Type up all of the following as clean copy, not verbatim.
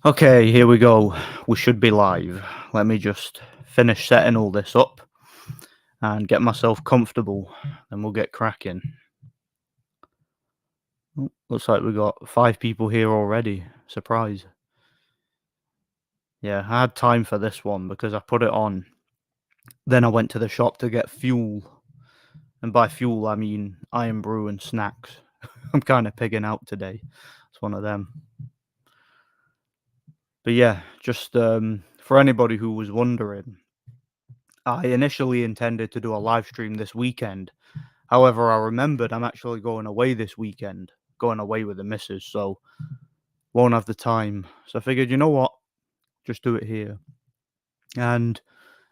Okay, here we go. We should be live. Let me just finish setting all this up and get myself comfortable, then we'll get cracking. Looks like we got 5 people here already. Surprise. Yeah, I had time for this one because I put it on. Then I went to the shop to get fuel. And by fuel, I mean iron brew and snacks. I'm kind of pigging out today. It's one of them. But yeah, just for anybody who was wondering, I initially intended to do a live stream this weekend. However, I remembered I'm actually going away this weekend, going away with the missus, so won't have the time. So I figured, you know what? Just do it here. And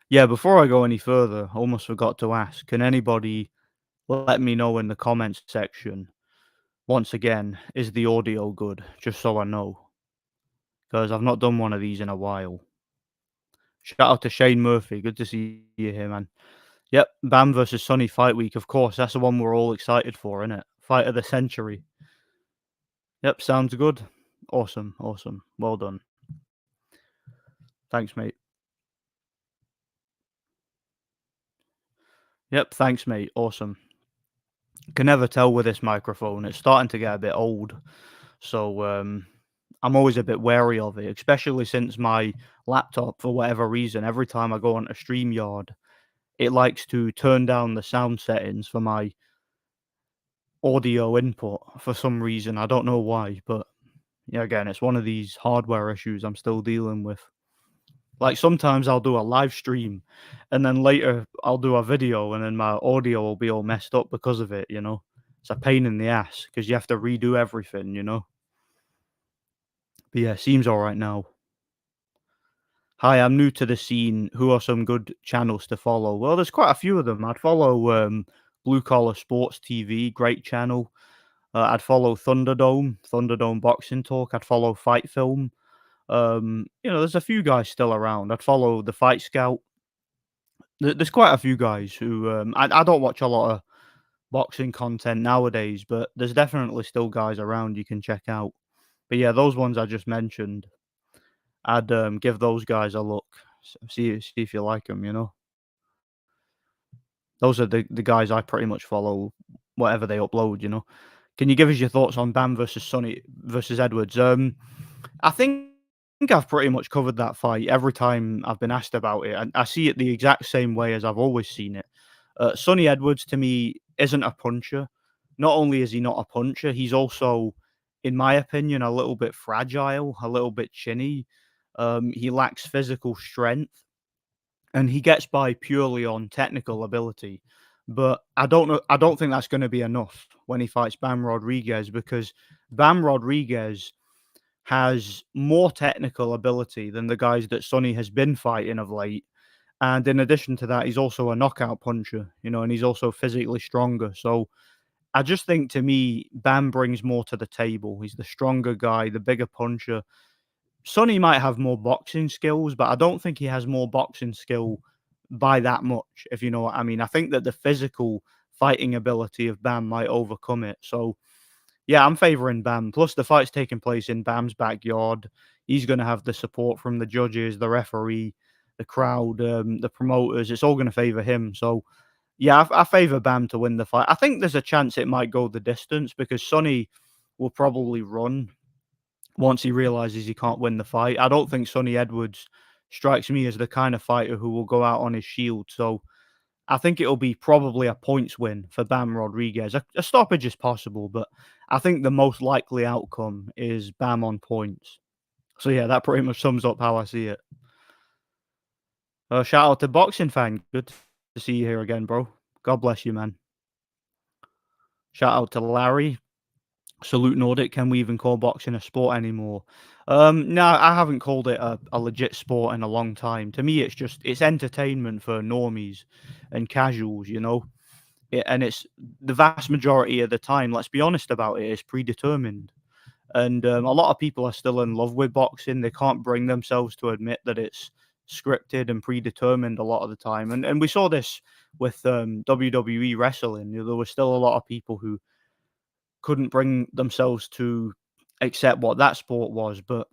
yeah, before I go any further, I almost forgot to ask, can anybody let me know in the comments section, once again, is the audio good? Just so I know. Because I've not done one of these in a while. Shout out to Shane Murphy. Good to see you here, man. Yep, Bam versus Sonny fight week, of course. That's the one we're all excited for, isn't it? Fight of the century. Yep, sounds good. Awesome, awesome. Well done. Thanks, mate. Yep, thanks, mate. Awesome. Can never tell with this microphone. It's starting to get a bit old. So I'm always a bit wary of it, especially since my laptop, for whatever reason, every time I go on a StreamYard, it likes to turn down the sound settings for my audio input for some reason. I don't know why, but yeah, again, it's one of these hardware issues I'm still dealing with. Like sometimes I'll do a live stream and then later I'll do a video and then my audio will be all messed up because of it. It's a pain in the ass because you have to redo everything. But yeah, seems all right now. Hi, I'm new to the scene. Who are some good channels to follow? Well, there's quite a few of them. I'd follow Blue Collar Sports TV, great channel. I'd follow Thunderdome Boxing Talk. I'd follow Fight Film. There's a few guys still around. I'd follow the Fight Scout. There's quite a few guys who I don't watch a lot of boxing content nowadays, but there's definitely still guys around you can check out. But yeah, those ones I just mentioned, I'd give those guys a look, see if you like them. Those are the guys I pretty much follow, whatever they upload. Can you give us your thoughts on Bam versus Sonny versus Edwards? I think I've pretty much covered that fight every time I've been asked about it, and I see it the exact same way as I've always seen it. Sonny Edwards to me isn't a puncher. Not only is he not a puncher, he's also, in my opinion, a little bit fragile, a little bit chinny. He lacks physical strength, and he gets by purely on technical ability. But I don't know. I don't think that's going to be enough when he fights Bam Rodriguez because Bam Rodriguez has more technical ability than the guys that Sonny has been fighting of late. And in addition to that, he's also a knockout puncher, and he's also physically stronger. So I just think to me, Bam brings more to the table. He's the stronger guy, the bigger puncher. Sonny might have more boxing skills, but I don't think he has more boxing skill by that much, if you know what I mean. I think that the physical fighting ability of Bam might overcome it. So yeah, I'm favoring Bam. Plus, the fight's taking place in Bam's backyard. He's going to have the support from the judges, the referee, the crowd, the promoters. It's all going to favor him. So, yeah, I favor Bam to win the fight. I think there's a chance it might go the distance because Sonny will probably run once he realizes he can't win the fight. I don't think Sonny Edwards strikes me as the kind of fighter who will go out on his shield. So, I think it'll be probably a points win for Bam Rodriguez. A stoppage is possible, but I think the most likely outcome is Bam on points. So yeah, that pretty much sums up how I see it. Shout out to Boxing Fan. Good to see you here again, bro. God bless you, man. Shout out to Larry. Salute Nordic. Can we even call boxing a sport anymore? No, I haven't called it a legit sport in a long time. To me, it's entertainment for normies and casuals. And it's the vast majority of the time, let's be honest about it, is predetermined. And a lot of people are still in love with boxing. They can't bring themselves to admit that it's scripted and predetermined a lot of the time. And we saw this with WWE wrestling. There were still a lot of people who couldn't bring themselves to accept what that sport was. But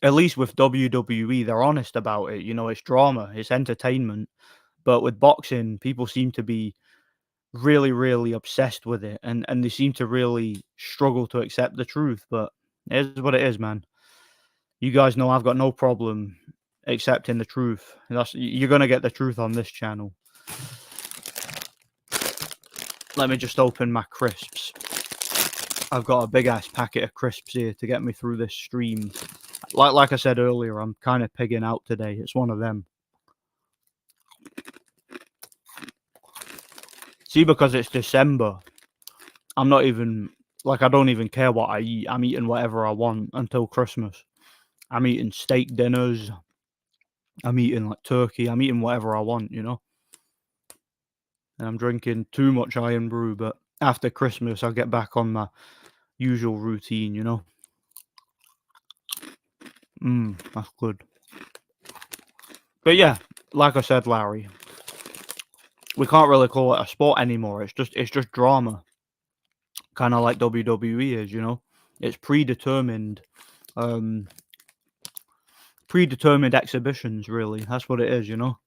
At least with WWE, they're honest about it. You know, it's drama, it's entertainment. But with boxing, people seem to be really, really obsessed with it, and they seem to really struggle to accept the truth. But it is what it is, man. You guys know I've got no problem accepting the truth. You're gonna get the truth on this channel. Let me just open my crisps. I've got a big ass packet of crisps here to get me through this stream. Like I said earlier, I'm kind of pigging out today. It's one of them. See, because it's December, I'm not even like I don't even care what I eat. I'm eating whatever I want until Christmas. I'm eating steak dinners. I'm eating like turkey. I'm eating whatever I want, you know. And I'm drinking too much iron brew, but after Christmas, I'll get back on my usual routine, you know. That's good. But yeah, like I said, Larry, we can't really call it a sport anymore. It's just drama, kind of like WWE is, you know. It's um, predetermined exhibitions. Really, that's what it is, you know.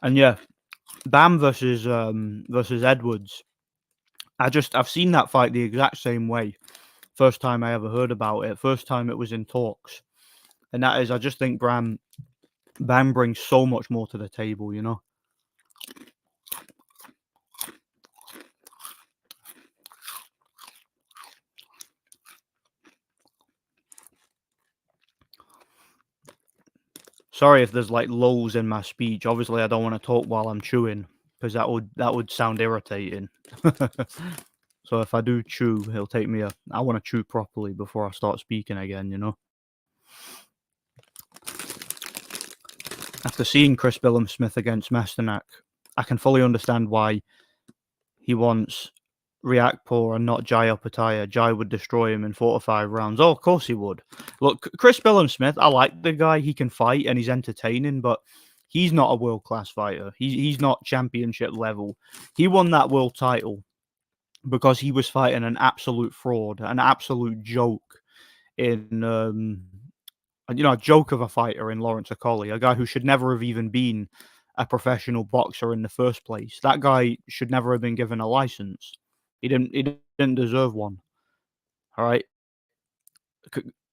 And yeah, Bam versus Edwards. I've seen that fight the exact same way. First time I ever heard about it. First time it was in talks, and that is I just think Bam brings so much more to the table, you know. Sorry if there's like lulls in my speech. Obviously, I don't want to talk while I'm chewing because that would sound irritating. So if I do chew, it'll take me I want to chew properly before I start speaking again, you know. After seeing Chris Smith against Masternak, I can fully understand why he wants Riakporhe and not Jai Opataya. Jai would destroy him in 4 to 5 rounds. Oh, of course he would. Look, Chris Smith, I like the guy. He can fight and he's entertaining, but he's not a world-class fighter. He's not championship level. He won that world title because he was fighting an absolute fraud, an absolute joke in a joke of a fighter in Lawrence Okolie, a guy who should never have even been a professional boxer in the first place. That guy should never have been given a license. He didn't deserve one. All right.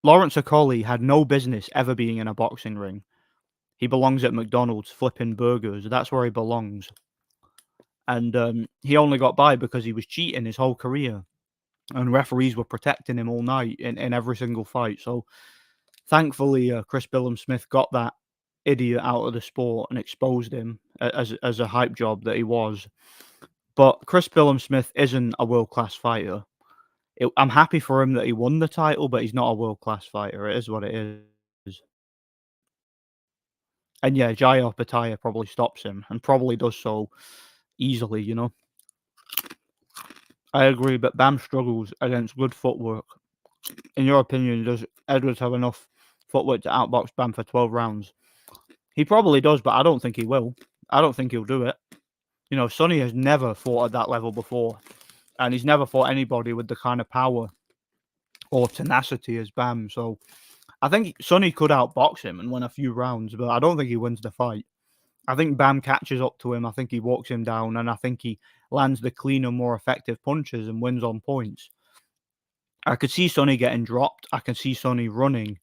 Lawrence Okolie had no business ever being in a boxing ring. He belongs at McDonald's flipping burgers. That's where he belongs. And he only got by because he was cheating his whole career. And referees were protecting him all night in every single fight. So thankfully, Chris Smith got that idiot out of the sport and exposed him as a hype job that he was. But Chris Smith isn't a world class fighter. I'm happy for him that he won the title, but he's not a world class fighter. It is what it is. And yeah, Jai Opataya probably stops him and probably does so easily, you know. I agree, but Bam struggles against good footwork. In your opinion, does Edwards have enough footwork to outbox Bam for 12 rounds? He probably does, but I don't think he will. I don't think he'll do it. You know, Sonny has never fought at that level before, and he's never fought anybody with the kind of power or tenacity as Bam. So I think Sonny could outbox him and win a few rounds, but I don't think he wins the fight. I think Bam catches up to him. I think he walks him down, and I think he lands the cleaner, more effective punches and wins on points. I could see Sonny getting dropped. I can see Sonny running,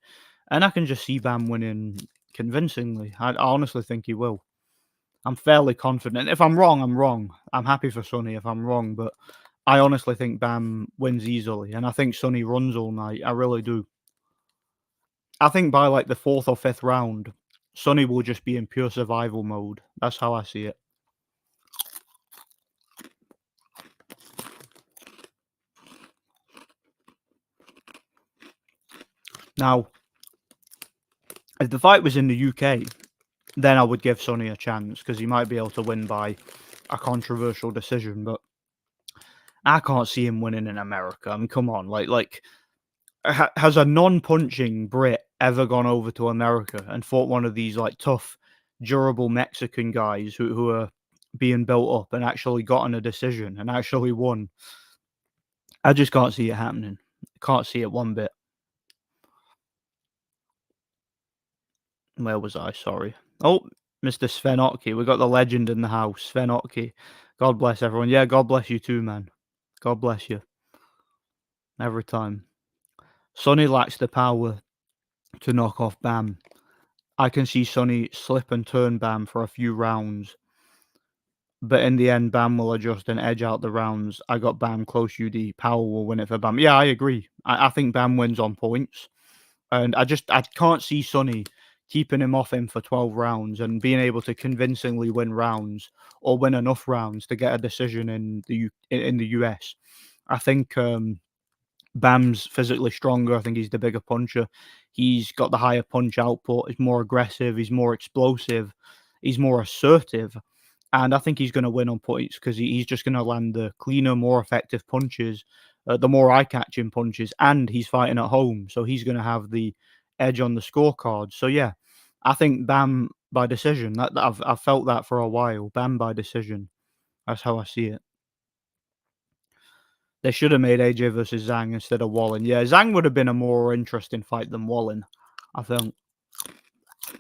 and I can just see Bam winning convincingly. I honestly think he will. I'm fairly confident. If I'm wrong, I'm wrong. I'm happy for Sonny if I'm wrong, but I honestly think Bam wins easily, and I think Sonny runs all night. I really do. I think by like the 4th or 5th round, Sonny will just be in pure survival mode. That's how I see it. Now, if the fight was in the UK, then I would give Sonny a chance because he might be able to win by a controversial decision, but I can't see him winning in America. I mean, come on, has a non-punching Brit ever gone over to America and fought one of these like tough, durable Mexican guys who are being built up and actually gotten a decision and actually won? I just can't see it happening. Can't see it one bit. Where was I? Sorry. Oh, Mr. Svenotki. We got the legend in the house, Svenotki. God bless everyone. Yeah, God bless you too, man. God bless you every time. Sonny lacks the power to knock off Bam. I can see Sonny slip and turn Bam for a few rounds, but in the end, Bam will adjust and edge out the rounds. I got Bam close UD. Power will win it for Bam. Yeah, I agree. I think Bam wins on points. And I can't see Sonny keeping him off him for 12 rounds and being able to convincingly win rounds or win enough rounds to get a decision in the US. I think Bam's physically stronger. I think he's the bigger puncher. He's got the higher punch output. He's more aggressive. He's more explosive. He's more assertive. And I think he's going to win on points because he's just going to land the cleaner, more effective punches, the more eye-catching punches, and he's fighting at home, so he's going to have the edge on the scorecard. So yeah, I think Bam by decision. I've felt that for a while. Bam by decision. That's how I see it. They should have made AJ versus Zhang instead of Wallin. Yeah, Zhang would have been a more interesting fight than Wallin. I think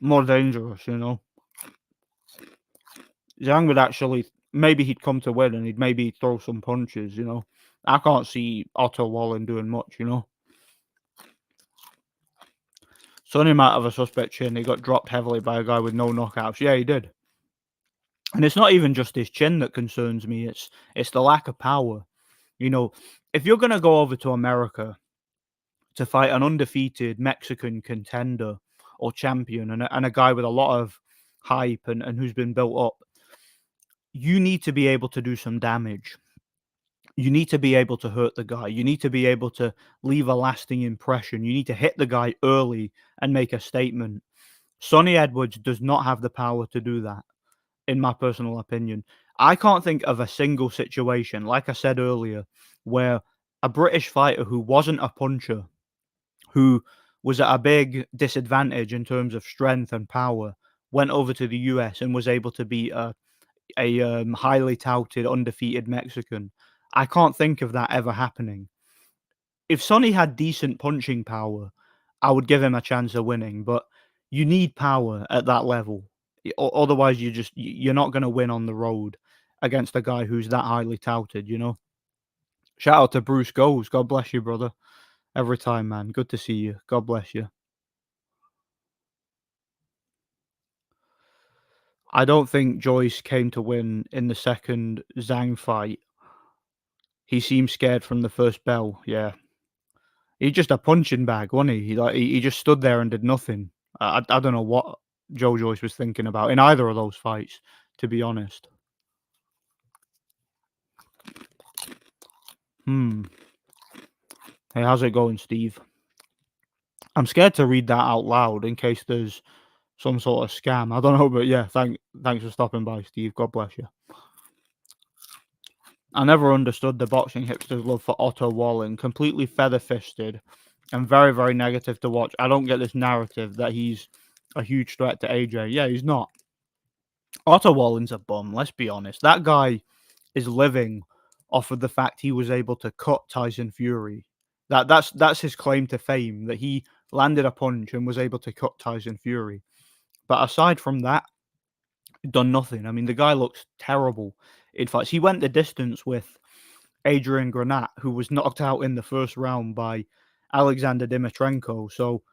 more dangerous. Zhang would actually maybe he'd come to win and he'd maybe throw some punches. I can't see Otto Wallin doing much. Sonny might have a suspect chin. He got dropped heavily by a guy with no knockouts. Yeah, he did. And it's not even just his chin that concerns me. It's the lack of power. If you're gonna go over to America to fight an undefeated Mexican contender or champion and a guy with a lot of hype and who's been built up, you need to be able to do some damage. You need to be able to hurt the guy. You need to be able to leave a lasting impression. You need to hit the guy early and make a statement. Sonny Edwards does not have the power to do that, in my personal opinion. I can't think of a single situation, like I said earlier, where a British fighter who wasn't a puncher, who was at a big disadvantage in terms of strength and power, went over to the US and was able to beat a highly touted, undefeated Mexican. I can't think of that ever happening. If Sonny had decent punching power, I would give him a chance of winning, but you need power at that level. Otherwise, you're not going to win on the road against a guy who's that highly touted. Shout out to Bruce Goes. God bless you, brother. Every time, man. Good to see you. God bless you. I don't think Joyce came to win in the second Zhang fight. He seemed scared from the first bell. Yeah, he's just a punching bag, wasn't he? He just stood there and did nothing. I don't know what Joe Joyce was thinking about in either of those fights, to be honest. Hmm. Hey, how's it going, Steve? I'm scared to read that out loud in case there's some sort of scam. I don't know, but yeah, thanks for stopping by, Steve. God bless you. I never understood the boxing hipsters' love for Otto Wallin. Completely feather fisted and very, very negative to watch. I don't get this narrative that he's a huge threat to AJ. Yeah, he's not. Otto Wallin's a bum, let's be honest. That guy is living off of the fact he was able to cut Tyson Fury. That's his claim to fame, that he landed a punch and was able to cut Tyson Fury. But aside from that, done nothing. I mean, the guy looks terrible in fights. He went the distance with Adrian Granat, who was knocked out in the first round by Alexander Dimitrenko. So,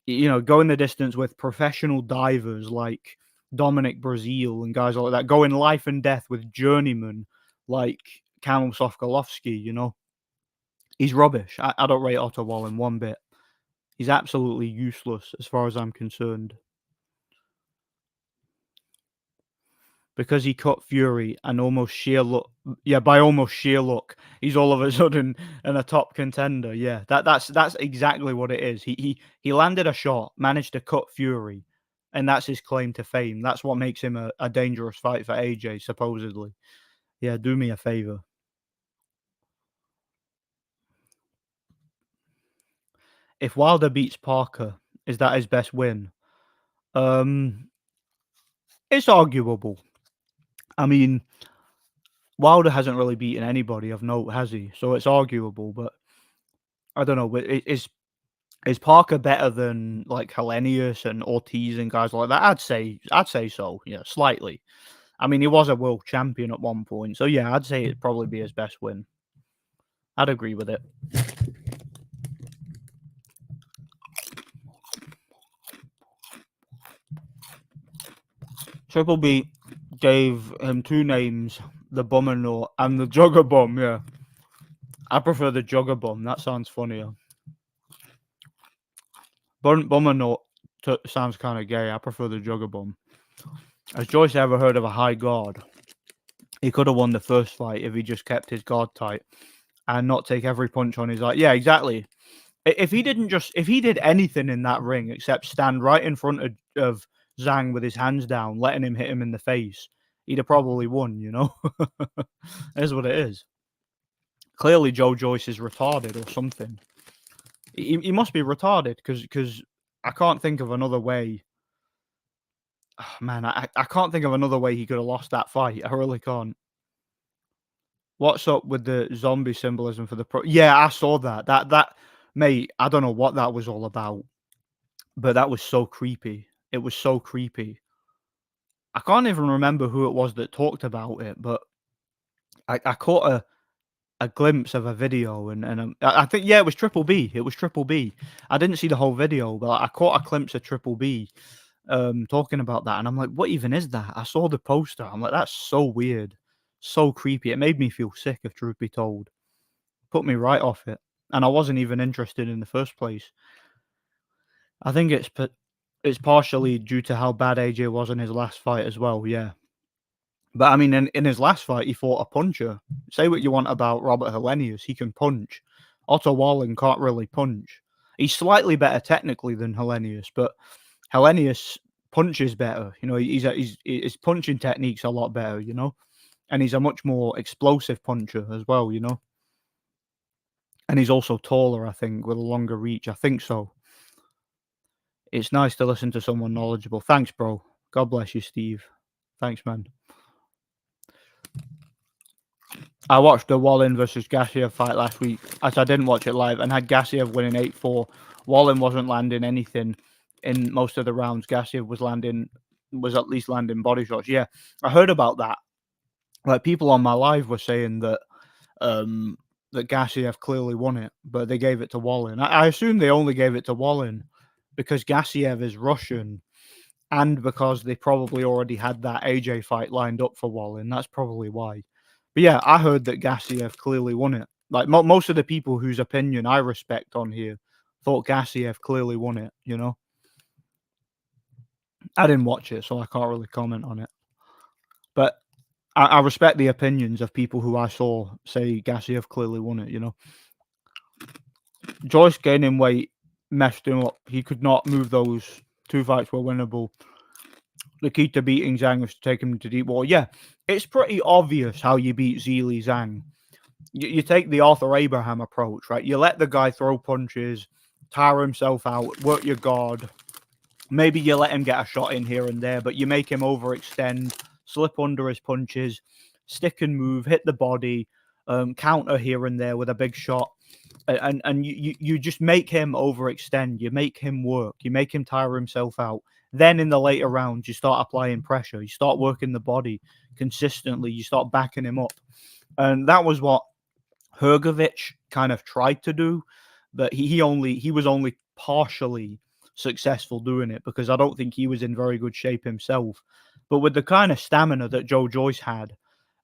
going the distance with professional divers like Dominic Brazil and guys like that, going life and death with journeymen like Kamil Sofkolovsky. He's rubbish. I don't rate Otto Wallin one bit. He's absolutely useless as far as I'm concerned. Because he cut Fury and almost sheer luck. Yeah, by almost sheer luck, he's all of a sudden a top contender. Yeah, that's exactly what it is. He landed a shot, managed to cut Fury, and that's his claim to fame. That's what makes him a dangerous fight for AJ, supposedly. Yeah, do me a favor. If Wilder beats Parker, is that his best win? Um, it's arguable. I mean, Wilder hasn't really beaten anybody of note, has he? So it's arguable, but I don't know. Is Parker better than like Hellenius and Ortiz and guys like that? I'd say so. Yeah, slightly. I mean, he was a world champion at one point, so yeah, I'd say it'd probably be his best win. I'd agree with it. Triple B gave him two names, the Bummer and the Jugger Bum, yeah. I prefer the Jugger Bum, that sounds funnier. Bummer sounds kind of gay. I prefer the Jugger Bum. Has Joyce ever heard of a high guard? He could have won the first fight if he just kept his guard tight and not take every punch on his eye. Yeah, exactly. If he did anything in that ring except stand right in front of Zhang with his hands down, letting him hit him in the face, he'd have probably won, you know? It is what it is. Clearly, Joe Joyce is retarded or something. He must be retarded because I can't think of another way. Oh, man, I can't think of another way he could have lost that fight. I really can't. What's up with the zombie symbolism for the pro? Yeah, I saw that. That mate, I don't know what that was all about, but that was so creepy. It was so creepy. I can't even remember who it was that talked about it, but I caught a glimpse of a video and I think yeah, it was Triple B. It was Triple B. I didn't see the whole video, but I caught a glimpse of Triple B talking about that, and I'm like, what even is that? I saw the poster. I'm like, that's so weird, so creepy. It made me feel sick, if truth be told. Put me right off it, and I wasn't even interested in the first place. I think it's partially due to how bad AJ was in his last fight as well. Yeah, but I mean, in his last fight, he fought a puncher. Say what you want about Robert Hellenius, he can punch. Otto Wallin can't really punch. He's slightly better technically than Hellenius, but Hellenius punches better. You know, his punching technique's a lot better. You know, and he's a much more explosive puncher as well. You know, and he's also taller. I think with a longer reach. I think so. It's nice to listen to someone knowledgeable. Thanks, bro. God bless you, Steve. Thanks, man. I watched the Wallin versus Gassiev fight last week, as I didn't watch it live, and had Gassiev winning 8-4. Wallin wasn't landing anything in most of the rounds. Gassiev was at least landing body shots. Yeah, I heard about that. Like, people on my live were saying that that Gassiev clearly won it, but they gave it to Wallin. I assume they only gave it to Wallin because Gassiev is Russian, and because they probably already had that AJ fight lined up for Wallin. That's probably why. But yeah, I heard that Gassiev clearly won it. Like most of the people whose opinion I respect on here thought Gassiev clearly won it, you know? I didn't watch it, so I can't really comment on it. But I respect the opinions of people who I saw say Gassiev clearly won it, you know? Joyce gaining weight messed him up. He could not move those. 2 fights were winnable. The key to beating Zhang was to take him to deep water. Yeah, it's pretty obvious how you beat Zhilei Zhang. You take the Arthur Abraham approach, right? You let the guy throw punches, tire himself out, work your guard. Maybe you let him get a shot in here and there, but you make him overextend, slip under his punches, stick and move, hit the body, counter here and there with a big shot. And you just make him overextend. You make him work. You make him tire himself out. Then in the later rounds, you start applying pressure. You start working the body consistently. You start backing him up. And that was what Hrgovic kind of tried to do, but he was only partially successful doing it because I don't think he was in very good shape himself. But with the kind of stamina that Joe Joyce had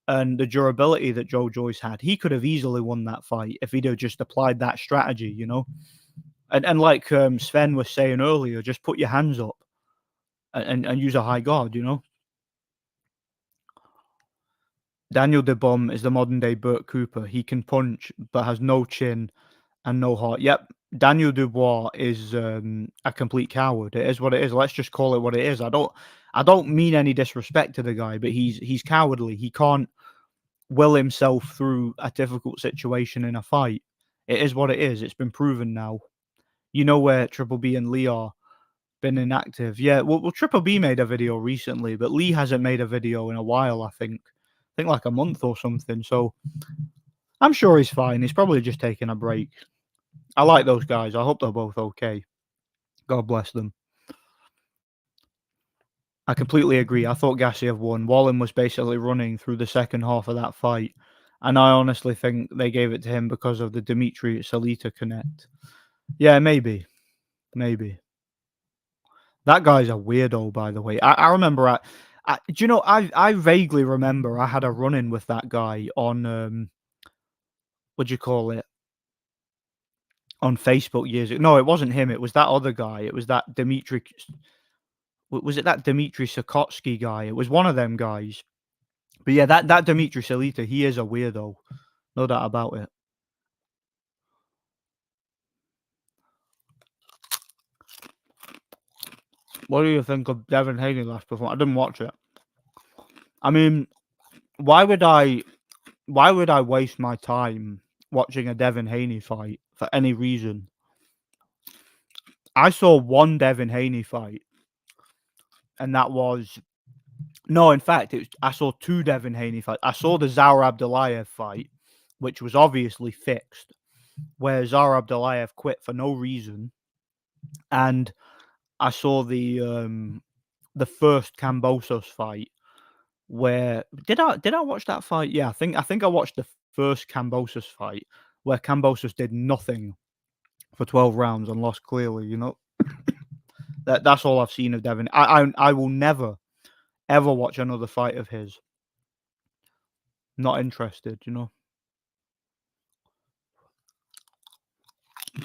and the durability that Joe Joyce had, he could have easily won that fight if he'd have just applied that strategy, you know? And like Sven was saying earlier, just put your hands up and use a high guard, you know? Daniel DeBom is the modern day Burt Cooper. He can punch, but has no chin and no heart. Yep, Daniel Dubois is a complete coward. It is what it is. Let's just call it what it is. I don't mean any disrespect to the guy, but he's cowardly. He can't will himself through a difficult situation in a fight. It is what it is. It's been proven now. You know where Triple B and Lee are been inactive. Yeah, well, Triple B made a video recently, but Lee hasn't made a video in a while, I think like a month or something. So I'm sure he's fine. He's probably just taking a break. I like those guys. I hope they're both okay. God bless them. I completely agree. I thought Gassiev won. Wallin was basically running through the second half of that fight, and I honestly think they gave it to him because of the Dmitry Salita connect. Yeah, maybe. That guy's a weirdo, by the way. I remember. Do you know? I vaguely remember I had a run in with that guy on what do you call it, on Facebook years ago. No, it wasn't him. It was that other guy. It was that Dmitry. Was it that Dmitry Sokotsky guy? It was one of them guys. But yeah, that Dmitry Salita, he is a weirdo. No doubt about it. What do you think of Devin Haney last performance? I didn't watch it. I mean, why would I? Why would I waste my time watching a Devin Haney fight for any reason? I saw one Devin Haney fight, and that was no. In fact, I saw two Devin Haney fights. I saw the Zaur Abdullayev fight, which was obviously fixed, where Zaur Abdullayev quit for no reason, and I saw the first Kambosos fight. Where did I watch that fight? Yeah, I think I watched the first Kambosos fight where Kambosos did nothing for 12 rounds and lost clearly. That's all I've seen of Devin. I will never ever watch another fight of his. Not interested.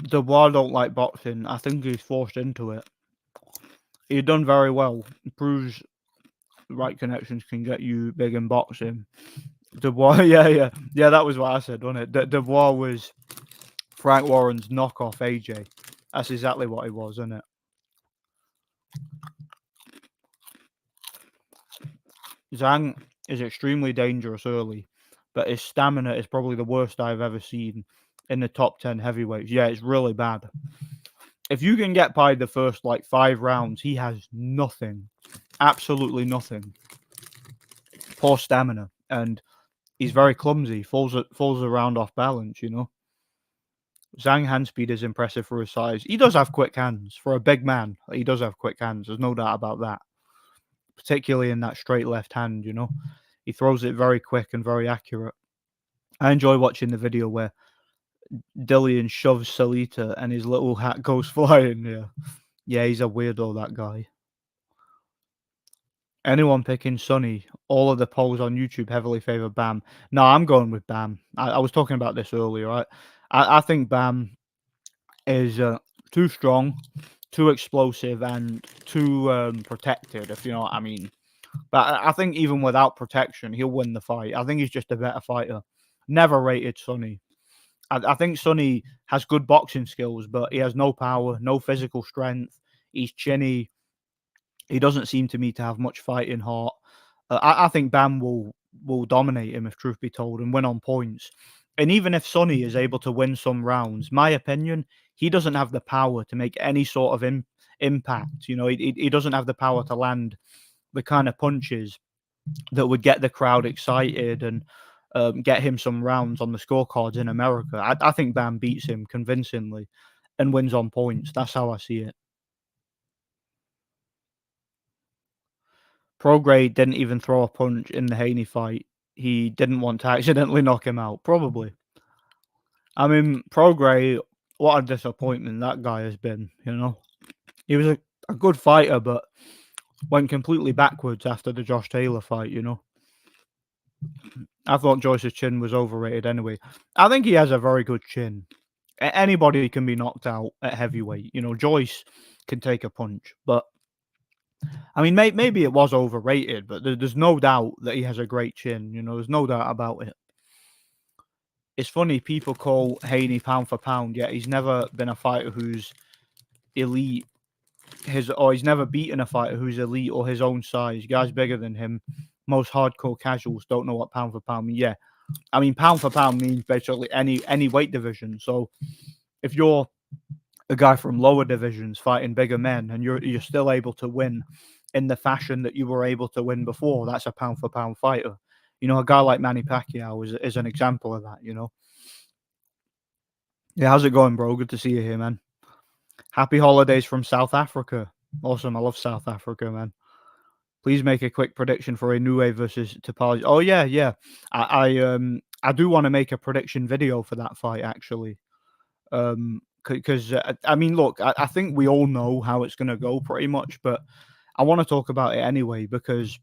Dubois don't like boxing. I think he's forced into it. He's done very well. Proves right connections can get you big in boxing. Dubois, yeah. That was what I said, wasn't it? Dubois was Frank Warren's knockoff AJ. That's exactly what he was, isn't it? Zhang is extremely dangerous early, but his stamina is probably the worst I've ever seen in the top 10 heavyweights. Yeah, it's really bad. If you can get by the first 5 rounds, he has nothing. Absolutely nothing. Poor stamina. And he's very clumsy, falls around off balance. Zhang hand speed is impressive for his size. He does have quick hands. For a big man, he does have quick hands. There's no doubt about that. Particularly in that straight left hand. He throws it very quick and very accurate. I enjoy watching the video where Dillian shoves Salita and his little hat goes flying. Yeah, he's a weirdo, that guy. Anyone picking Sonny, all of the polls on YouTube heavily favour Bam. No, I'm going with Bam. I was talking about this earlier, right? I think Bam is too strong, too explosive, and too protected, if you know what I mean. But I think even without protection, he'll win the fight. I think he's just a better fighter. Never rated Sonny. I think Sonny has good boxing skills, but he has no power, no physical strength. He's chinny. He doesn't seem to me to have much fighting heart. I think Bam will dominate him, if truth be told, and win on points. And even if Sonny is able to win some rounds, my opinion, he doesn't have the power to make any sort of impact. He doesn't have the power to land the kind of punches that would get the crowd excited and get him some rounds on the scorecards in America. I think Bam beats him convincingly and wins on points. That's how I see it. Prograis didn't even throw a punch in the Haney fight. He didn't want to accidentally knock him out. Probably. I mean, Prograis, what a disappointment that guy has been. He was a good fighter, but went completely backwards after the Josh Taylor fight. I thought Joyce's chin was overrated anyway. I think he has a very good chin. Anybody can be knocked out at heavyweight. Joyce can take a punch, but I mean, maybe it was overrated, but there's no doubt that he has a great chin. There's no doubt about it. It's funny, people call Haney pound for pound, yet he's never been a fighter who's elite. He's never beaten a fighter who's elite or his own size. Guys bigger than him. Most hardcore casuals don't know what pound for pound means. Yeah, I mean, pound for pound means basically any weight division. So if you're a guy from lower divisions fighting bigger men and you're still able to win in the fashion that you were able to win before, that's a pound for pound fighter. A guy like Manny Pacquiao is an example of that. Yeah, how's it going, bro? Good to see you here, man. Happy holidays from South Africa. Awesome. I love South Africa, man. Please make a quick prediction for Inoue versus Tapali. Oh yeah, yeah. I do want to make a prediction video for that fight actually. Because I mean, look, I think we all know how it's gonna go pretty much, but I want to talk about it anyway because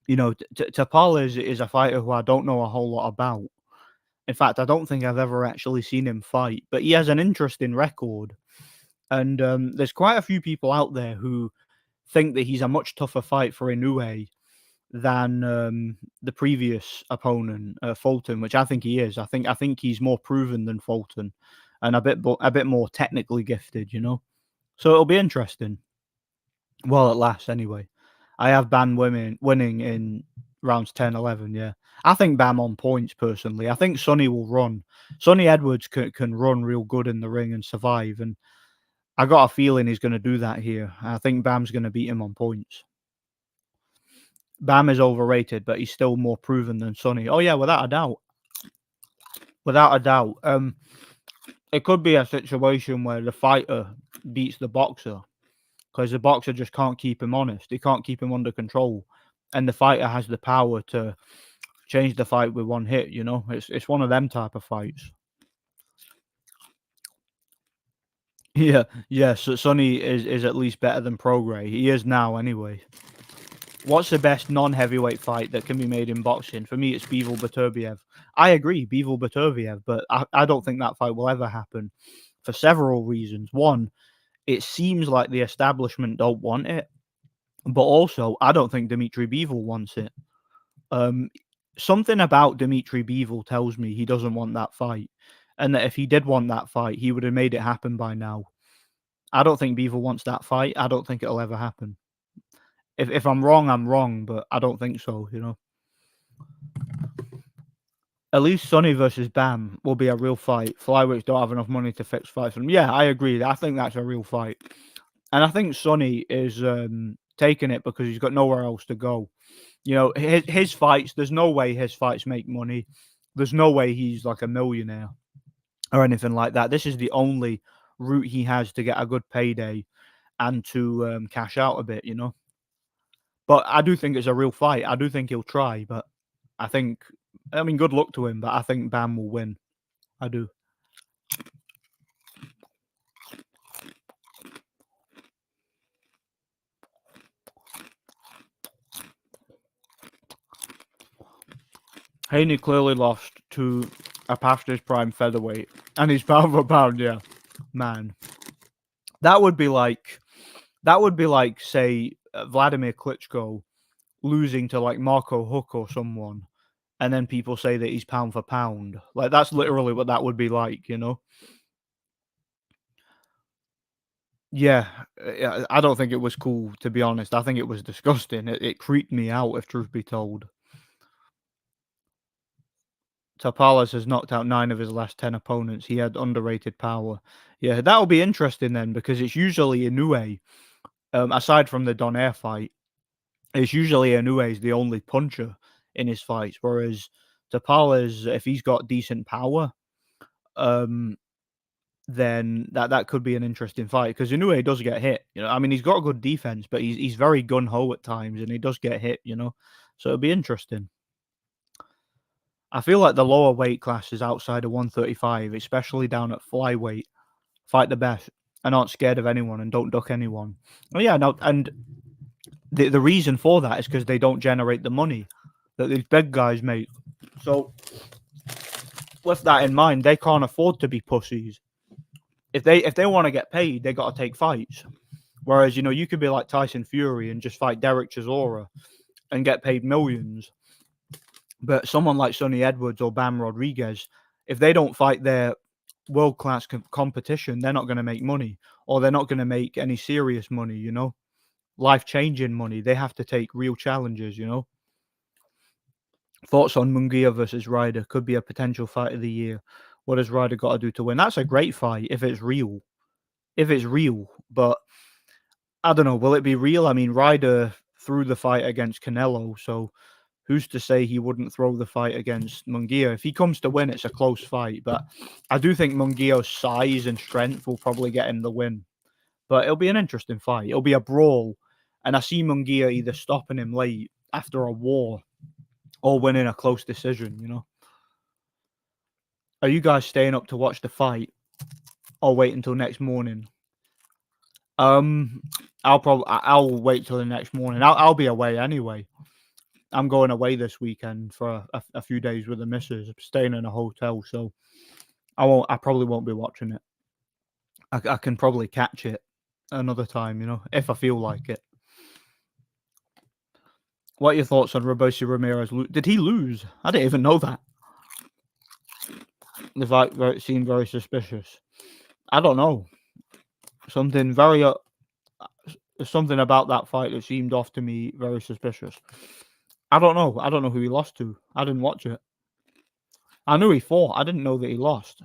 Tapal is a fighter who I don't know a whole lot about. In fact, I don't think I've ever actually seen him fight, but he has an interesting record. And there's quite a few people out there who think that he's a much tougher fight for Inoue than the previous opponent, Fulton, which I think he is. I think he's more proven than Fulton, and a bit more technically gifted. So it'll be interesting. Well, at last, anyway. I have Bam winning in rounds 10, 11. Yeah, I think Bam on points personally. I think Sonny will run. Sonny Edwards can run real good in the ring and survive, and I got a feeling he's going to do that here. I think Bam's going to beat him on points. Bam is overrated, but he's still more proven than Sonny. Oh yeah, without a doubt. Without a doubt. It could be a situation where the fighter beats the boxer because the boxer just can't keep him honest. He can't keep him under control, and the fighter has the power to change the fight with one hit. It's one of them type of fights. Yeah, yeah. So Sonny is at least better than Prograis. He is now anyway. What's the best non-heavyweight fight that can be made in boxing? For me, it's Bivol Beterbiev. I agree, Bivol Beterbiev, but I don't think that fight will ever happen for several reasons. One, it seems like the establishment don't want it, but also I don't think Dmitry Bivol wants it. Um, Something about Dmitry Bivol tells me he doesn't want that fight, and that if he did want that fight, he would have made it happen by now. I don't think Bivol wants that fight. I don't think it'll ever happen. If I'm wrong, I'm wrong, but I don't think so. At least Sonny versus Bam will be a real fight. Flyweights don't have enough money to fix fights for them. Yeah, I agree. I think that's a real fight. And I think Sonny is taking it because he's got nowhere else to go. His fights, there's no way his fights make money. There's no way he's like a millionaire or anything like that. This is the only route he has to get a good payday and to cash out a bit. But I do think it's a real fight. I do think he'll try, but I mean, good luck to him, but I think Bam will win. I do. Haney clearly lost to a past his prime featherweight, and he's pound for pound. Yeah, man, that would be like say Vladimir Klitschko losing to like Marco Huck or someone, and then people say that he's pound for pound. Like that's literally what that would be like. Yeah, yeah. I don't think it was cool to be honest. I think it was disgusting. It creeped me out, if truth be told. Tapales has knocked out 9 of his last 10 opponents. He had underrated power. Yeah, that'll be interesting then because it's usually Inoue, aside from the Donaire fight, it's usually Inoue's the only puncher in his fights, whereas Tapales, if he's got decent power, um, then that could be an interesting fight because Inoue does get hit. I mean, he's got good defense, but he's very gun ho at times, and he does get hit. So it'll be interesting. I feel like the lower weight classes outside of 135, especially down at flyweight, fight the best and aren't scared of anyone and don't duck anyone. Oh yeah, no, and the reason for that is because they don't generate the money that these big guys make. So with that in mind, they can't afford to be pussies. If they want to get paid, they got to take fights. Whereas you could be like Tyson Fury and just fight Derek Chisora and get paid millions. But someone like Sonny Edwards or Bam Rodriguez, if they don't fight their world-class competition, they're not going to make money, or they're not going to make any serious money, life-changing money. They have to take real challenges. Thoughts on Munguia versus Ryder could be a potential fight of the year. What has Ryder got to do to win? That's a great fight if it's real. If it's real, but I don't know. Will it be real? I mean, Ryder threw the fight against Canelo, so who's to say he wouldn't throw the fight against Munguia? If he comes to win, it's a close fight, but I do think Munguia's size and strength will probably get him the win. But it'll be an interesting fight. It'll be a brawl, and I see Munguia either stopping him late after a war or winning a close decision, you know? Are you guys staying up to watch the fight or wait until next morning? I'll wait till the next morning. I'll be away anyway. I'm going away this weekend for a few days with the missus. I'm staying in a hotel, so I probably won't be watching it. I can probably catch it another time, you know, if I feel like it. What are your thoughts on Robeisy Ramirez? Did he lose? I didn't even know that. The fight seemed very suspicious. I don't know. Something about that fight that seemed off to me very suspicious. I don't know. I don't know who he lost to. I didn't watch it. I knew he fought. I didn't know that he lost.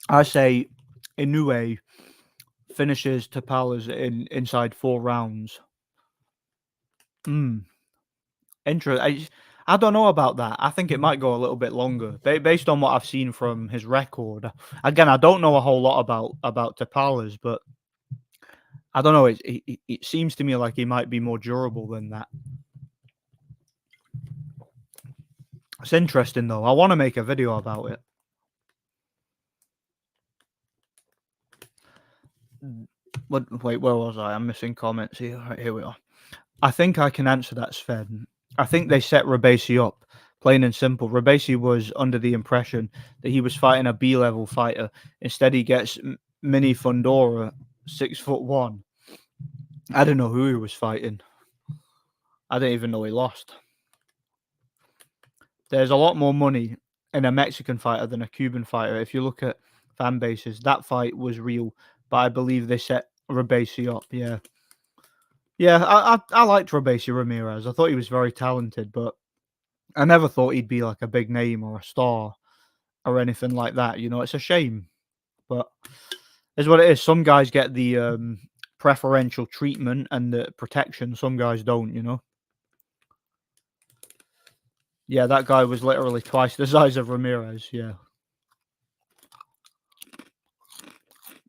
I say Inoue finishes Tapales inside 4 rounds. Interesting. I don't know about that. I think it might go a little bit longer, based on what I've seen from his record. Again, I don't know a whole lot about Tapales, but I don't know. It seems to me like he might be more durable than that. It's interesting though. I want to make a video about it. Wait, where was I? I'm missing comments here. Right, here we are. I think I can answer that, Sven. I think they set Robeisy up, plain and simple. Robeisy was under the impression that he was fighting a B-level fighter. Instead, he gets Mini Fundora, 6'1". I didn't know who he was fighting. I didn't even know he lost. There's a lot more money in a Mexican fighter than a Cuban fighter. If you look at fan bases, that fight was real, but I believe they set Robeisy up. Yeah, I liked Robeisy Ramirez. I thought he was very talented, but I never thought he'd be like a big name or a star or anything like that. You know, it's a shame, but it's what it is. Some guys get the preferential treatment and the protection. Some guys don't, you know. Yeah, that guy was literally twice the size of Ramirez. Yeah.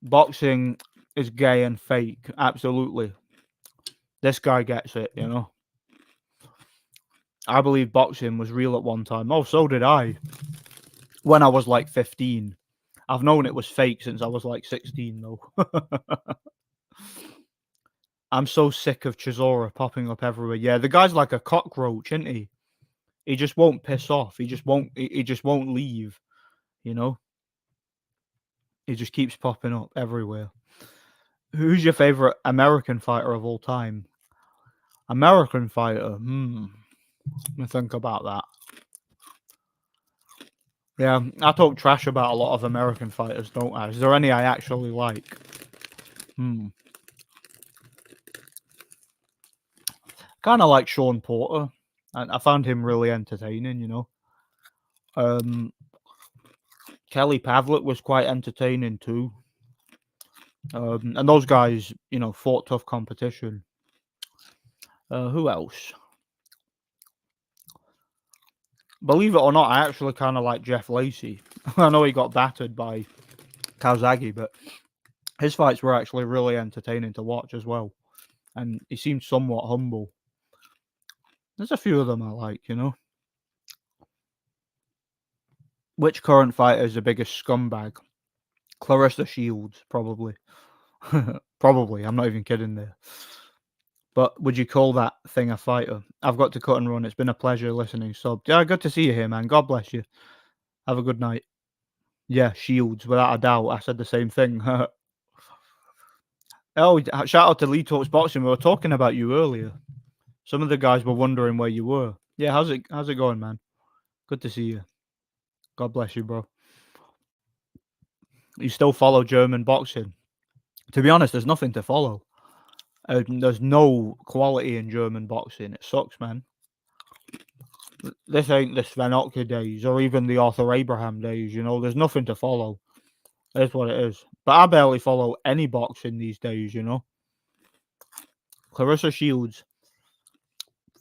Boxing is gay and fake. Absolutely. This guy gets it, you know. I believe boxing was real at one time. Oh, so did I. When I was like 15. I've known it was fake since I was like 16, though. I'm so sick of Chisora popping up everywhere. Yeah, the guy's like a cockroach, isn't he? He just won't piss off. He just won't leave, you know? He just keeps popping up everywhere. Who's your favorite American fighter of all time? American fighter? Let me think about that. Yeah, I talk trash about a lot of American fighters, don't I? Is there any I actually like? Kind of like Sean Porter. I found him really entertaining, you know. Kelly Pavlik was quite entertaining too. And those guys, you know, fought tough competition. Who else? Believe it or not, I actually kind of like Jeff Lacey. I know he got battered by Kazagi, but his fights were actually really entertaining to watch as well. And he seemed somewhat humble. There's a few of them I like, you know. Which current fighter is the biggest scumbag? Clarissa Shields, probably. Probably. I'm not even kidding there. But would you call that thing a fighter? I've got to cut and run. It's been a pleasure listening. So, yeah, good to see you here, man. God bless you. Have a good night. Yeah, Shields, without a doubt. I said the same thing. Oh, shout out to Lee Talks Boxing. We were talking about you earlier. Some of the guys were wondering where you were. Yeah, how's it going, man? Good to see you. God bless you, bro. You still follow German boxing? To be honest, there's nothing to follow. There's no quality in German boxing. It sucks, man. This ain't the Sven Otka days or even the Arthur Abraham days, you know. There's nothing to follow. That's what it is. But I barely follow any boxing these days, you know. Clarissa Shields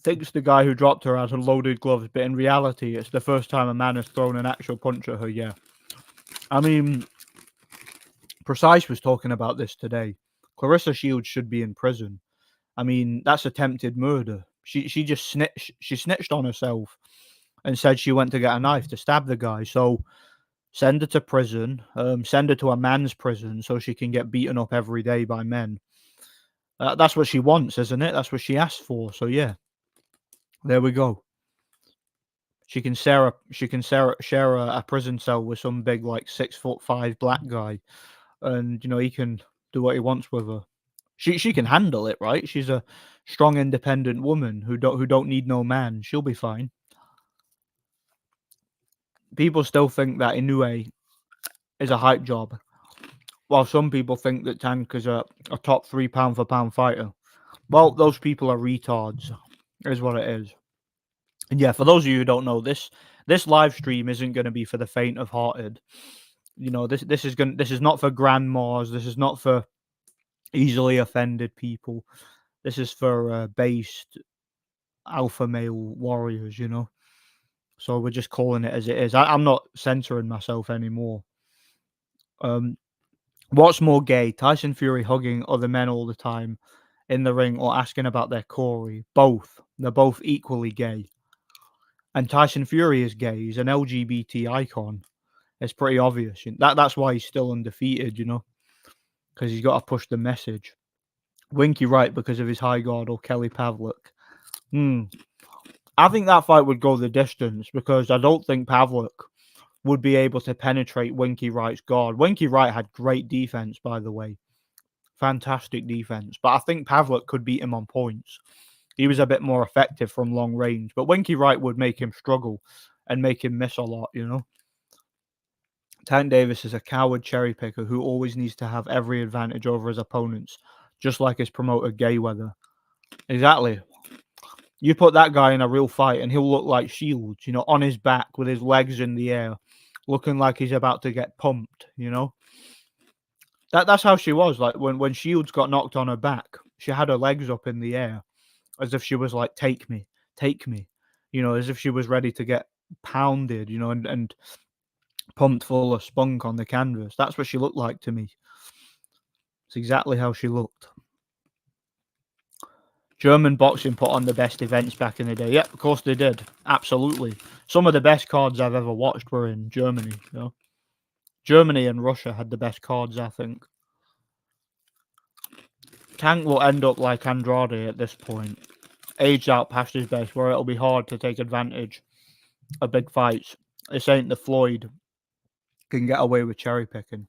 thinks the guy who dropped her has loaded gloves, but in reality, it's the first time a man has thrown an actual punch at her. Yeah, I mean, Precise was talking about this today. Clarissa Shields should be in prison. I mean, that's attempted murder. She just snitched on herself and said she went to get a knife to stab the guy. So send her to prison. Send her to a man's prison so she can get beaten up every day by men. That's what she wants, isn't it? That's what she asked for. So yeah, there we go. Share a prison cell with some big like 6'5" black guy, and he can do what he wants with her. She can handle it, right? She's a strong, independent woman who don't need no man. She'll be fine. People still think that Inoue is a hype job, while some people think that Tank is a top 3 pound for pound fighter. Well, those people are retards, is what it is. And yeah, for those of you who don't know, this live stream isn't going to be for the faint of hearted. This is not for grandmas. This is not for easily offended people. This is for based alpha male warriors. So we're just calling it as it is. I'm not censoring myself anymore. What's more gay, Tyson Fury hugging other men all the time in the ring or asking about their Corey? Both. They're both equally gay. And Tyson Fury is gay. He's an LGBT icon. It's pretty obvious. That's why he's still undefeated, because he's got to push the message. Winky Wright because of his high guard or Kelly Pavlik. I think that fight would go the distance because I don't think Pavlik would be able to penetrate Winky Wright's guard. Winky Wright had great defense, by the way. Fantastic defense. But I think Pavlik could beat him on points. He was a bit more effective from long range. But Winky Wright would make him struggle and make him miss a lot, Tank Davis is a coward cherry picker who always needs to have every advantage over his opponents, just like his promoter Gayweather. Exactly. You put that guy in a real fight and he'll look like Shields, on his back with his legs in the air, looking like he's about to get pumped, That's how she was. Like when Shields got knocked on her back, she had her legs up in the air as if she was like, take me, as if she was ready to get pounded, and pumped full of spunk on the canvas. That's what she looked like to me. It's exactly how she looked. German boxing put on the best events back in the day. Yep, of course they did. Absolutely. Some of the best cards I've ever watched were in Germany. Germany and Russia had the best cards, I think. Tank will end up like Andrade at this point. Aged out past his best, where it'll be hard to take advantage of big fights. This ain't the Floyd can get away with cherry picking.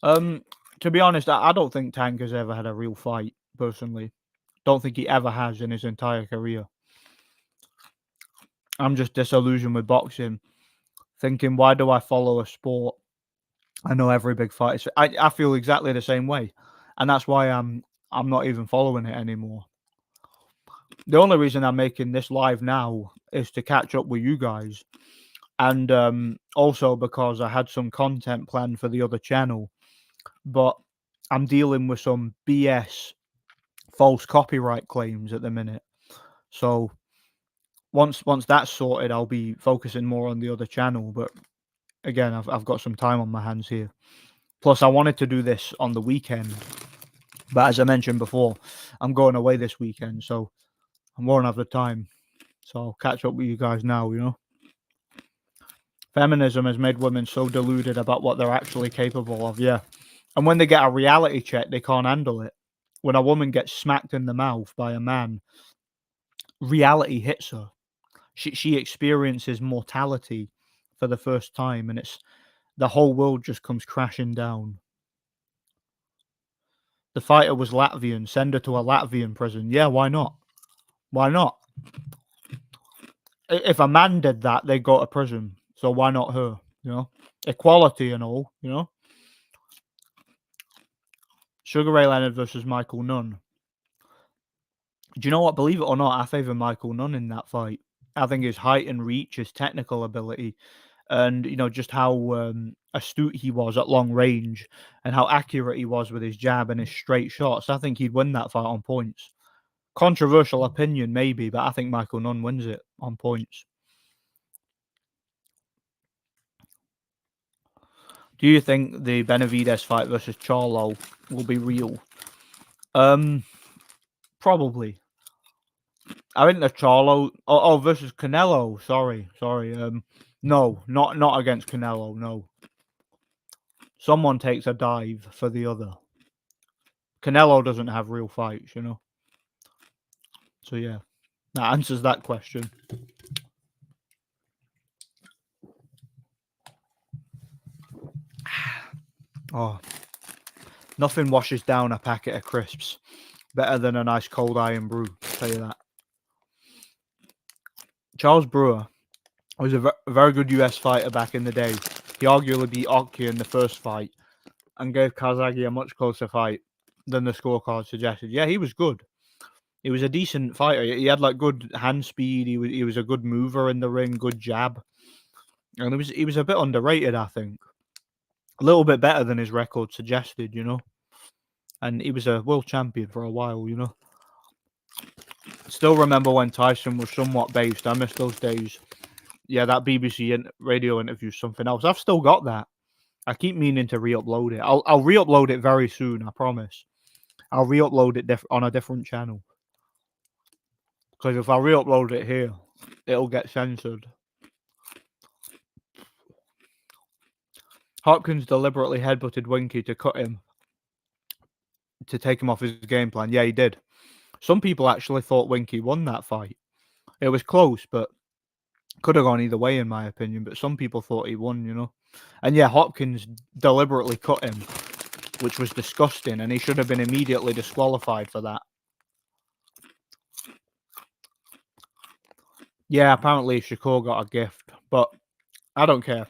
To be honest, I don't think Tank has ever had a real fight, personally. Don't think he ever has in his entire career. I'm just disillusioned with boxing, thinking, why do I follow a sport? I know every big fight. I feel exactly the same way, and that's why I'm not even following it anymore. The only reason I'm making this live now is to catch up with you guys, and also because I had some content planned for the other channel, but I'm dealing with some BS false copyright claims at the minute. So once that's sorted, I'll be focusing more on the other channel. But again, I've got some time on my hands here. Plus, I wanted to do this on the weekend, but as I mentioned before, I'm going away this weekend, so I won't have the time. So I'll catch up with you guys now. Feminism has made women so deluded about what they're actually capable of, yeah. And when they get a reality check, they can't handle it. When a woman gets smacked in the mouth by a man, reality hits her. She experiences mortality for the first time, and the whole world just comes crashing down. The fighter was Latvian. Send her to a Latvian prison. Yeah, why not? Why not? If a man did that, they'd go to prison. So why not her? Equality and all. Sugar Ray Leonard versus Michael Nunn. Do you know what? Believe it or not, I favour Michael Nunn in that fight. I think his height and reach, his technical ability, and just how astute he was at long range and how accurate he was with his jab and his straight shots. I think he'd win that fight on points. Controversial opinion, maybe, but I think Michael Nunn wins it on points. Do you think the Benavidez fight versus Charlo will be real? Probably. I think the Charlo versus Canelo. Sorry. No, not against Canelo. No. Someone takes a dive for the other. Canelo doesn't have real fights, you know. So yeah, that answers that question. Oh, nothing washes down a packet of crisps better than a nice cold iron brew. I'll tell you that. Charles Brewer was a very good US fighter back in the day. He arguably beat Oki in the first fight and gave Kazagi a much closer fight than the scorecard suggested. Yeah, he was good. He was a decent fighter. He had like good hand speed. He was a good mover in the ring, good jab, and he was a bit underrated, I think. A little bit better than his record suggested, you know. And he was a world champion for a while, you know. Still remember when Tyson was somewhat based. I miss those days. Yeah, that BBC radio interview, something else. I've still got that. I keep meaning to re-upload it. I'll re-upload it very soon. I promise. I'll re-upload it on a different channel. Because if I re-upload it here, it'll get censored. Hopkins deliberately headbutted Winky to cut him, to take him off his game plan. Yeah, he did. Some people actually thought Winky won that fight. It was close, but could have gone either way, in my opinion. But some people thought he won, you know. And yeah, Hopkins deliberately cut him, which was disgusting, and he should have been immediately disqualified for that. Yeah, apparently Shakur got a gift, but I don't care.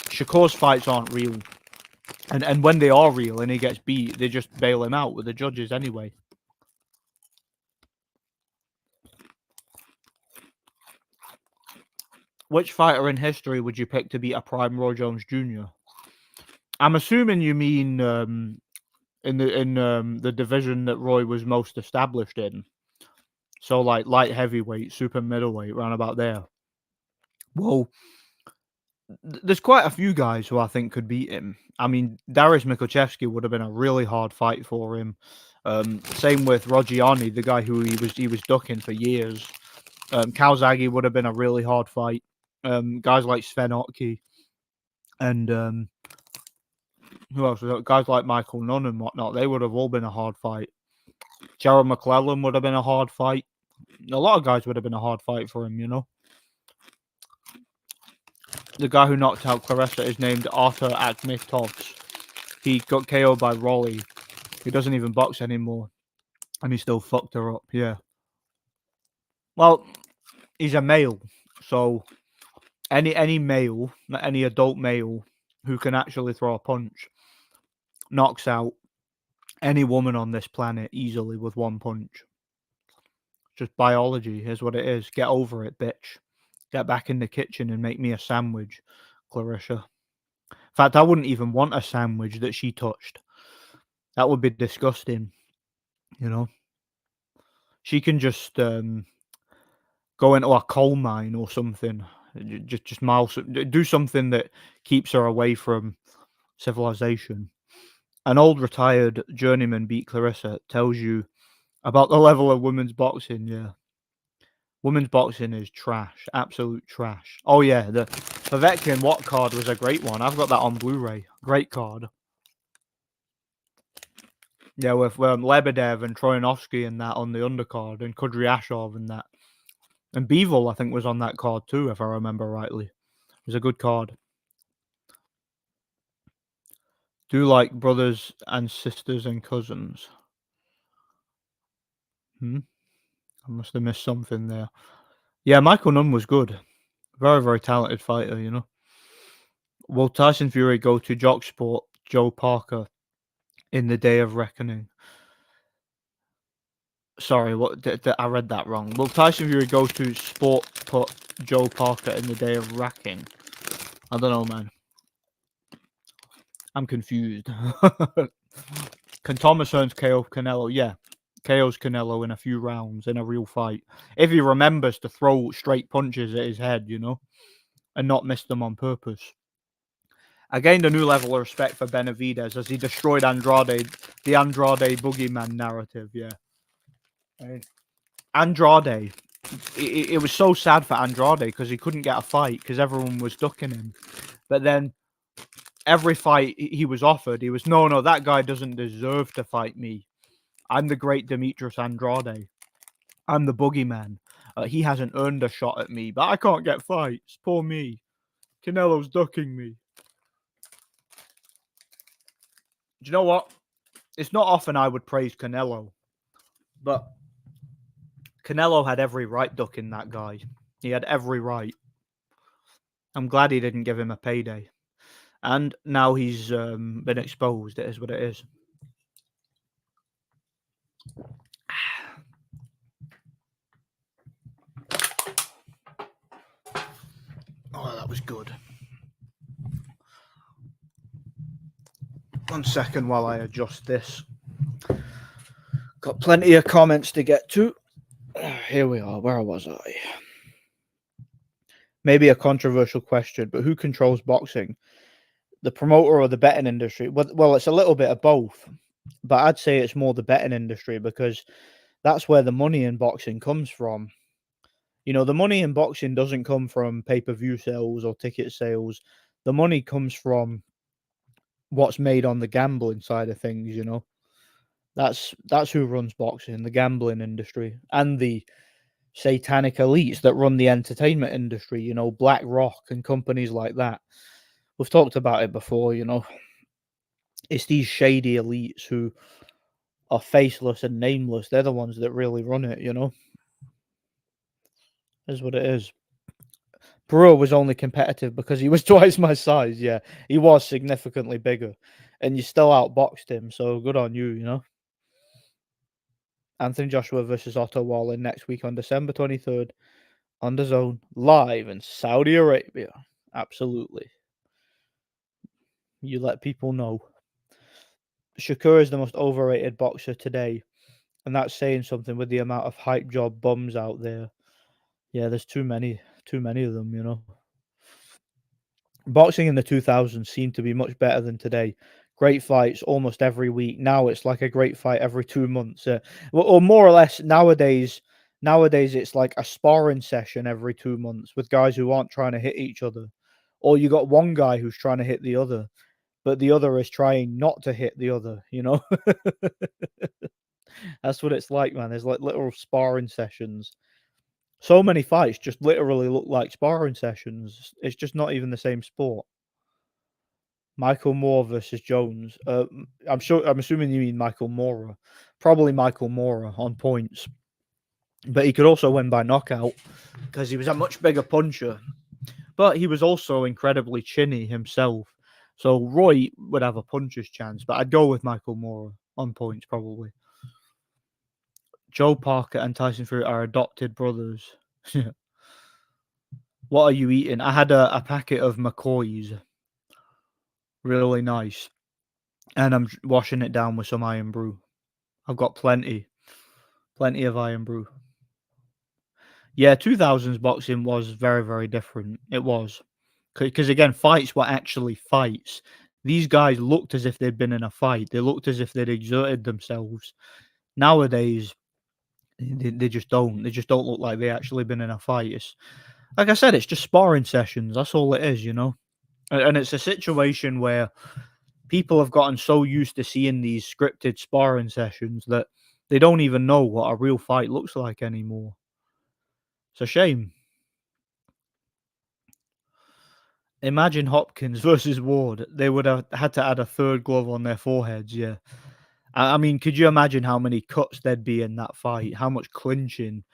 Shakur's fights aren't real. And when they are real and he gets beat, they just bail him out with the judges anyway. Which fighter in history would you pick to beat a prime Roy Jones Jr.? I'm assuming you mean in the division that Roy was most established in. So like light heavyweight, super middleweight, round about there. Well, there's quite a few guys who I think could beat him. I mean, Darius Mikuchevsky would have been a really hard fight for him. Same with Rogiani, the guy who he was ducking for years. Kawasaki would have been a really hard fight. Guys like Sven Otke and who else? Guys like Michael Nunn and whatnot. They would have all been a hard fight. Jared McClellan would have been a hard fight. A lot of guys would have been a hard fight for him, you know. The guy who knocked out Claressa is named Artur Akhmetovs. He got KO'd by Rolly. He doesn't even box anymore. And he still fucked her up, yeah. Well, he's a male. So any male, any adult male who can actually throw a punch knocks out any woman on this planet easily with one punch. Just biology is what it is. Get over it, bitch. Get back in the kitchen and make me a sandwich, Clarissa. In fact, I wouldn't even want a sandwich that she touched. That would be disgusting, you know. She can just go into a coal mine or something. Just miles, do something that keeps her away from civilization. An old retired journeyman beat Clarissa tells you about the level of women's boxing. Yeah, women's boxing is trash, absolute trash. Oh yeah, the Povetkin Watt card was a great one. I've got that on Blu-ray. Great card. Yeah, with Lebedev and Troyanovsky and that on the undercard, and Kudryashov and that. And Bivol, I think, was on that card too, if I remember rightly. It was a good card. Do like brothers and sisters and cousins? I must have missed something there. Yeah, Michael Nunn was good. Very, very talented fighter, you know. Will Tyson Fury go to Jock Sport Joe Parker in the Day of Reckoning? Sorry, I read that wrong. Will Tyson Fury go to Sport Put Joe Parker in the Day of Racking? I don't know, man. I'm confused. Can Thomas Hearns KO Canelo? Yeah. KOs Canelo in a few rounds in a real fight. If he remembers to throw straight punches at his head, and not miss them on purpose. I gained a new level of respect for Benavidez as he destroyed Andrade, the Andrade boogeyman narrative. Yeah, Andrade. It was so sad for Andrade because he couldn't get a fight because everyone was ducking him. But then every fight he was offered, he was no, that guy doesn't deserve to fight me. I'm the great Demetrius Andrade. I'm the boogeyman. He hasn't earned a shot at me, but I can't get fights. Poor me. Canelo's ducking me. Do you know what? It's not often I would praise Canelo, but Canelo had every right ducking that guy. He had every right. I'm glad he didn't give him a payday. And now he's been exposed. It is what it is. Oh, that was good. 1 second while I adjust this. Got plenty of comments to get to. Here we are. Where was I? Maybe a controversial question, but who controls boxing? The promoter or the betting industry? Well, it's a little bit of both, but I'd say it's more the betting industry because that's where the money in boxing comes from. The money in boxing doesn't come from pay-per-view sales or ticket sales. The money comes from what's made on the gambling side of things, That's who runs boxing, the gambling industry, and the satanic elites that run the entertainment industry, BlackRock and companies like that. We've talked about it before, It's these shady elites who are faceless and nameless. They're the ones that really run it, Is what it is. Brewer was only competitive because he was twice my size. Yeah, he was significantly bigger, and you still outboxed him. So good on you, Anthony Joshua versus Otto Wallin next week on December 23rd on DAZN, live in Saudi Arabia. Absolutely. You let people know. Shakur is the most overrated boxer today, and that's saying something with the amount of hype job bums out there. Yeah, there's too many of them, Boxing in the 2000s seemed to be much better than today. Great fights almost every week. Now it's like a great fight every 2 months. Or more or less nowadays it's like a sparring session every 2 months with guys who aren't trying to hit each other. Or you got one guy who's trying to hit the other, but the other is trying not to hit the other, That's what it's like, man. There's like little sparring sessions. So many fights just literally look like sparring sessions. It's just not even the same sport. Michael Moore versus Jones. I'm assuming you mean Michael Moorer. Probably Michael Moorer on points. But he could also win by knockout because he was a much bigger puncher. But he was also incredibly chinny himself. So Roy would have a puncher's chance. But I'd go with Michael Moorer on points probably. Joe Parker and Tyson Fury are adopted brothers. What are you eating? I had a packet of McCoy's. Really nice. And I'm washing it down with some Iron Brew. I've got plenty of Iron Brew. Yeah, 2000s boxing was very, very different. It was. Because, again, fights were actually fights. These guys looked as if they'd been in a fight. They looked as if they'd exerted themselves. Nowadays, they just don't. They just don't look like they actually been in a fight. It's, like I said, it's just sparring sessions. That's all it is, And it's a situation where people have gotten so used to seeing these scripted sparring sessions that they don't even know what a real fight looks like anymore. It's a shame. Imagine Hopkins versus Ward. They would have had to add a third glove on their foreheads, yeah. I mean, could you imagine how many cuts there'd be in that fight? How much clinching?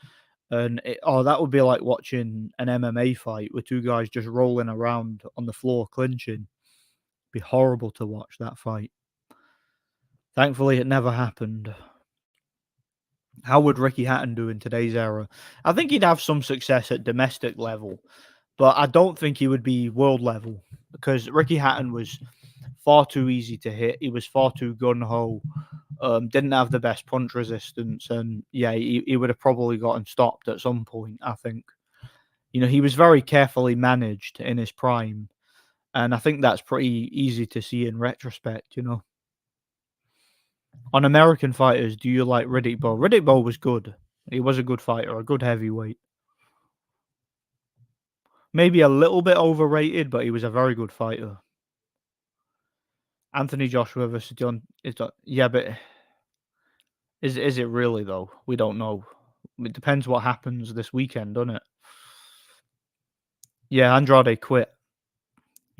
And that would be like watching an MMA fight with two guys just rolling around on the floor clinching. Be horrible to watch that fight. Thankfully, it never happened. How would Ricky Hatton do in today's era? I think he'd have some success at domestic level, but I don't think he would be world level because Ricky Hatton was far too easy to hit. He was far too gun-ho. Didn't have the best punch resistance, and yeah, he would have probably gotten stopped at some point. I think. He was very carefully managed in his prime, and I think that's pretty easy to see in retrospect. On American fighters, do you like Riddick Bowe? Riddick Bowe was good. He was a good fighter, a good heavyweight. Maybe a little bit overrated, but he was a very good fighter. Anthony Joshua versus John is that yeah, but is it really though? We don't know. It depends what happens this weekend, doesn't it? Yeah, Andrade quit.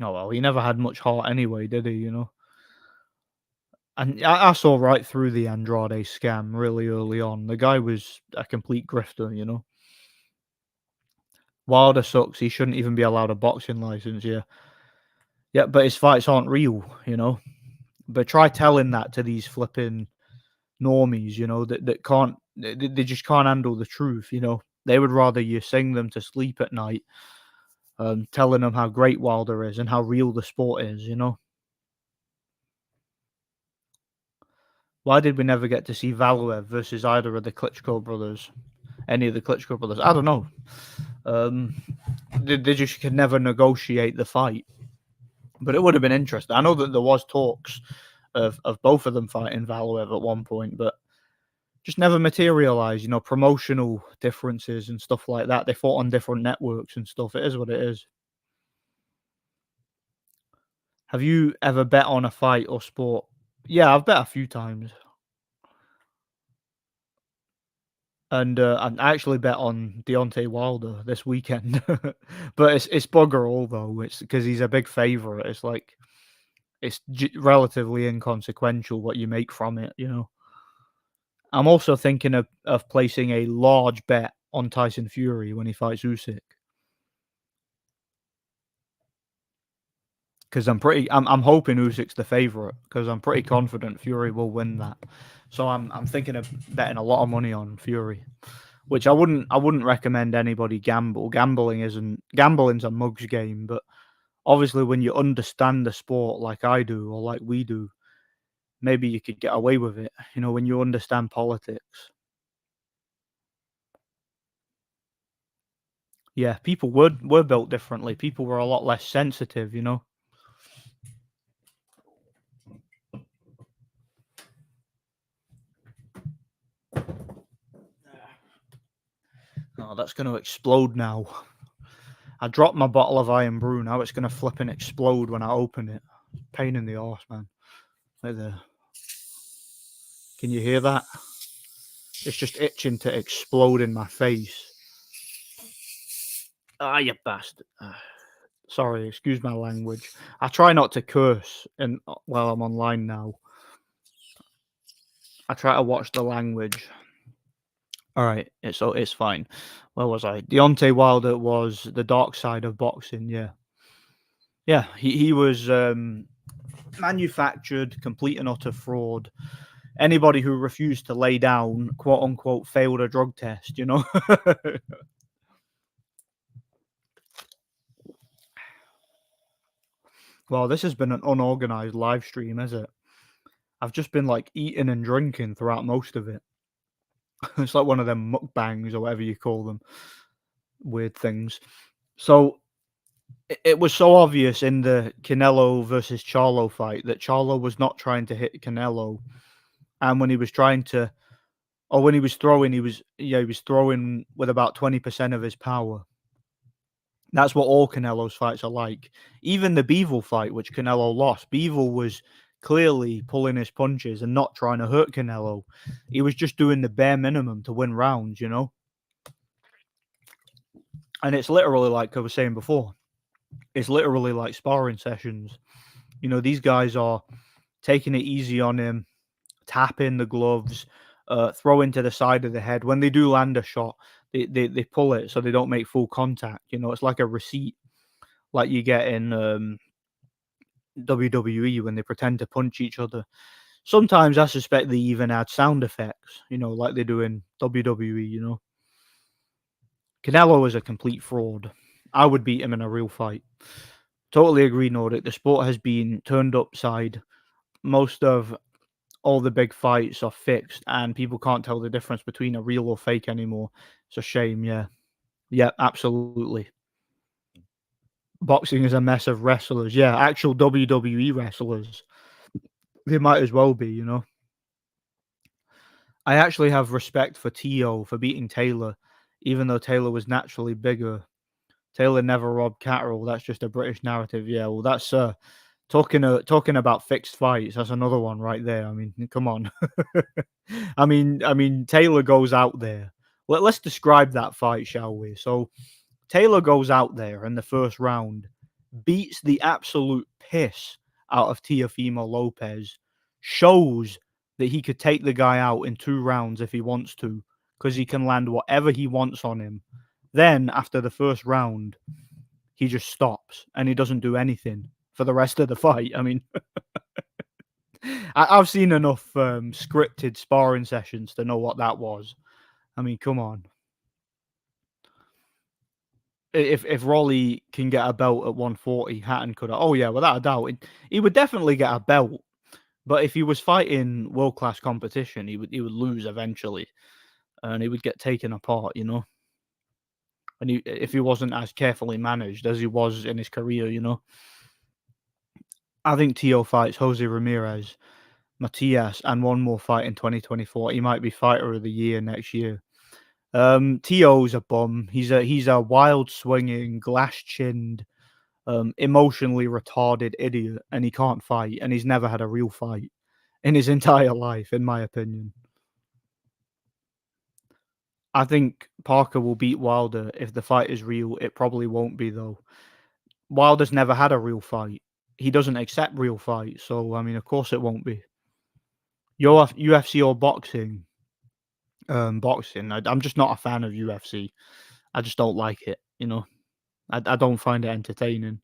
Oh well, he never had much heart anyway, did he? And I saw right through the Andrade scam really early on. The guy was a complete grifter. Wilder sucks. He shouldn't even be allowed a boxing license. Yeah, yeah, but his fights aren't real. But try telling that to these flipping normies, that can't, they just can't handle the truth. They would rather you sing them to sleep at night, telling them how great Wilder is and how real the sport is. Why did we never get to see Valuev versus either of the Klitschko brothers? Any of the Klitschko brothers? I don't know. They just could never negotiate the fight. But it would have been interesting. I know that there was talks of both of them fighting Valuev at one point, but just never materialized. Promotional differences and stuff like that. They fought on different networks and stuff. It is what it is. Have you ever bet on a fight or sport? Yeah, I've bet a few times. And I actually bet on Deontay Wilder this weekend, but it's bugger all though. It's because he's a big favorite. It's like it's relatively inconsequential what you make from it. I'm also thinking of placing a large bet on Tyson Fury when he fights Usyk because I'm hoping Usyk's the favorite because I'm pretty confident Fury will win that. So I'm thinking of betting a lot of money on Fury. Which I wouldn't recommend anybody gamble. Gambling's a mug's game, but obviously when you understand the sport like I do or like we do, maybe you could get away with it. When you understand politics. Yeah, people were built differently. People were a lot less sensitive. Oh, that's going to explode now. I dropped my bottle of Iron Brew. Now it's going to flip and explode when I open it. Pain in the arse, man. Right there. Can you hear that? It's just itching to explode in my face. Ah, you bastard. Sorry, excuse my language. I try not to curse while I'm online now. I try to watch the language. All right, it's fine. Where was I? Deontay Wilder was the dark side of boxing. Yeah, yeah. He was manufactured, complete and utter fraud. Anybody who refused to lay down, quote unquote, failed a drug test. Well, this has been an unorganized live stream, is it? I've just been like eating and drinking throughout most of it. It's like one of them mukbangs or whatever you call them, weird things. So it was so obvious in the Canelo versus Charlo fight that Charlo was not trying to hit Canelo, and when he was trying to, or when he was throwing, he was throwing with about 20% of his power. That's what all Canelo's fights are like. Even the Bivol fight, which Canelo lost, Bivol was clearly pulling his punches and not trying to hurt Canelo. He was just doing the bare minimum to win rounds. And it's literally like I was saying before, it's literally like sparring sessions. These guys are taking it easy on him, tapping the gloves, throwing to the side of the head. When they do land a shot, they pull it so they don't make full contact. It's like a receipt, like you get in WWE when they pretend to punch each other. Sometimes I suspect they even add sound effects, like they do in WWE. Canelo is a complete fraud. I would beat him in a real fight. Totally agree, Nordic. The sport has been turned upside. Most of all the big fights are fixed and people can't tell the difference between a real or fake anymore. It's a shame, yeah. Yeah, absolutely. Boxing is a mess of wrestlers. Yeah, actual WWE wrestlers. They might as well be, you know. I actually have respect for Tio for beating Taylor, even though Taylor was naturally bigger. Taylor never robbed Catterall. That's just a British narrative. Yeah, well, that's talking about fixed fights. That's another one right there. I mean, come on. I mean, Taylor goes out there. Let's describe that fight, shall we? So Taylor goes out there in the first round, beats the absolute piss out of Teofimo Lopez, shows that he could take the guy out in 2 rounds if he wants to, because he can land whatever he wants on him. Then, after the first round, he just stops and he doesn't do anything for the rest of the fight. I mean, I've seen enough scripted sparring sessions to know what that was. I mean, come on. If Rolly can get a belt at 140, Hatton could. Oh yeah, without a doubt, he would definitely get a belt. But if he was fighting world class competition, he would lose eventually, and he would get taken apart. You know, and if he wasn't as carefully managed as he was in his career, you know. I think Tio fights Jose Ramirez, Matias, and one more fight in 2024. He might be fighter of the year next year. Tio's a bum. He's a wild swinging, glass chinned, emotionally retarded idiot, and he can't fight, and he's never had a real fight in his entire life, in my opinion. I think Parker will beat Wilder if the fight is real. It probably won't be though. Wilder's never had a real fight. He doesn't accept real fights, so I mean, of course it won't be. Your UFC or boxing? Boxing. I'm just not a fan of UFC. I just don't like it. You know, I don't find it entertaining.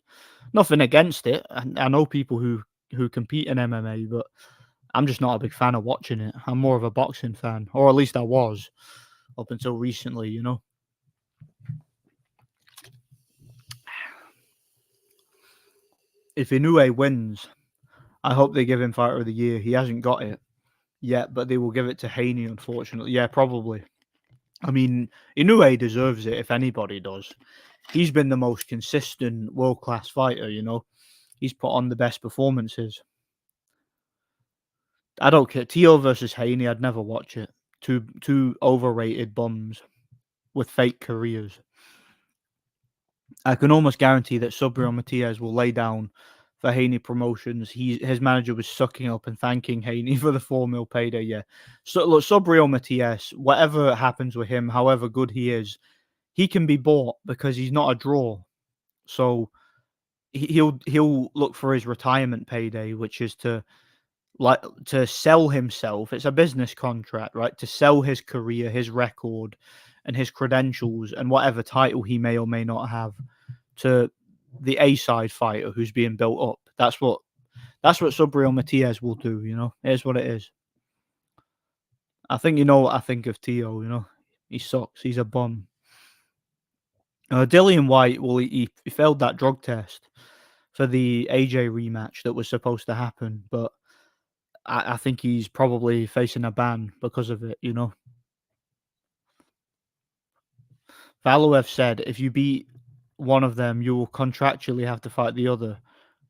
Nothing against it. I know people who compete in MMA, but I'm just not a big fan of watching it. I'm more of a boxing fan, or at least I was up until recently. You know, if Inoue wins, I hope they give him Fighter of the Year. He hasn't got it yet, but they will give it to Haney. Unfortunately, yeah, probably. I mean, Inoue deserves it if anybody does. He's been the most consistent world class fighter. You know, he's put on the best performances. I don't care. Tio versus Haney, I'd never watch it. Two overrated bums with fake careers. I can almost guarantee that Subriel Matias will lay down for Haney Promotions. His manager was sucking up and thanking Haney for the 4 mil payday. Yeah. So look, Subriel Matias, whatever happens with him, however good he is, he can be bought because he's not a draw. So he'll look for his retirement payday, which is to sell himself. It's a business contract, right? To sell his career, his record, and his credentials, and whatever title he may or may not have to the A-side fighter who's being built up. That's what Subriel Matias will do. You know, it is what it is. I think you know what I think of Tio. You know, he sucks. He's a bum. Dillian White, well, he failed that drug test for the AJ rematch that was supposed to happen, but I think he's probably facing a ban because of it, you know. Valuev said if you beat one of them, you will contractually have to fight the other,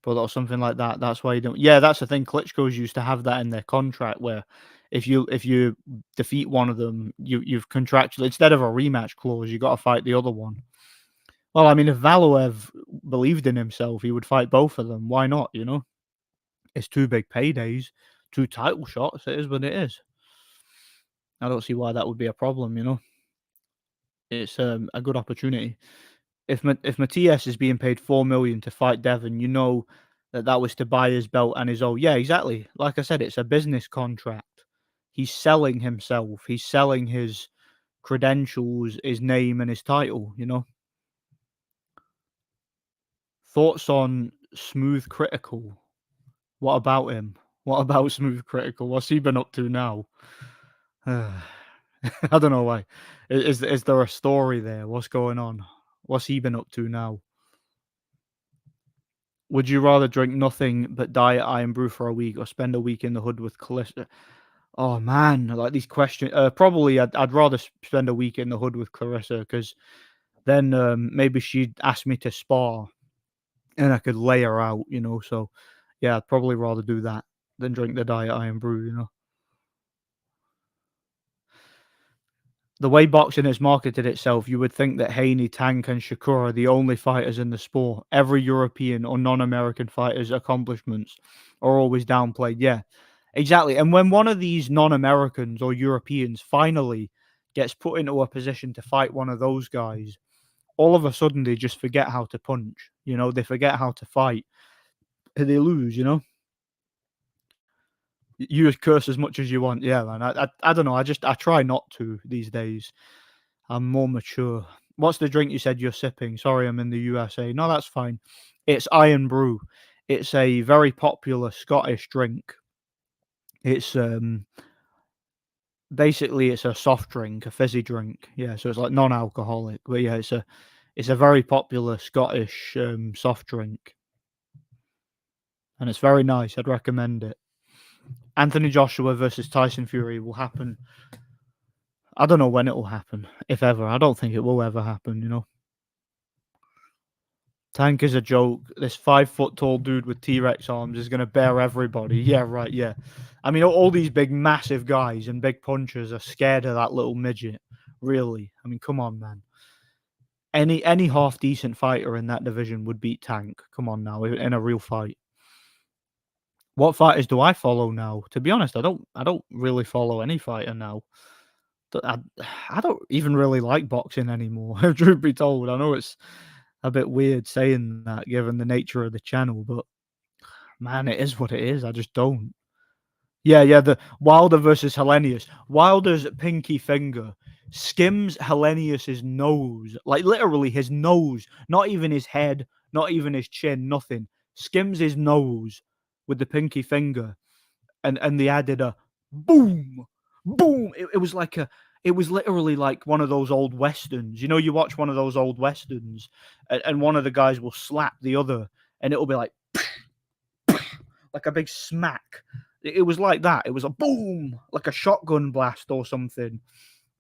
but or something like that. That's why you don't. Yeah, that's the thing. Klitschko's used to have that in their contract where if you defeat one of them, you've contractually instead of a rematch clause, you got to fight the other one. Well, I mean, if Valuev believed in himself, he would fight both of them. Why not? You know, it's two big paydays, two title shots. It is what it is. I don't see why that would be a problem. You know, it's a good opportunity. If Matias is being paid 4 million to fight Devon, you know that was to buy his belt and his own. Yeah, exactly. Like I said, it's a business contract. He's selling himself. He's selling his credentials, his name, and his title. You know. Thoughts on Smooth Critical? What about him? What about Smooth Critical? What's he been up to now? I don't know why. Is there a story there? What's going on? What's he been up to now? Would you rather drink nothing but diet Iron Brew for a week or spend a week in the hood with Clarissa? Oh man, like these questions. Probably I'd rather spend a week in the hood with Clarissa because then maybe she'd ask me to spar and I could lay her out, you know. So yeah, I'd probably rather do that than drink the diet Iron Brew, you know. The way boxing has marketed itself, you would think that Haney, Tank, and Shakur are the only fighters in the sport. Every European or non-American fighter's accomplishments are always downplayed. Yeah, exactly. And when one of these non-Americans or Europeans finally gets put into a position to fight one of those guys, all of a sudden they just forget how to punch. You know, they forget how to fight. And they lose. You know, you curse as much as you want. Yeah, man. I don't know. I try not to these days. I'm more mature. What's the drink you said you're sipping? Sorry, I'm in the USA. No, that's fine. It's Iron Brew. It's a very popular Scottish drink. It's basically it's a soft drink, a fizzy drink. Yeah, so it's like non-alcoholic. But yeah, it's a very popular Scottish soft drink, and it's very nice. I'd recommend it. Anthony Joshua versus Tyson Fury will happen. I don't know when it will happen, if ever. I don't think it will ever happen. You know. Tank is a joke. This 5 foot tall dude with T-Rex arms is gonna bear everybody. Yeah, right. Yeah, I mean, all these big, massive guys and big punchers are scared of that little midget. Really? I mean, come on, man. Any half decent fighter in that division would beat Tank. Come on now, in a real fight. What fighters do I follow now? To be honest, I don't really follow any fighter now. I, I don't even really like boxing anymore. Truth be told, I know it's a bit weird saying that given the nature of the channel, but man, it is what it is. I just don't. Yeah, yeah, the Wilder versus Hellenius. Wilder's pinky finger skims Hellenius's nose, like literally his nose, not even his head, not even his chin, nothing. Skims his nose with the pinky finger, and they added a boom, boom. It was like it was literally like one of those old westerns. You know, you watch one of those old westerns, and one of the guys will slap the other, and it'll be like a big smack. It was like that. It was a boom, like a shotgun blast or something.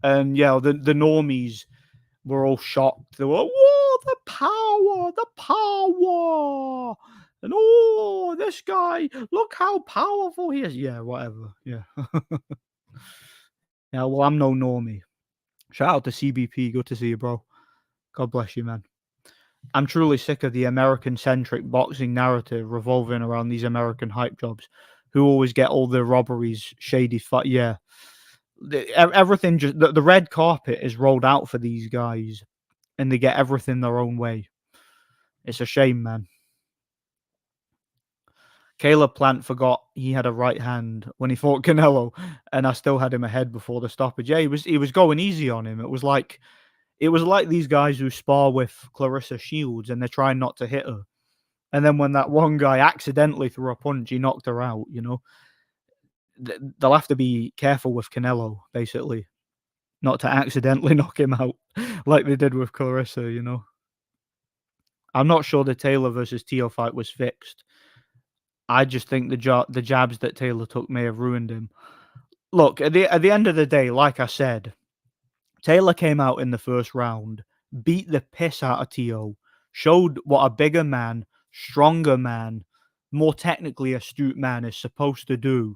And yeah, the normies were all shocked. They were, whoa, the power. And oh, this guy, look how powerful he is. Yeah, whatever. Yeah. Yeah, well, I'm no normie. Shout out to CBP. Good to see you, bro. God bless you, man. I'm truly sick of the American centric boxing narrative revolving around these American hype jobs who always get all the robberies, shady fight. Yeah. Everything just the red carpet is rolled out for these guys and they get everything their own way. It's a shame, man. Caleb Plant forgot he had a right hand when he fought Canelo, and I still had him ahead before the stoppage. Yeah, he was going easy on him. It was like these guys who spar with Clarissa Shields and they're trying not to hit her. And then when that one guy accidentally threw a punch, he knocked her out, you know. They'll have to be careful with Canelo, basically, not to accidentally knock him out like they did with Clarissa, you know. I'm not sure the Taylor versus Teo fight was fixed. I just think the jabs that Taylor took may have ruined him. Look, at the end of the day, like I said, Taylor came out in the first round, beat the piss out of Teo, showed what a bigger man, stronger man, more technically astute man is supposed to do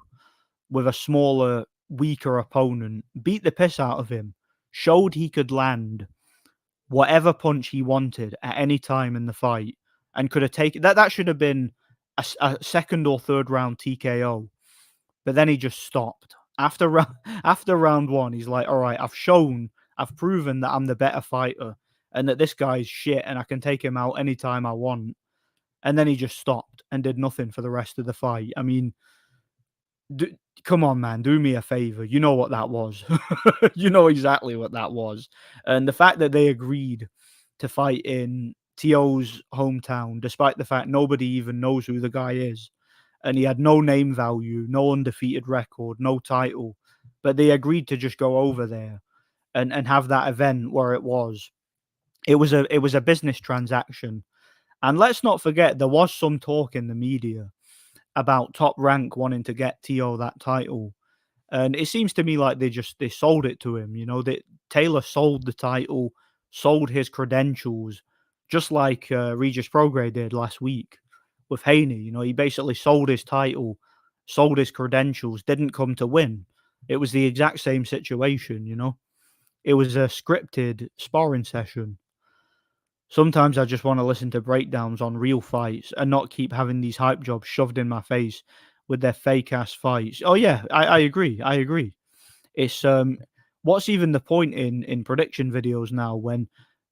with a smaller, weaker opponent, beat the piss out of him, showed he could land whatever punch he wanted at any time in the fight, and could have taken that. That should have been a second or third round TKO, but then he just stopped after after round one. He's like, "All right, I've proven that I'm the better fighter, and that this guy's shit, and I can take him out anytime I want." And then he just stopped and did nothing for the rest of the fight. I mean, do, come on, man, do me a favor. You know what that was. You know exactly what that was. And the fact that they agreed to fight in T.O.'s hometown, despite the fact nobody even knows who the guy is, and he had no name value, no undefeated record, no title, but they agreed to just go over there and have that event where it was. It was a business transaction, And let's not forget there was some talk in the media about Top Rank wanting to get Tio that title. And it seems to me like they sold it to him, you know, that Taylor sold the title, sold his credentials, just like Regis Prograis did last week with Haney. You know, he basically sold his title, sold his credentials, didn't come to win. It was the exact same situation, you know. It was a scripted sparring session. Sometimes I just want to listen to breakdowns on real fights and not keep having these hype jobs shoved in my face with their fake ass fights. Oh yeah, I agree. I agree. It's what's even the point in prediction videos now when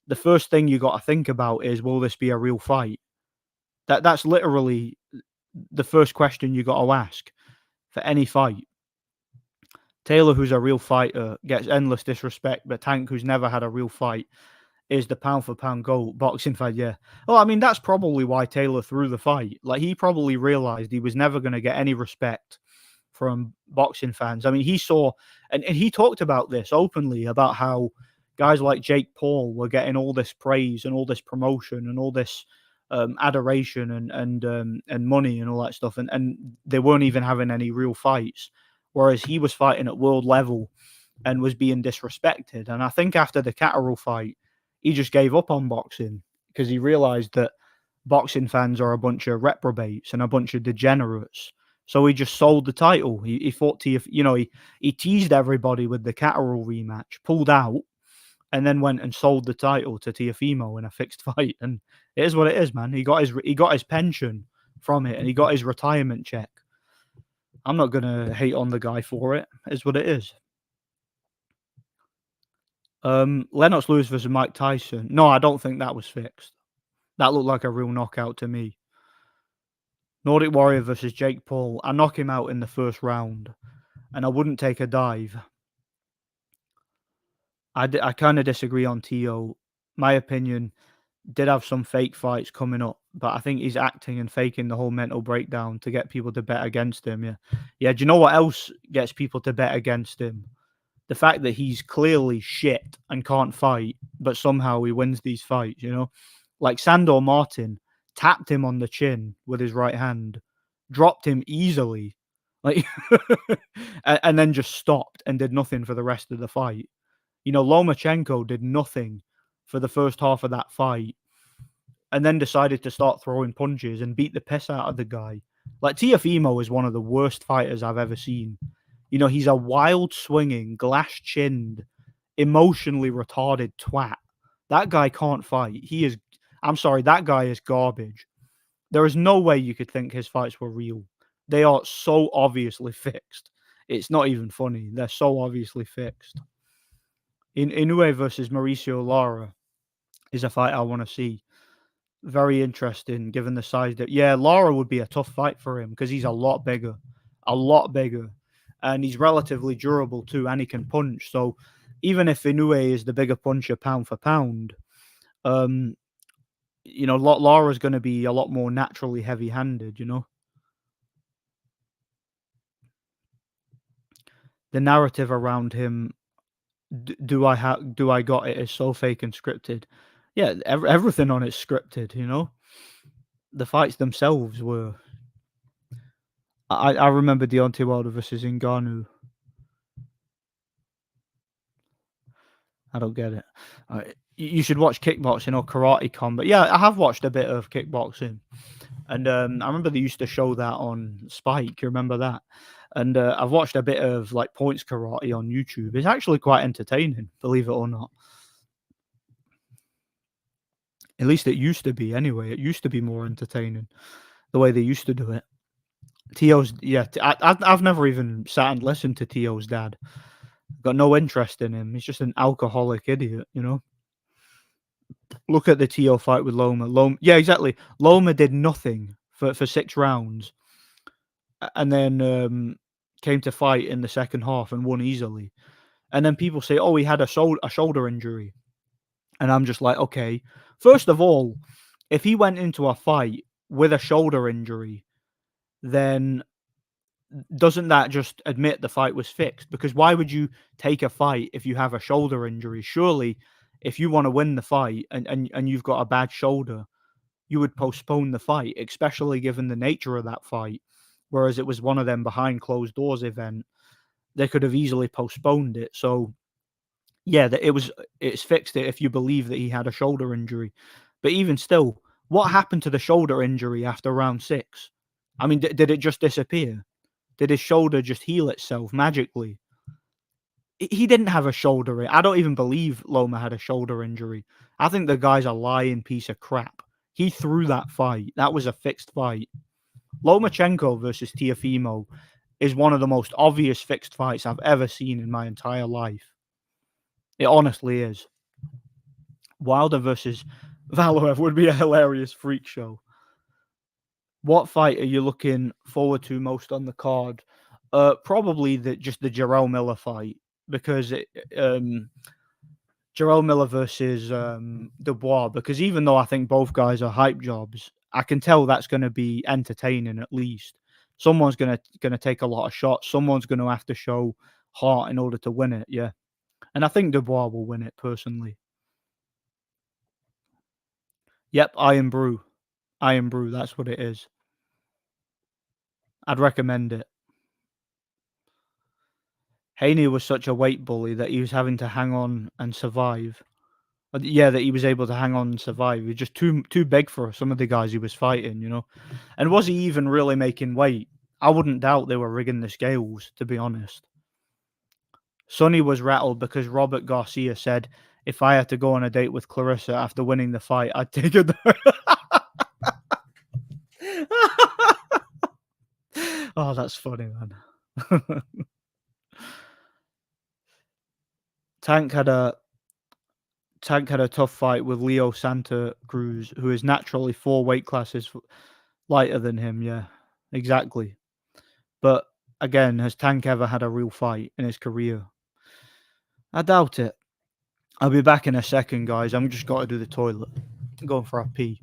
the first thing you got to think about is will this be a real fight? That's literally the first question you got to ask for any fight. Taylor, who's a real fighter, gets endless disrespect, but Tank, who's never had a real fight, is the pound for pound GOAT boxing fight. Yeah. Well, I mean, that's probably why Taylor threw the fight. Like, he probably realized he was never going to get any respect from boxing fans. I mean, he saw, and he talked about this openly about how guys like Jake Paul were getting all this praise and all this promotion and all this adoration and money and all that stuff, and they weren't even having any real fights, whereas he was fighting at world level and was being disrespected. And I think after the Catterall fight, he just gave up on boxing because he realized that boxing fans are a bunch of reprobates and a bunch of degenerates. So he just sold the title. He fought you know, he teased everybody with the Catterall rematch, pulled out, and then went and sold the title to Teofimo in a fixed fight. And it is what it is, man. He got his pension from it, and he got his retirement check. I'm not gonna hate on the guy for it. It is what it is. Lennox Lewis versus Mike Tyson. No, I don't think that was fixed. That looked like a real knockout to me. Nordic Warrior versus Jake Paul. I knock him out in the first round, and I wouldn't take a dive. I kind of disagree on Tio. My opinion did have some fake fights coming up, but I think he's acting and faking the whole mental breakdown to get people to bet against him. Yeah, yeah. Do you know what else gets people to bet against him? The fact that he's clearly shit and can't fight, but somehow he wins these fights. You know, like Sandor Martin tapped him on the chin with his right hand, dropped him easily, like, and then just stopped and did nothing for the rest of the fight. You know, Lomachenko did nothing for the first half of that fight and then decided to start throwing punches and beat the piss out of the guy. Like, Teofimo is one of the worst fighters I've ever seen. You know, he's a wild swinging, glass-chinned, emotionally retarded twat. That guy can't fight. I'm sorry, that guy is garbage. There is no way you could think his fights were real. They are so obviously fixed. It's not even funny. They're so obviously fixed. Inoue versus Mauricio Lara is a fight I want to see. Very interesting, given the size that. Yeah, Lara would be a tough fight for him because he's a lot bigger, and he's relatively durable too, and he can punch. So even if Inoue is the bigger puncher pound for pound, you know, Lara's going to be a lot more naturally heavy-handed. You know, the narrative around him. Do I got it is so fake and scripted. Yeah, everything on it's scripted. You know, the fights themselves were. I remember Deontay Wilder versus Ngannou. I don't get it. You should watch kickboxing or karate combat. Yeah, I have watched a bit of kickboxing, and I remember they used to show that on Spike. You remember that? And I've watched a bit of like points karate on YouTube. It's actually quite entertaining, believe it or not. At least it used to be. Anyway, it used to be more entertaining the way they used to do it. Tio's, yeah. I've never even sat and listened to Tio's dad. Got no interest in him. He's just an alcoholic idiot, you know. Look at the Tio fight with Loma. Yeah, exactly. Loma did nothing for 6 rounds, and then came to fight in the second half and won easily. And then people say, "Oh, he had a shoulder injury," and I'm just like, okay. First of all, if he went into a fight with a shoulder injury, then doesn't that just admit the fight was fixed? Because why would you take a fight if you have a shoulder injury? Surely, if you want to win the fight and you've got a bad shoulder, you would postpone the fight, especially given the nature of that fight. Whereas it was one of them behind closed doors event, they could have easily postponed it. So yeah, it's fixed it if you believe that he had a shoulder injury. But even still, what happened to the shoulder injury after round 6? I mean, did it just disappear? Did his shoulder just heal itself magically? He didn't have a shoulder. I don't even believe Loma had a shoulder injury. I think the guy's a lying piece of crap. He threw that fight. That was a fixed fight. Lomachenko versus Tiafimo is one of the most obvious fixed fights I've ever seen in my entire life. It honestly is. Wilder versus Valoev would be a hilarious freak show. What fight are you looking forward to most on the card? Probably the Jarrell Miller fight because Jarrell Miller versus Dubois. Because even though I think both guys are hype jobs, I can tell that's going to be entertaining at least. Someone's gonna take a lot of shots. Someone's going to have to show heart in order to win it. Yeah, and I think Dubois will win it personally. Yep, Iron Brew. Iron Brew, that's what it is. I'd recommend it. Haney was such a weight bully that he was having to hang on and survive. Yeah, that he was able to hang on and survive. He was just too big for some of the guys he was fighting, you know. And was he even really making weight? I wouldn't doubt they were rigging the scales, to be honest. Sonny was rattled because Robert Garcia said, "If I had to go on a date with Clarissa after winning the fight, I'd take her there." Oh, that's funny, man. Tank had a tough fight with Leo Santa Cruz, who is naturally 4 weight classes lighter than him. Yeah, exactly. But again, has Tank ever had a real fight in his career? I doubt it. I'll be back in a second, guys. I'm just got to do the toilet. I'm going for a pee.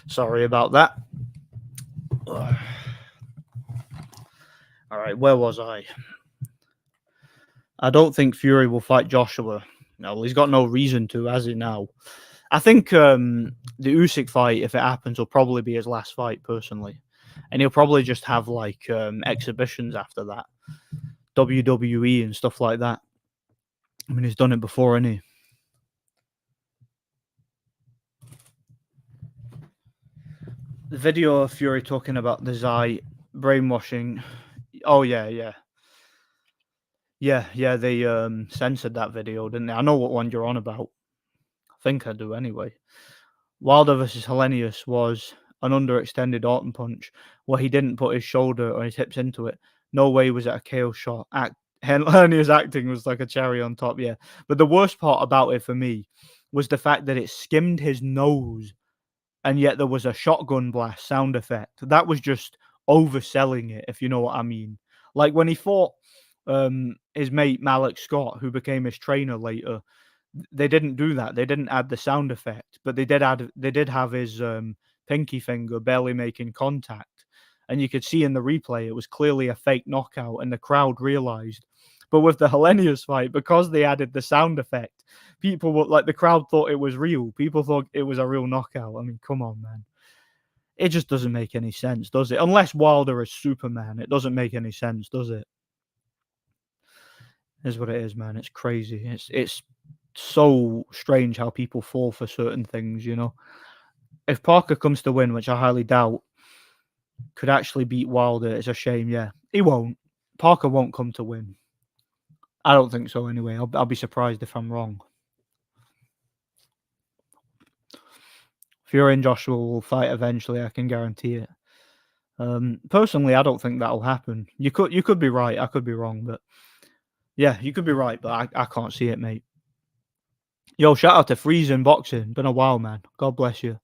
Sorry about that. All right, where was I? I don't think Fury will fight Joshua. No, well, he's got no reason to, has he now? I think the Usyk fight, if it happens, will probably be his last fight, personally. And he'll probably just have like exhibitions after that, WWE and stuff like that. I mean, he's done it before, hasn't he? The video of Fury talking about the Zai brainwashing. Oh yeah, yeah, yeah. They censored that video, didn't they? I know what one you're on about. I think I do anyway. Wilder versus Hellenius was an underextended Orton punch where he didn't put his shoulder or his hips into it. No way was it a KO shot. Hellenius acting was like a cherry on top, yeah. But the worst part about it for me was the fact that it skimmed his nose and yet there was a shotgun blast sound effect. That was just overselling it, if you know what I mean. Like when he fought his mate Malik Scott, who became his trainer later, they didn't do that. They didn't add the sound effect, but they did have his pinky finger barely making contact. And you could see in the replay it was clearly a fake knockout, and the crowd realized. But with the Hellenius fight, because they added the sound effect, people were like the crowd thought it was real. People thought it was a real knockout. I mean, come on, man. It just doesn't make any sense, does it? Unless Wilder is Superman, it doesn't make any sense, does it? Is what it is, man. It's crazy. It's so strange how people fall for certain things, you know. If Parker comes to win, which I highly doubt, could actually beat Wilder, it's a shame, yeah. He won't. Parker won't come to win. I don't think so anyway. I'll be surprised if I'm wrong. Fury and Joshua will fight eventually, I can guarantee it. Personally, I don't think that'll happen. You could be right, I could be wrong, but yeah, you could be right, but I can't see it, mate. Yo, shout out to Freezing Boxing. Been a while, man. God bless you.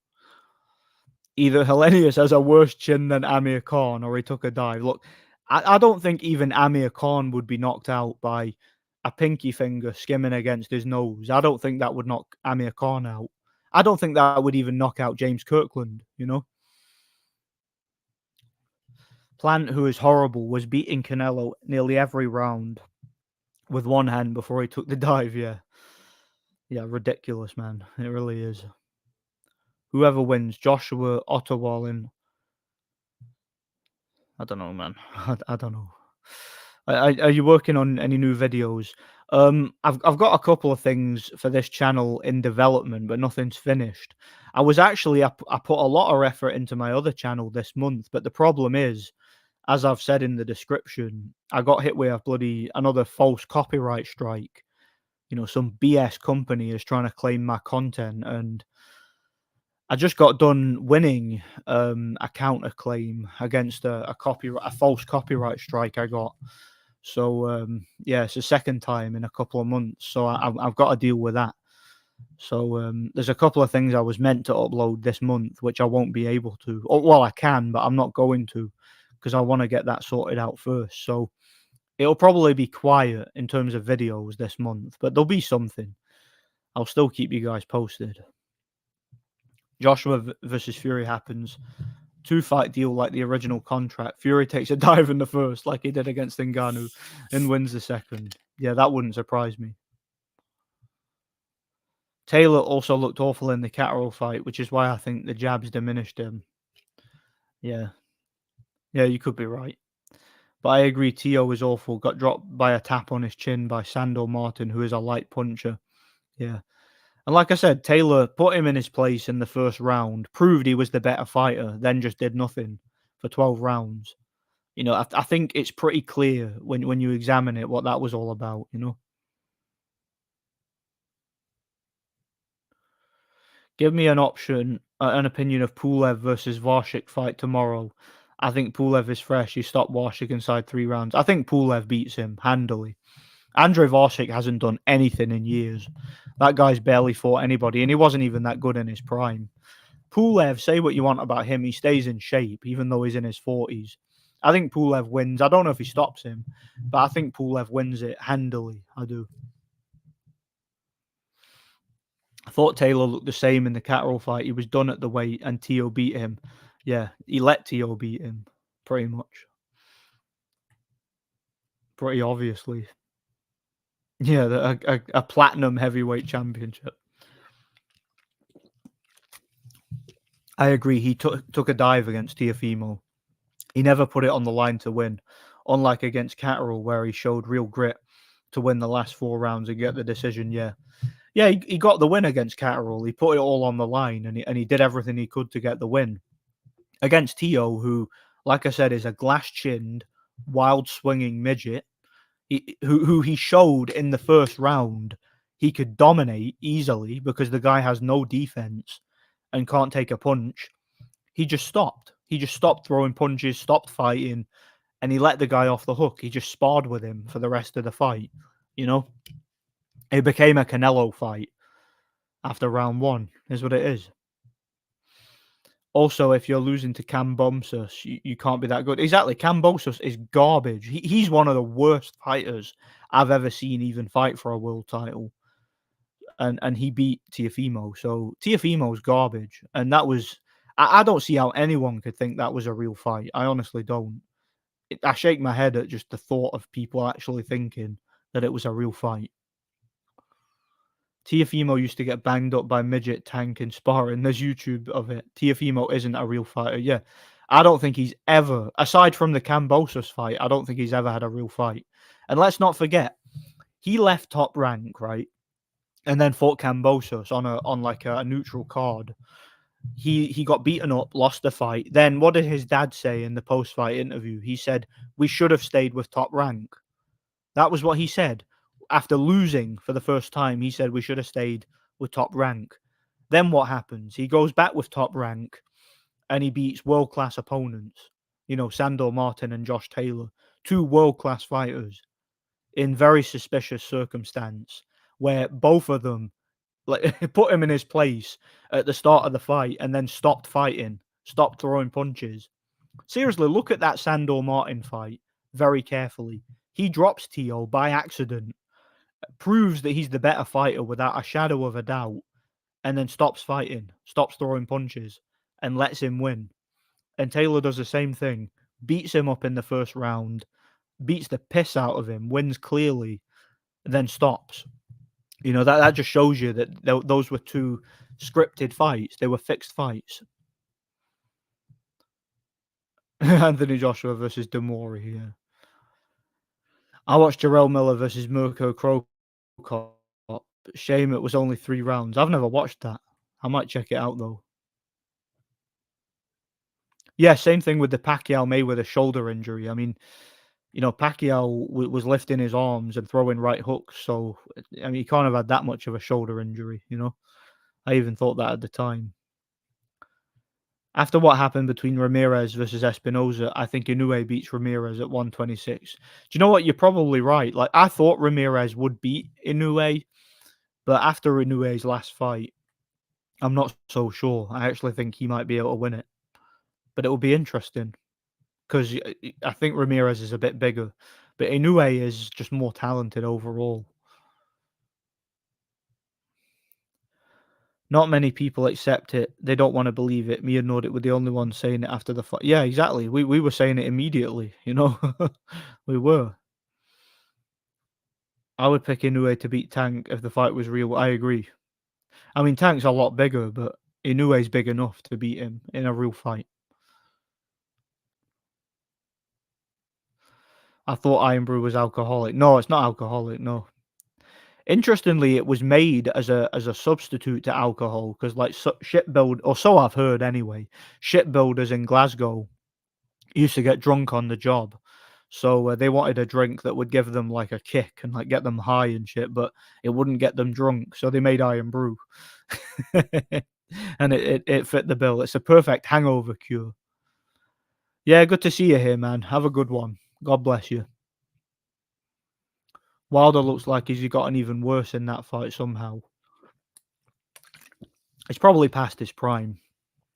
Either Hellenius has a worse chin than Amir Khan or he took a dive. Look, I don't think even Amir Khan would be knocked out by a pinky finger skimming against his nose. I don't think that would knock Amir Khan out. I don't think that would even knock out James Kirkland, you know? Plant, who is horrible, was beating Canelo nearly every round with one hand before he took the dive, yeah. Yeah, ridiculous, man. It really is. Whoever wins, Joshua, Otto Wallin. I don't know, man. I don't know. Are you working on any new videos? I've got a couple of things for this channel in development, but nothing's finished. I was actually I put a lot of effort into my other channel this month, but the problem is, as I've said in the description, I got hit with a bloody another false copyright strike. You know, some BS company is trying to claim my content, and I just got done winning a counterclaim against a false copyright strike I got. So yeah, it's the second time in a couple of months. So I've got to deal with that. So there's a couple of things I was meant to upload this month, which I won't be able to. Or, well, I can, but I'm not going to because I want to get that sorted out first. So it'll probably be quiet in terms of videos this month, but there'll be something. I'll still keep you guys posted. Joshua versus Fury happens. 2-fight deal like the original contract. Fury takes a dive in the first, like he did against Ngannou, and wins the second. Yeah, that wouldn't surprise me. Taylor also looked awful in the Catterall fight, which is why I think the jabs diminished him. Yeah. Yeah, you could be right. But I agree, Tio is awful. Got dropped by a tap on his chin by Sandor Martin, who is a light puncher. Yeah. And like I said, Taylor put him in his place in the first round, proved he was the better fighter, then just did nothing for 12 rounds. You know, I think it's pretty clear when you examine it what that was all about, you know? Give me an option, an opinion of Pulev versus Varshik fight tomorrow. I think Pulev is fresh. He stopped Varshik inside 3 rounds. I think Pulev beats him handily. Andrei Varshik hasn't done anything in years. That guy's barely fought anybody, and he wasn't even that good in his prime. Pulev, say what you want about him, he stays in shape, even though he's in his 40s. I think Pulev wins. I don't know if he stops him, but I think Pulev wins it handily. I do. I thought Taylor looked the same in the Catterall fight. He was done at the weight, and Tio beat him. Yeah, he let Tio beat him, pretty much. Pretty obviously. Yeah, a platinum heavyweight championship. I agree. He took a dive against Tiafimo. He never put it on the line to win, unlike against Catterall, where he showed real grit to win the last 4 rounds and get the decision. Yeah, yeah, he got the win against Catterall. He put it all on the line, and he did everything he could to get the win against Tio, who, like I said, is a glass-chinned, wild swinging midget. Who he showed in the first round he could dominate easily because the guy has no defense and can't take a punch. He just stopped. He just stopped throwing punches, stopped fighting, and he let the guy off the hook. He just sparred with him for the rest of the fight. You know, it became a Canelo fight after round 1. Is what it is. Also, if you're losing to Kambosos, you can't be that good. Exactly, Kambosos is garbage. He's one of the worst fighters I've ever seen even fight for a world title, and he beat Teofimo. So Teofimo's garbage, and that was I don't see how anyone could think that was a real fight. I honestly don't. I shake my head at just the thought of people actually thinking that it was a real fight. Teofimo used to get banged up by Midget Tank in sparring. There's YouTube of it. Teofimo isn't a real fighter. Yeah. I don't think he's ever, aside from the Kambosos fight, I don't think he's ever had a real fight. And let's not forget, he left Top Rank, right? And then fought Kambosos on like a neutral card. He got beaten up, lost the fight. Then what did his dad say in the post fight interview? He said, "We should have stayed with Top Rank." That was what he said. After losing for the first time, he said we should have stayed with Top Rank. Then what happens? He goes back with Top Rank and he beats world class opponents. You know, Sandor Martin and Josh Taylor, two world class fighters in very suspicious circumstance, where both of them like put him in his place at the start of the fight and then stopped fighting, stopped throwing punches. Seriously, look at that Sandor Martin fight very carefully. He drops Tio by accident, proves that he's the better fighter without a shadow of a doubt, and then stops fighting, stops throwing punches, and lets him win. And Taylor does the same thing, beats him up in the first round, beats the piss out of him, wins clearly, then stops. You know, that just shows you that those were two scripted fights. They were fixed fights. Anthony Joshua versus Demori, yeah. I watched Jarrell Miller versus Mirko Cro Cop. Shame it was only 3 rounds. I've never watched that. I might check it out though. Yeah, same thing with the Pacquiao Mayweather shoulder injury. I mean, you know, Pacquiao was lifting his arms and throwing right hooks, so I mean, he can't have had that much of a shoulder injury. You know, I even thought that at the time. After what happened between Ramirez versus Espinoza, I think Inoue beats Ramirez at 126. Do you know what? You're probably right. Like I thought Ramirez would beat Inoue, but after Inoue's last fight, I'm not so sure. I actually think he might be able to win it, but it will be interesting because I think Ramirez is a bit bigger, but Inoue is just more talented overall. Not many people accept it. They don't want to believe it. Me and Nordic were the only ones saying it after the fight. Yeah, exactly. We were saying it immediately. You know, we were. I would pick Inoue to beat Tank if the fight was real. I agree. I mean, Tank's a lot bigger, but Inoue's big enough to beat him in a real fight. I thought Iron Brew was alcoholic. No, it's not alcoholic. No. Interestingly, it was made as a substitute to alcohol because, like, shipbuild, or so I've heard anyway. Shipbuilders in Glasgow used to get drunk on the job, so they wanted a drink that would give them like a kick and like get them high and shit, but it wouldn't get them drunk. So they made Iron Brew, and it fit the bill. It's a perfect hangover cure. Yeah, good to see you here, man. Have a good one. God bless you. Wilder looks like he's gotten even worse in that fight somehow. It's probably past his prime.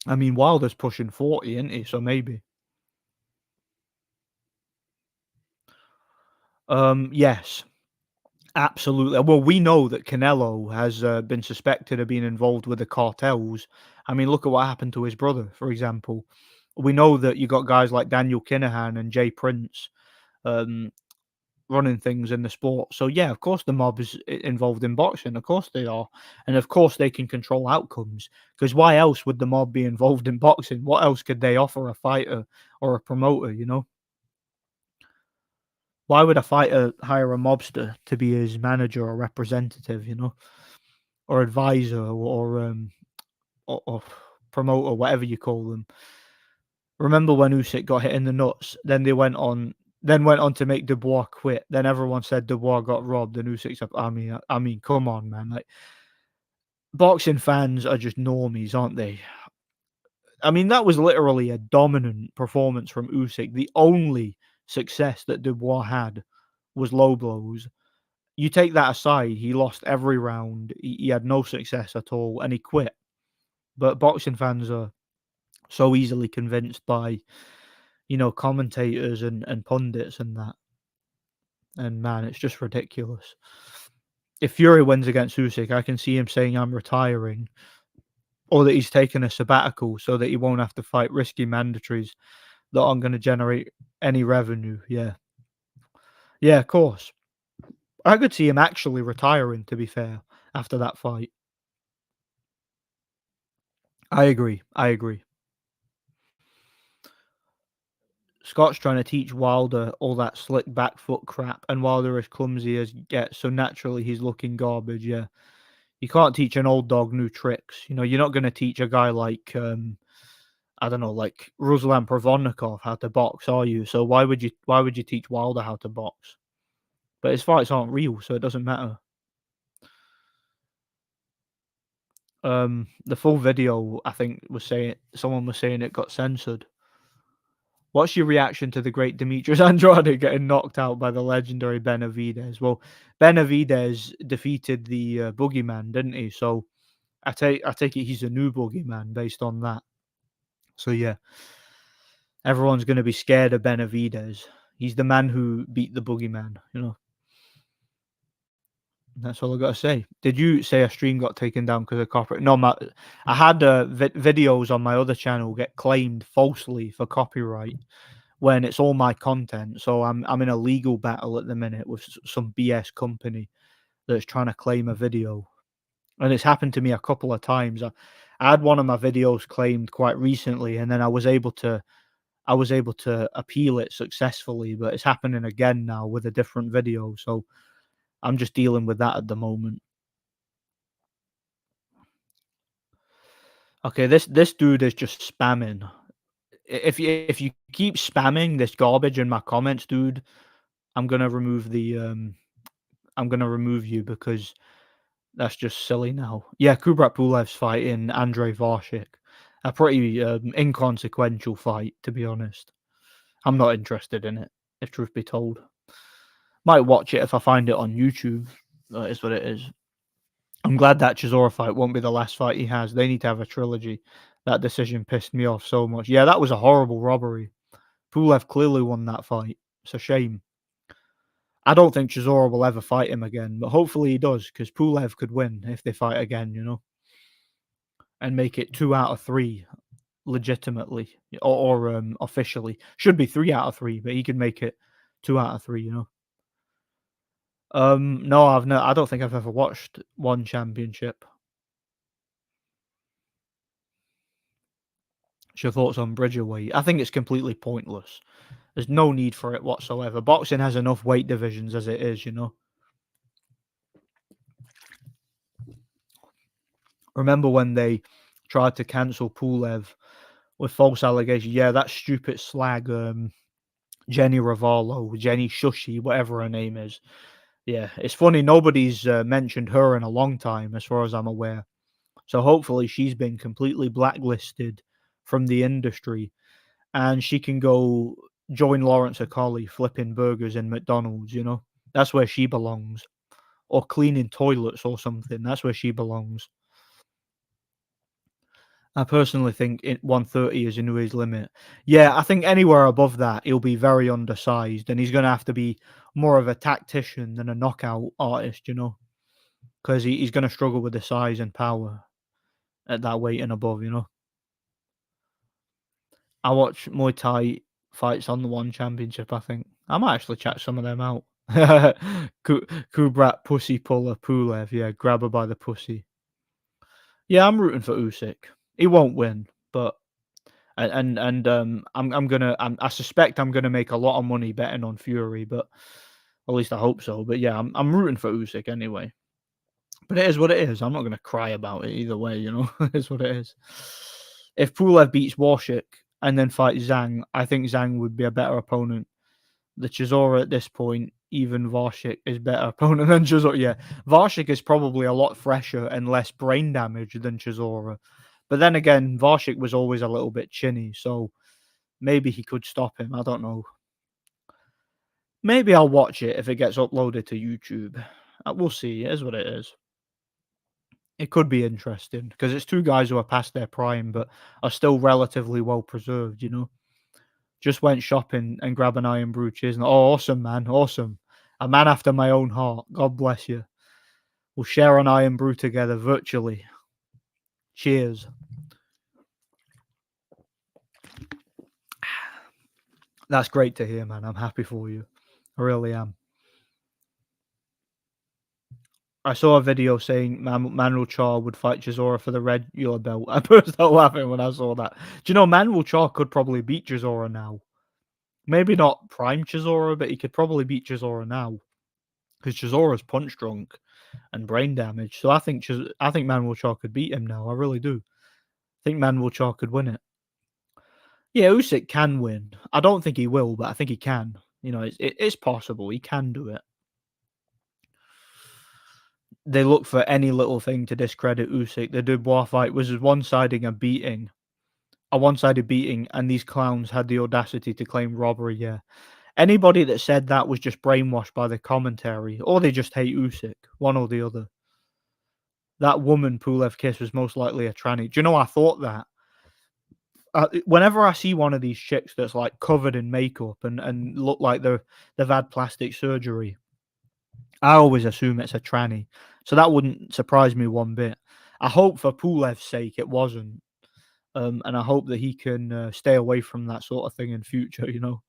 I mean, Wilder's pushing 40, isn't he? So maybe. Yes, absolutely. Well, we know that Canelo has been suspected of being involved with the cartels. I mean, look at what happened to his brother, for example. We know that you got guys like Daniel Kinahan and Jay Prince um, running things in the sport. So yeah, of course the mob is involved in boxing. Of course they are, and of course they can control outcomes. Because why else would the mob be involved in boxing? What else could they offer a fighter or a promoter? You know, why would a fighter hire a mobster to be his manager or representative? You know, or advisor or promoter, whatever you call them. Remember when Usyk got hit in the nuts? Then they went on to make Dubois quit. Then everyone said Dubois got robbed, and Usyk's up. I mean, come on, man! Like boxing fans are just normies, aren't they? I mean, that was literally a dominant performance from Usyk. The only success that Dubois had was low blows. You take that aside, he lost every round. He had no success at all, and he quit. But boxing fans are so easily convinced by, commentators and pundits and that. And man, it's just ridiculous. If Fury wins against Usyk, I can see him saying I'm retiring, or that he's taking a sabbatical so that he won't have to fight risky mandatories that aren't going to generate any revenue. Yeah, yeah, of course. I could see him actually retiring. To be fair, after that fight, I agree. I agree. Scott's trying to teach Wilder all that slick back foot crap, and Wilder is clumsy as gets, so naturally he's looking garbage. Yeah, you can't teach an old dog new tricks. You're not going to teach a guy like I don't know, like Ruslan Provodnikov how to box, are you? So why would you teach Wilder how to box? But his fights aren't real, so it doesn't matter. The full video, I think, was saying someone was saying it got censored. What's your reaction to the great Demetrius Andrade getting knocked out by the legendary Benavidez? Well, Benavidez defeated the Boogeyman, didn't he? So I take it he's a new Boogeyman based on that. So yeah, everyone's going to be scared of Benavidez. He's the man who beat the Boogeyman. That's all I got to say. Did you say a stream got taken down because of copyright? No, I had videos on my other channel get claimed falsely for copyright when it's all my content. So I'm in a legal battle at the minute with some BS company that's trying to claim a video, and it's happened to me a couple of times. I had one of my videos claimed quite recently, and then I was able to appeal it successfully, but it's happening again now with a different video. So I'm just dealing with that at the moment. Okay, this dude is just spamming. If you keep spamming this garbage in my comments, dude, I'm gonna remove the I'm gonna remove you because that's just silly now. Yeah, Kubrat Pulev's fighting Andrei Varshik. A pretty inconsequential fight, to be honest. I'm not interested in it, if truth be told. Might watch it if I find it on YouTube. That is what it is. I'm glad that Chisora fight won't be the last fight he has. They need to have a trilogy. That decision pissed me off so much. Yeah, that was a horrible robbery. Pulev clearly won that fight. It's a shame. I don't think Chisora will ever fight him again, but hopefully he does, because Pulev could win if they fight again, and make it 2 out of 3 legitimately or officially. Should be 3 out of 3, but he could make it 2 out of 3. No, I don't think I've ever watched one championship. What's your thoughts on Bridgerweight? I think it's completely pointless. There's no need for it whatsoever. Boxing has enough weight divisions as it is. Remember when they tried to cancel Pulev with false allegations? Yeah, that stupid slag, Jenny Ravallo, Jenny Shushi, whatever her name is. Yeah, it's funny. Nobody's mentioned her in a long time, as far as I'm aware. So hopefully she's been completely blacklisted from the industry, and she can go join Lawrence Okolie flipping burgers in McDonald's. That's where she belongs, or cleaning toilets or something. That's where she belongs. I personally think 130 is Inouye's limit. Yeah, I think anywhere above that, he'll be very undersized, and he's going to have to be more of a tactician than a knockout artist, because he's going to struggle with the size and power at that weight and above. I watch Muay Thai fights on the One Championship, I think. I might actually check some of them out. Kubrat Pussy Puller Pulev, yeah, grab her by the pussy. Yeah, I'm rooting for Usyk. He won't win, but I suspect I'm gonna make a lot of money betting on Fury, but at least I hope so. But yeah, I'm rooting for Usyk anyway. But it is what it is. I'm not gonna cry about it either way. It is what it is. If Pulev beats Warshik and then fights Zhang, I think Zhang would be a better opponent. The Chisora at this point, even Varshik is better opponent than Chisora. Yeah, Varshik is probably a lot fresher and less brain damage than Chisora. But then again, Varshik was always a little bit chinny, so maybe he could stop him. I don't know. Maybe I'll watch it if it gets uploaded to YouTube. We'll see. It is what it is. It could be interesting because it's two guys who are past their prime but are still relatively well preserved, you know? Just went shopping and grab an Iron Brew Cheers, and oh, awesome, man, awesome. A man after my own heart. God bless you. We'll share an Iron Brew together virtually. Cheers. That's great to hear, man. I'm happy for you. I really am. I saw a video saying Manuel Char would fight Chisora for the regular belt. I burst out laughing when I saw that. Do you know Manuel Char could probably beat Chisora now? Maybe not prime Chisora, but he could probably beat Chisora now because Chisora's punch drunk and brain damage. So I think Manuel Char could beat him now. I really do. I think Manuel Char could win it. Yeah, Usyk can win. I don't think he will, but I think he can. You know, it's possible. He can do it. They look for any little thing to discredit Usyk. The Dubois fight was a one-sided beating, and these clowns had the audacity to claim robbery. Yeah, anybody that said that was just brainwashed by the commentary, or they just hate Usyk, one or the other. That woman Pulev kissed was most likely a tranny. Do you know I thought that? Whenever I see one of these chicks that's like covered in makeup and look like they've had plastic surgery, I always assume it's a tranny. So that wouldn't surprise me one bit. I hope for Pulev's sake it wasn't. And I hope that he can stay away from that sort of thing in future, you know?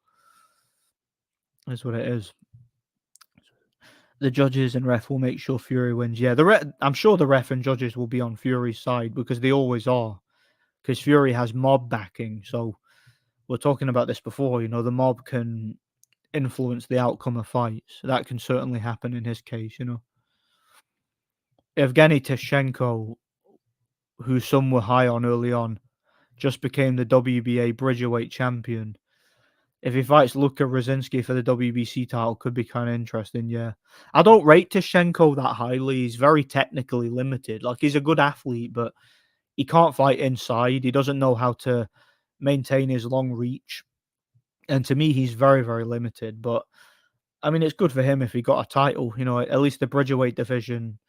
That's what it is. The judges and ref will make sure Fury wins. Yeah, I'm sure the ref and judges will be on Fury's side because they always are. Because Fury has mob backing. So we're talking about this before, you know, the mob can influence the outcome of fights. That can certainly happen in his case, you know. Evgeny Tishchenko, who some were high on early on, just became the WBA Bridgerweight champion. If he fights Luka Rosinski for the WBC title, could be kind of interesting, yeah. I don't rate Tishchenko that highly. He's very technically limited. Like, he's a good athlete, but he can't fight inside. He doesn't know how to maintain his long reach. And to me, he's very, very limited. But, I mean, it's good for him if he got a title. You know, at least the Bridgerweight division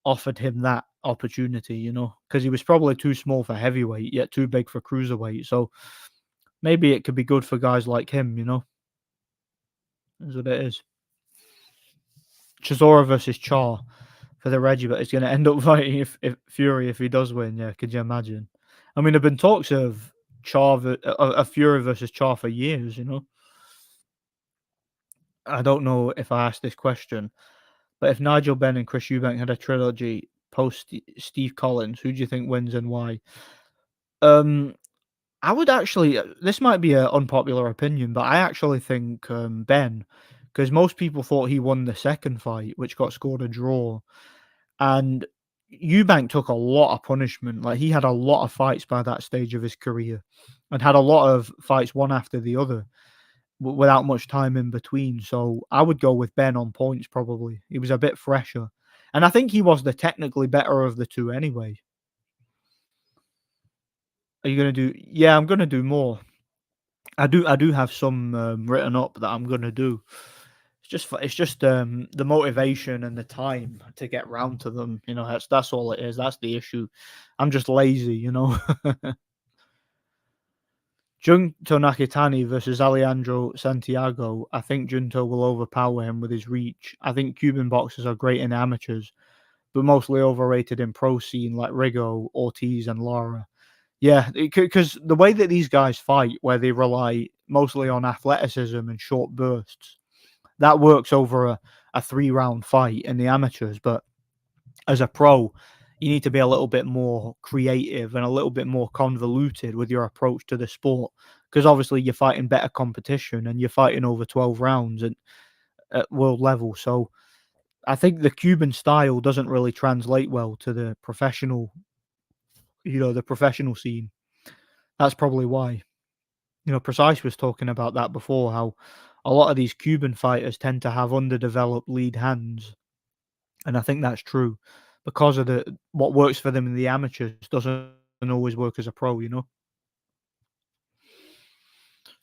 offered him that opportunity, you know, because he was probably too small for heavyweight, yet too big for cruiserweight. So maybe it could be good for guys like him, you know. That's what it is. Chisora versus Char for the Reggie, but he's going to end up fighting if Fury if he does win. Yeah, could you imagine? I mean, there've been talks of Fury versus Char for years. You know, I don't know if I asked this question, but if Nigel Benn and Chris Eubank had a trilogy post Steve Collins, who do you think wins and why? I would actually. This might be an unpopular opinion, but I actually think Ben, because most people thought he won the second fight, which got scored a draw. And Eubank took a lot of punishment. Like, he had a lot of fights by that stage of his career and had a lot of fights one after the other without much time in between. So I would go with Ben on points probably. He was a bit fresher. And I think he was the technically better of the two anyway. Are you going to do? Yeah, I'm going to do more. I do have some written up that I'm going to do. It's just the motivation and the time to get round to them. You know, that's all it is. That's the issue. I'm just lazy, you know. Junto Nakatani versus Alejandro Santiago. I think Junto will overpower him with his reach. I think Cuban boxers are great in amateurs, but mostly overrated in pro scene like Rigo, Ortiz, and Lara. Yeah, because the way that these guys fight, where they rely mostly on athleticism and short bursts, that works over a 3-round fight in the amateurs. But as a pro, you need to be a little bit more creative and a little bit more convoluted with your approach to the sport. Because obviously you're fighting better competition and you're fighting over 12 rounds at world level. So I think the Cuban style doesn't really translate well to the professional, the professional scene. That's probably why. Precise was talking about that before, how a lot of these Cuban fighters tend to have underdeveloped lead hands. And I think that's true because of what works for them in the amateurs doesn't always work as a pro, you know.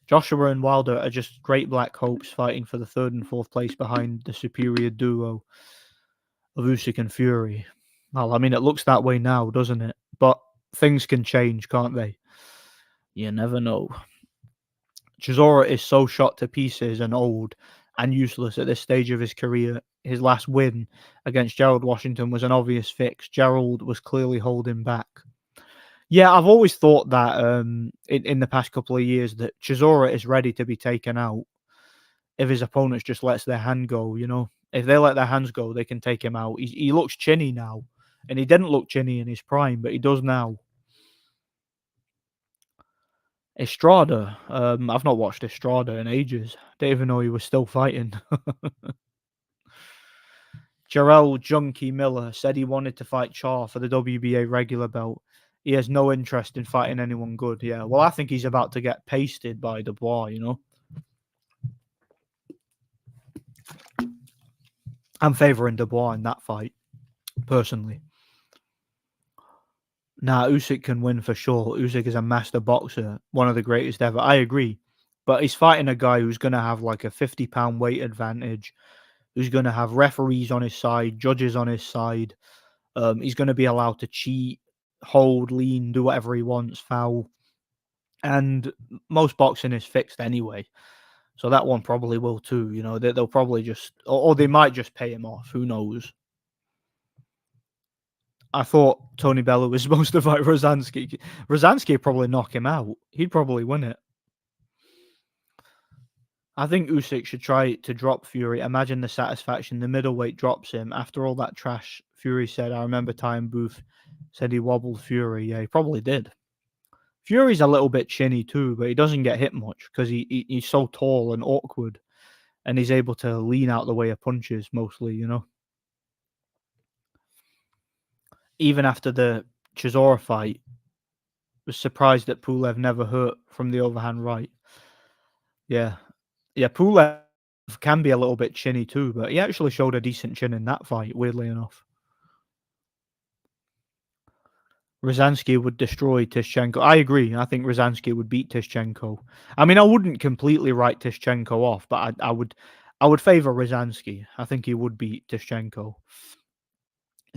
Joshua and Wilder are just great black hopes fighting for the third and fourth place behind the superior duo of Usyk and Fury. Well, I mean, it looks that way now, doesn't it? But things can change, can't they? You never know. Chisora is so shot to pieces and old and useless at this stage of his career. His last win against Gerald Washington was an obvious fix. Gerald was clearly holding back. Yeah, I've always thought that in the past couple of years that Chisora is ready to be taken out if his opponents just lets their hand go. If they let their hands go, they can take him out. He looks chinny now, and he didn't look chinny in his prime, but he does now. Estrada, I've not watched Estrada in ages. Didn't even know he was still fighting. Jarrell Junkie Miller said he wanted to fight Char for the WBA regular belt. He has no interest in fighting anyone good. Yeah, well, I think he's about to get pasted by Dubois. I'm favouring Dubois in that fight, personally. Nah, Usyk can win for sure. Usyk is a master boxer, one of the greatest ever. I agree. But he's fighting a guy who's going to have like a 50-pound weight advantage, who's going to have referees on his side, judges on his side. He's going to be allowed to cheat, hold, lean, do whatever he wants, foul. And most boxing is fixed anyway. So that one probably will too. They'll probably just, or they might just pay him off. Who knows? I thought Tony Bellew was supposed to fight Rosansky. Rosansky would probably knock him out. He'd probably win it. I think Usyk should try to drop Fury. Imagine the satisfaction. The middleweight drops him. After all that trash, Fury said, I remember Time Booth said he wobbled Fury. Yeah, he probably did. Fury's a little bit chinny too, but he doesn't get hit much because he's so tall and awkward, and he's able to lean out the way of punches mostly. Even after the Chisora fight, was surprised that Pulev never hurt from the overhand right. Yeah. Yeah, Pulev can be a little bit chinny too, but he actually showed a decent chin in that fight, weirdly enough. Rosansky would destroy Tishchenko. I agree. I think Rosansky would beat Tishchenko. I mean, I wouldn't completely write Tishchenko off, but I would favor Rosansky. I think he would beat Tishchenko.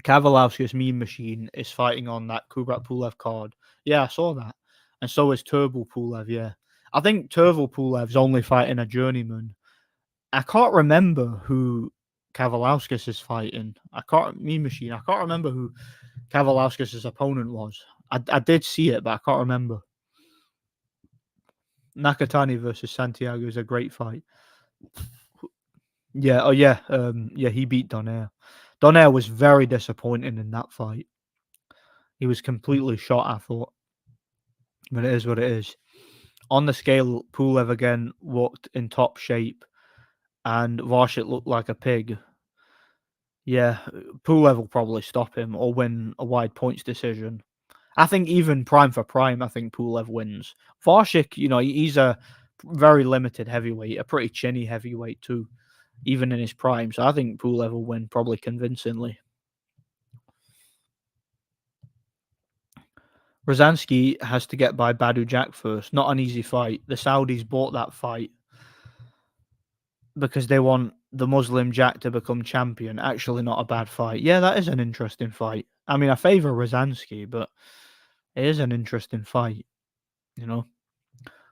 Kavalauskas Meme Machine is fighting on that Kubrat Pulev card. Yeah, I saw that. And so is Turbo Pulev, yeah. I think Turbo Pulev's only fighting a journeyman. I can't remember who Kavalauskas is fighting. Meme Machine. I can't remember who Kavalauskas' opponent was. I did see it, but I can't remember. Nakatani versus Santiago is a great fight. Yeah, oh yeah, yeah, he beat Donaire. Donaire was very disappointing in that fight. He was completely shot, I thought. But it is what it is. On the scale, Pulev again looked in top shape, and Varshit looked like a pig. Yeah, Pulev will probably stop him or win a wide points decision. I think even prime for prime, I think Pulev wins. Varshik, he's a very limited heavyweight, a pretty chinny heavyweight too, even in his prime. So I think Pulev will win probably convincingly. Rosansky has to get by Badu Jack first. Not an easy fight. The Saudis bought that fight because they want the Muslim Jack to become champion. Actually, not a bad fight. Yeah, that is an interesting fight. I mean, I favor Rosansky, but it is an interesting fight.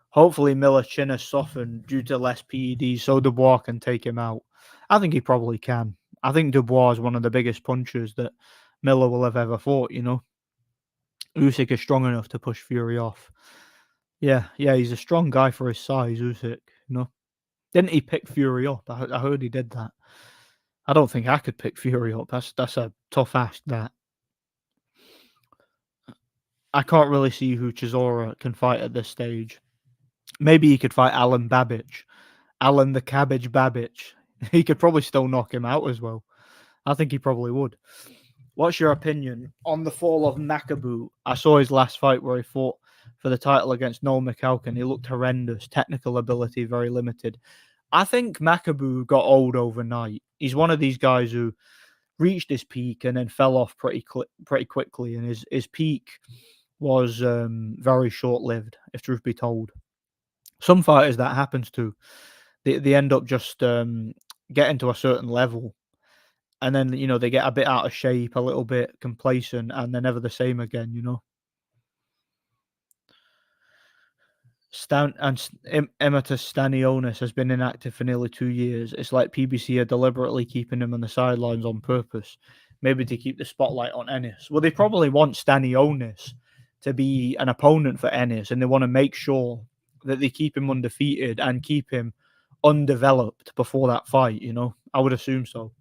Hopefully, Miller's chin has softened due to less PEDs so Dubois can take him out. I think he probably can. I think Dubois is one of the biggest punchers that Miller will have ever fought. Usyk is strong enough to push Fury off. Yeah, he's a strong guy for his size, Usyk. Didn't he pick Fury up? I heard he did that. I don't think I could pick Fury up. That's a tough ask, that. I can't really see who Chisora can fight at this stage. Maybe he could fight Alan Babbage. Alan the Cabbage Babbage. He could probably still knock him out as well. I think he probably would. What's your opinion on the fall of Makabu? I saw his last fight where he fought for the title against Noel McAlkin. He looked horrendous. Technical ability very limited. I think Makabu got old overnight. He's one of these guys who reached his peak and then fell off pretty quickly. And his peak was very short-lived, if truth be told. Some fighters that happens to, they end up just getting to a certain level and then they get a bit out of shape, a little bit complacent, and they're never the same again. Emeritus Stanionis has been inactive for nearly 2 years. It's like PBC are deliberately keeping him on the sidelines on purpose, maybe to keep the spotlight on Ennis. Well, they probably want Stanionis to be an opponent for Ennis, and they want to make sure that they keep him undefeated and keep him undeveloped before that fight. I would assume so.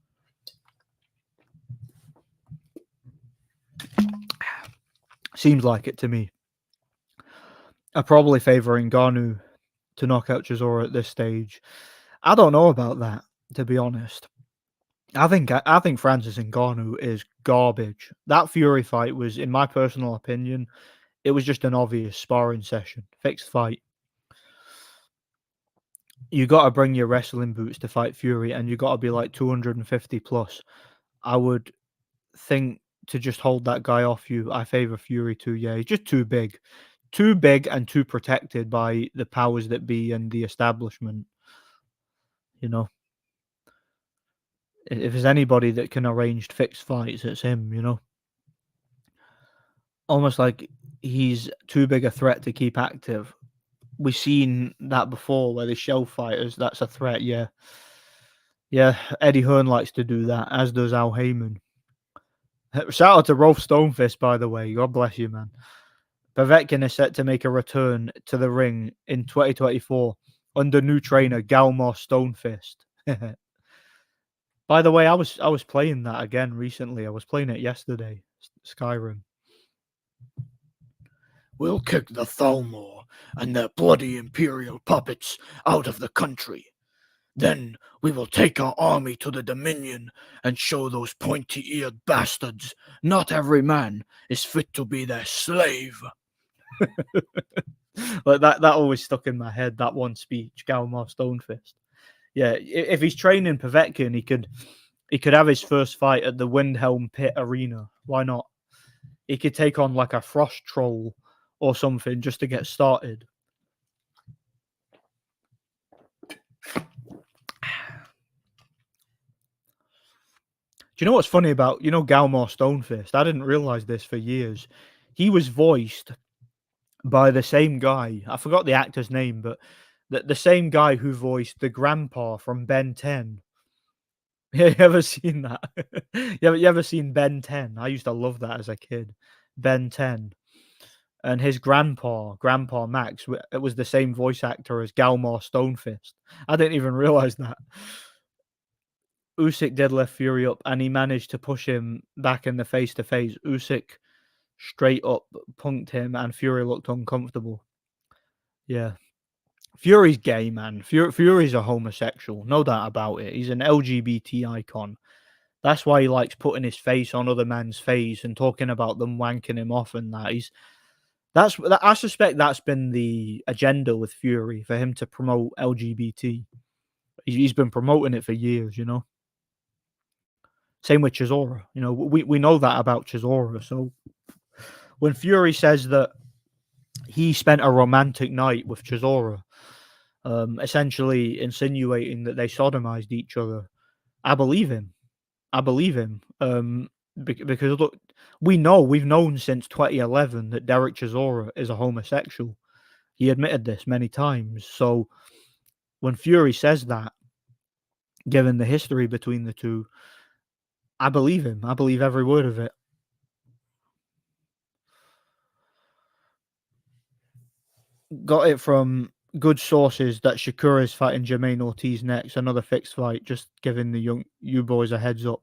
Seems like it to me. I'm probably favouring Ngannou to knock out Chisora at this stage. I don't know about that, to be honest. I think Francis Ngannou is garbage. That Fury fight was, in my personal opinion, it was just an obvious sparring session, fixed fight. You got to bring your wrestling boots to fight Fury, and you got to be like 250 plus. I would think to just hold that guy off you. I favour Fury too. Yeah, he's just too big and too protected by the powers that be and the establishment. If there's anybody that can arrange fixed fights, it's him. Almost like he's too big a threat to keep active. We've seen that before where they show fighters that's a threat. Yeah, Eddie Hearn likes to do that, as does Al Heyman. Shout out to Rolf Stonefist, by the way. God bless you, man. Povetkin is set to make a return to the ring in 2024 under new trainer Galmar Stonefist. By the way, I was playing that again recently. I was playing it yesterday, Skyrim. We'll kick the Thalmor and their bloody imperial puppets out of the country. Then we will take our army to the Dominion and show those pointy-eared bastards not every man is fit to be their slave. Like that always stuck in my head, that one speech, Galmar Stonefist. Yeah, if he's training Povetkin, he could have his first fight at the Windhelm Pit Arena. Why not? He could take on like a Frost Troll or something just to get started. Do you know what's funny about, Galmar Stonefist? I didn't realize this for years. He was voiced by the same guy. I forgot the actor's name, but the same guy who voiced the grandpa from Ben 10. Yeah, you ever seen that? You ever seen Ben 10? I used to love that as a kid. Ben 10. And his grandpa Max, it was the same voice actor as Galmar Stonefist. I didn't even realize that. Usyk did lift Fury up, and he managed to push him back in the face-to-face. Usyk straight up punked him, and Fury looked uncomfortable. Yeah. Fury's gay, man. Fury's a homosexual. No doubt about it. He's an LGBT icon. That's why he likes putting his face on other men's face and talking about them wanking him off and that. I suspect that's been the agenda with Fury, for him to promote LGBT. He's been promoting it for years, Same with Chisora. We know that about Chisora. So when Fury says that he spent a romantic night with Chisora, essentially insinuating that they sodomized each other, I believe him. Because look, we've known since 2011 that Derek Chisora is a homosexual. He admitted this many times. So when Fury says that, given the history between the two, I believe him. I believe every word of it. Got it from good sources that Shakur is fighting Jermaine Ortiz next. Another fixed fight, just giving the you boys a heads up.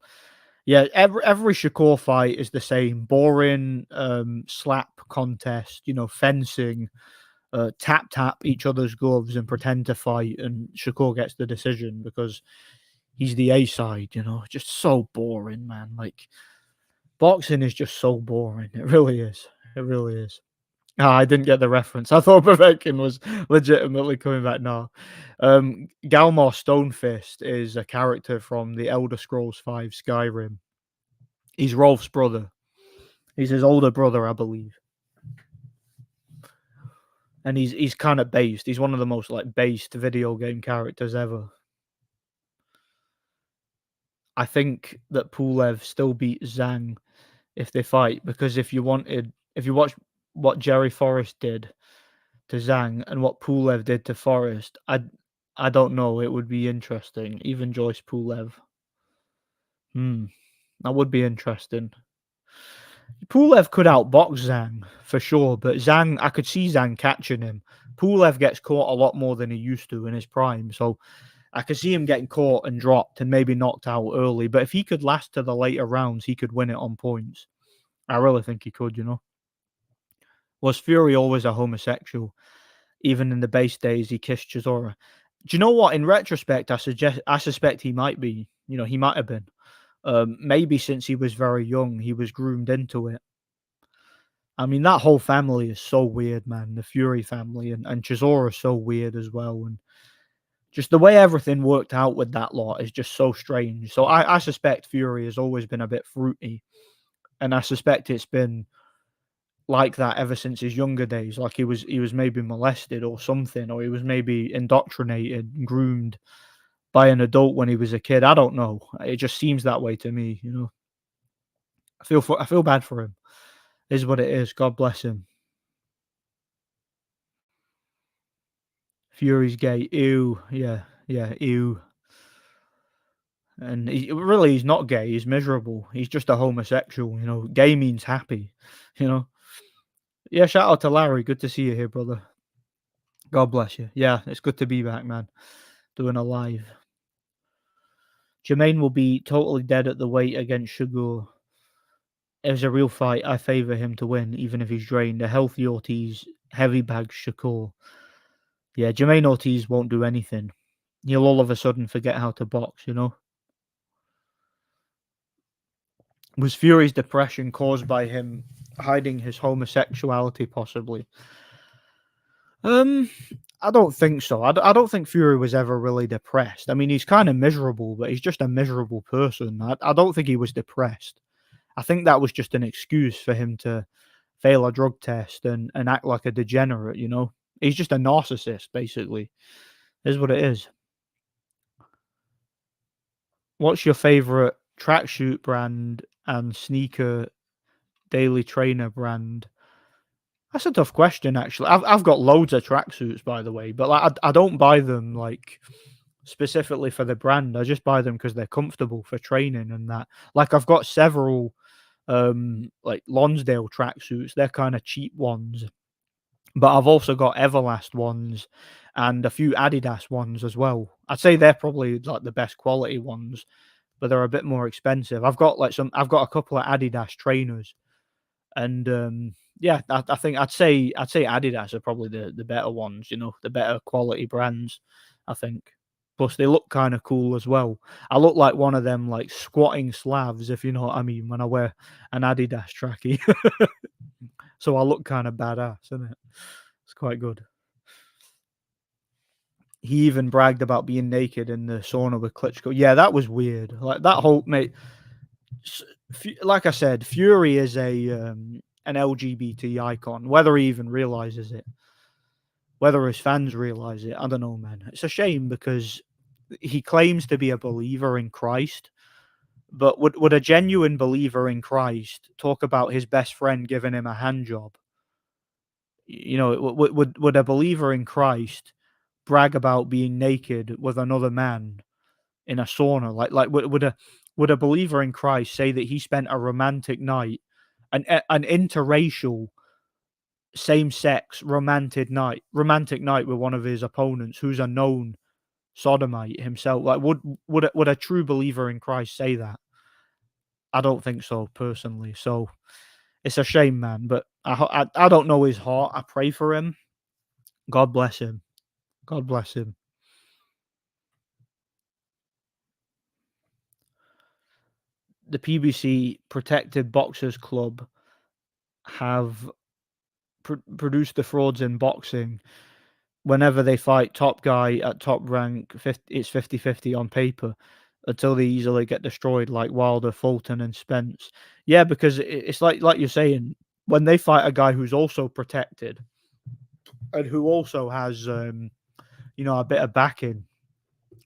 Yeah, every Shakur fight is the same. Boring slap contest, fencing, tap each other's gloves and pretend to fight, and Shakur gets the decision because he's the A side, just so boring, man. Like, boxing is just so boring. It really is. It really is. I didn't get the reference. I thought Povetkin was legitimately coming back now. Galmar Stonefist is a character from the Elder Scrolls V Skyrim. He's Rolf's brother. He's his older brother, I believe. And he's kind of based. He's one of the most based video game characters ever. I think that Pulev still beats Zhang if they fight, because if you watch what Jerry Forrest did to Zhang and what Pulev did to Forrest, I don't know. It would be interesting. Even Joyce Pulev. Hmm, that would be interesting. Pulev could outbox Zhang for sure, but Zhang, I could see Zhang catching him. Pulev gets caught a lot more than he used to in his prime, so I could see him getting caught and dropped and maybe knocked out early. But if he could last to the later rounds, he could win it on points. I really think he could, you know. Was Fury always a homosexual? Even in the base days, he kissed Chisora. Do you know what? In retrospect, I suspect he might be. You know, he might have been. Maybe since he was very young, he was groomed into it. I mean, that whole family is so weird, man. The Fury family and Chisora is so weird as well. And just the way everything worked out with that lot is just so strange. So I suspect Fury has always been a bit fruity. And I suspect it's been like that ever since his younger days. Like he was maybe molested or something, or he was maybe indoctrinated, groomed by an adult when he was a kid. I don't know. It just seems that way to me, you know. I feel bad for him. Is what it is. God bless him. Fury's gay. Ew. Yeah. Yeah. Ew. And he's not gay. He's miserable. He's just a homosexual. You know, gay means happy. You know. Yeah. Shout out to Larry. Good to see you here, brother. God bless you. Yeah, it's good to be back, man. Doing a live. Jermaine will be totally dead at the weight against Sugar. If it was a real fight, I favour him to win, even if he's drained. A healthy Ortiz, heavy bag Shakur. Yeah, Jermaine Ortiz won't do anything. He'll all of a sudden forget how to box, you know? Was Fury's depression caused by him hiding his homosexuality, possibly? Um, I don't think so. I don't think Fury was ever really depressed. I mean, he's kind of miserable, but he's just a miserable person. I don't think he was depressed. I think that was just an excuse for him to fail a drug test and act like a degenerate, you know? He's just a narcissist, basically. Is what it is. What's your favorite tracksuit brand and sneaker daily trainer brand? That's a tough question, actually. I've got loads of tracksuits, by the way, but like I don't buy them like specifically for the brand. I just buy them because they're comfortable for training and that. Like I've got several like Lonsdale tracksuits. They're kind of cheap ones, but I've also got Everlast ones and a few Adidas ones as well. I'd say they're probably like the best quality ones, but they're a bit more expensive. I've got a couple of Adidas trainers, and yeah, I think I'd say Adidas are probably the better ones. You know, the better quality brands. I think. Plus, they look kind of cool as well. I look like one of them like squatting Slavs, if you know what I mean, when I wear an Adidas trackie. So I look kind of badass, isn't it? It's quite good. He even bragged about being naked in the sauna with Klitschko. Yeah, that was weird. Like that whole mate. Like I said, Fury is an LGBT icon. Whether he even realizes it, whether his fans realize it, I don't know, man. It's a shame because he claims to be a believer in Christ, but would a genuine believer in Christ talk about his best friend giving him a hand job? You know, would a believer in Christ brag about being naked with another man in a sauna? Like would a believer in Christ say that he spent a romantic night, an interracial, same sex romantic night with one of his opponents who's a known sodomite himself? Like would a true believer in Christ say that? I don't think so personally. So it's a shame, man. But I don't know his heart. I pray for him. God bless him. God bless him. The PBC Protected Boxers Club have produced the frauds in boxing. Whenever they fight top guy at top rank, it's 50-50 on paper until they easily get destroyed, like Wilder, Fulton, and Spence. Yeah, because it's like you're saying, when they fight a guy who's also protected and who also has, a bit of backing,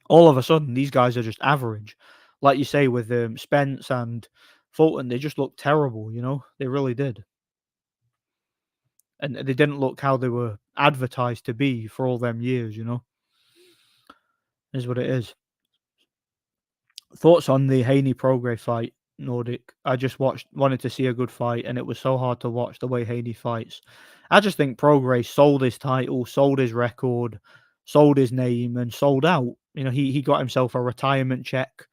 all of a sudden these guys are just average. like you say with Spence and Fulton, they just looked terrible. They really did, and they didn't look how they were advertised to be for all them years. Is what it is. Thoughts on the Haney Prograis fight, Nordic? I just wanted to see a good fight, and it was so hard to watch the way Haney fights. I just think Prograis sold his title, sold his record, sold his name, and sold out. He got himself a retirement check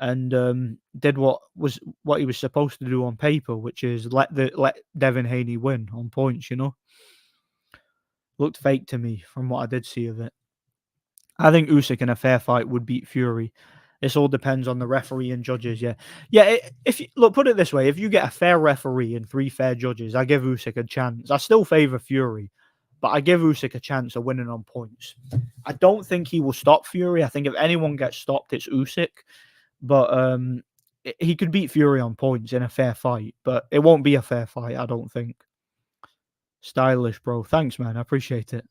and did what he was supposed to do on paper, which is let Devin Haney win on points. Looked fake to me from what I did see of it. I think Usyk in a fair fight would beat Fury. This all depends on the referee and judges. Yeah, yeah. If you, look, put it this way: if you get a fair referee and three fair judges, I give Usyk a chance. I still favour Fury, but I give Usyk a chance of winning on points. I don't think he will stop Fury. I think if anyone gets stopped, it's Usyk. But he could beat Fury on points in a fair fight, but it won't be a fair fight. I don't think. Stylish, bro. Thanks, man. I appreciate it.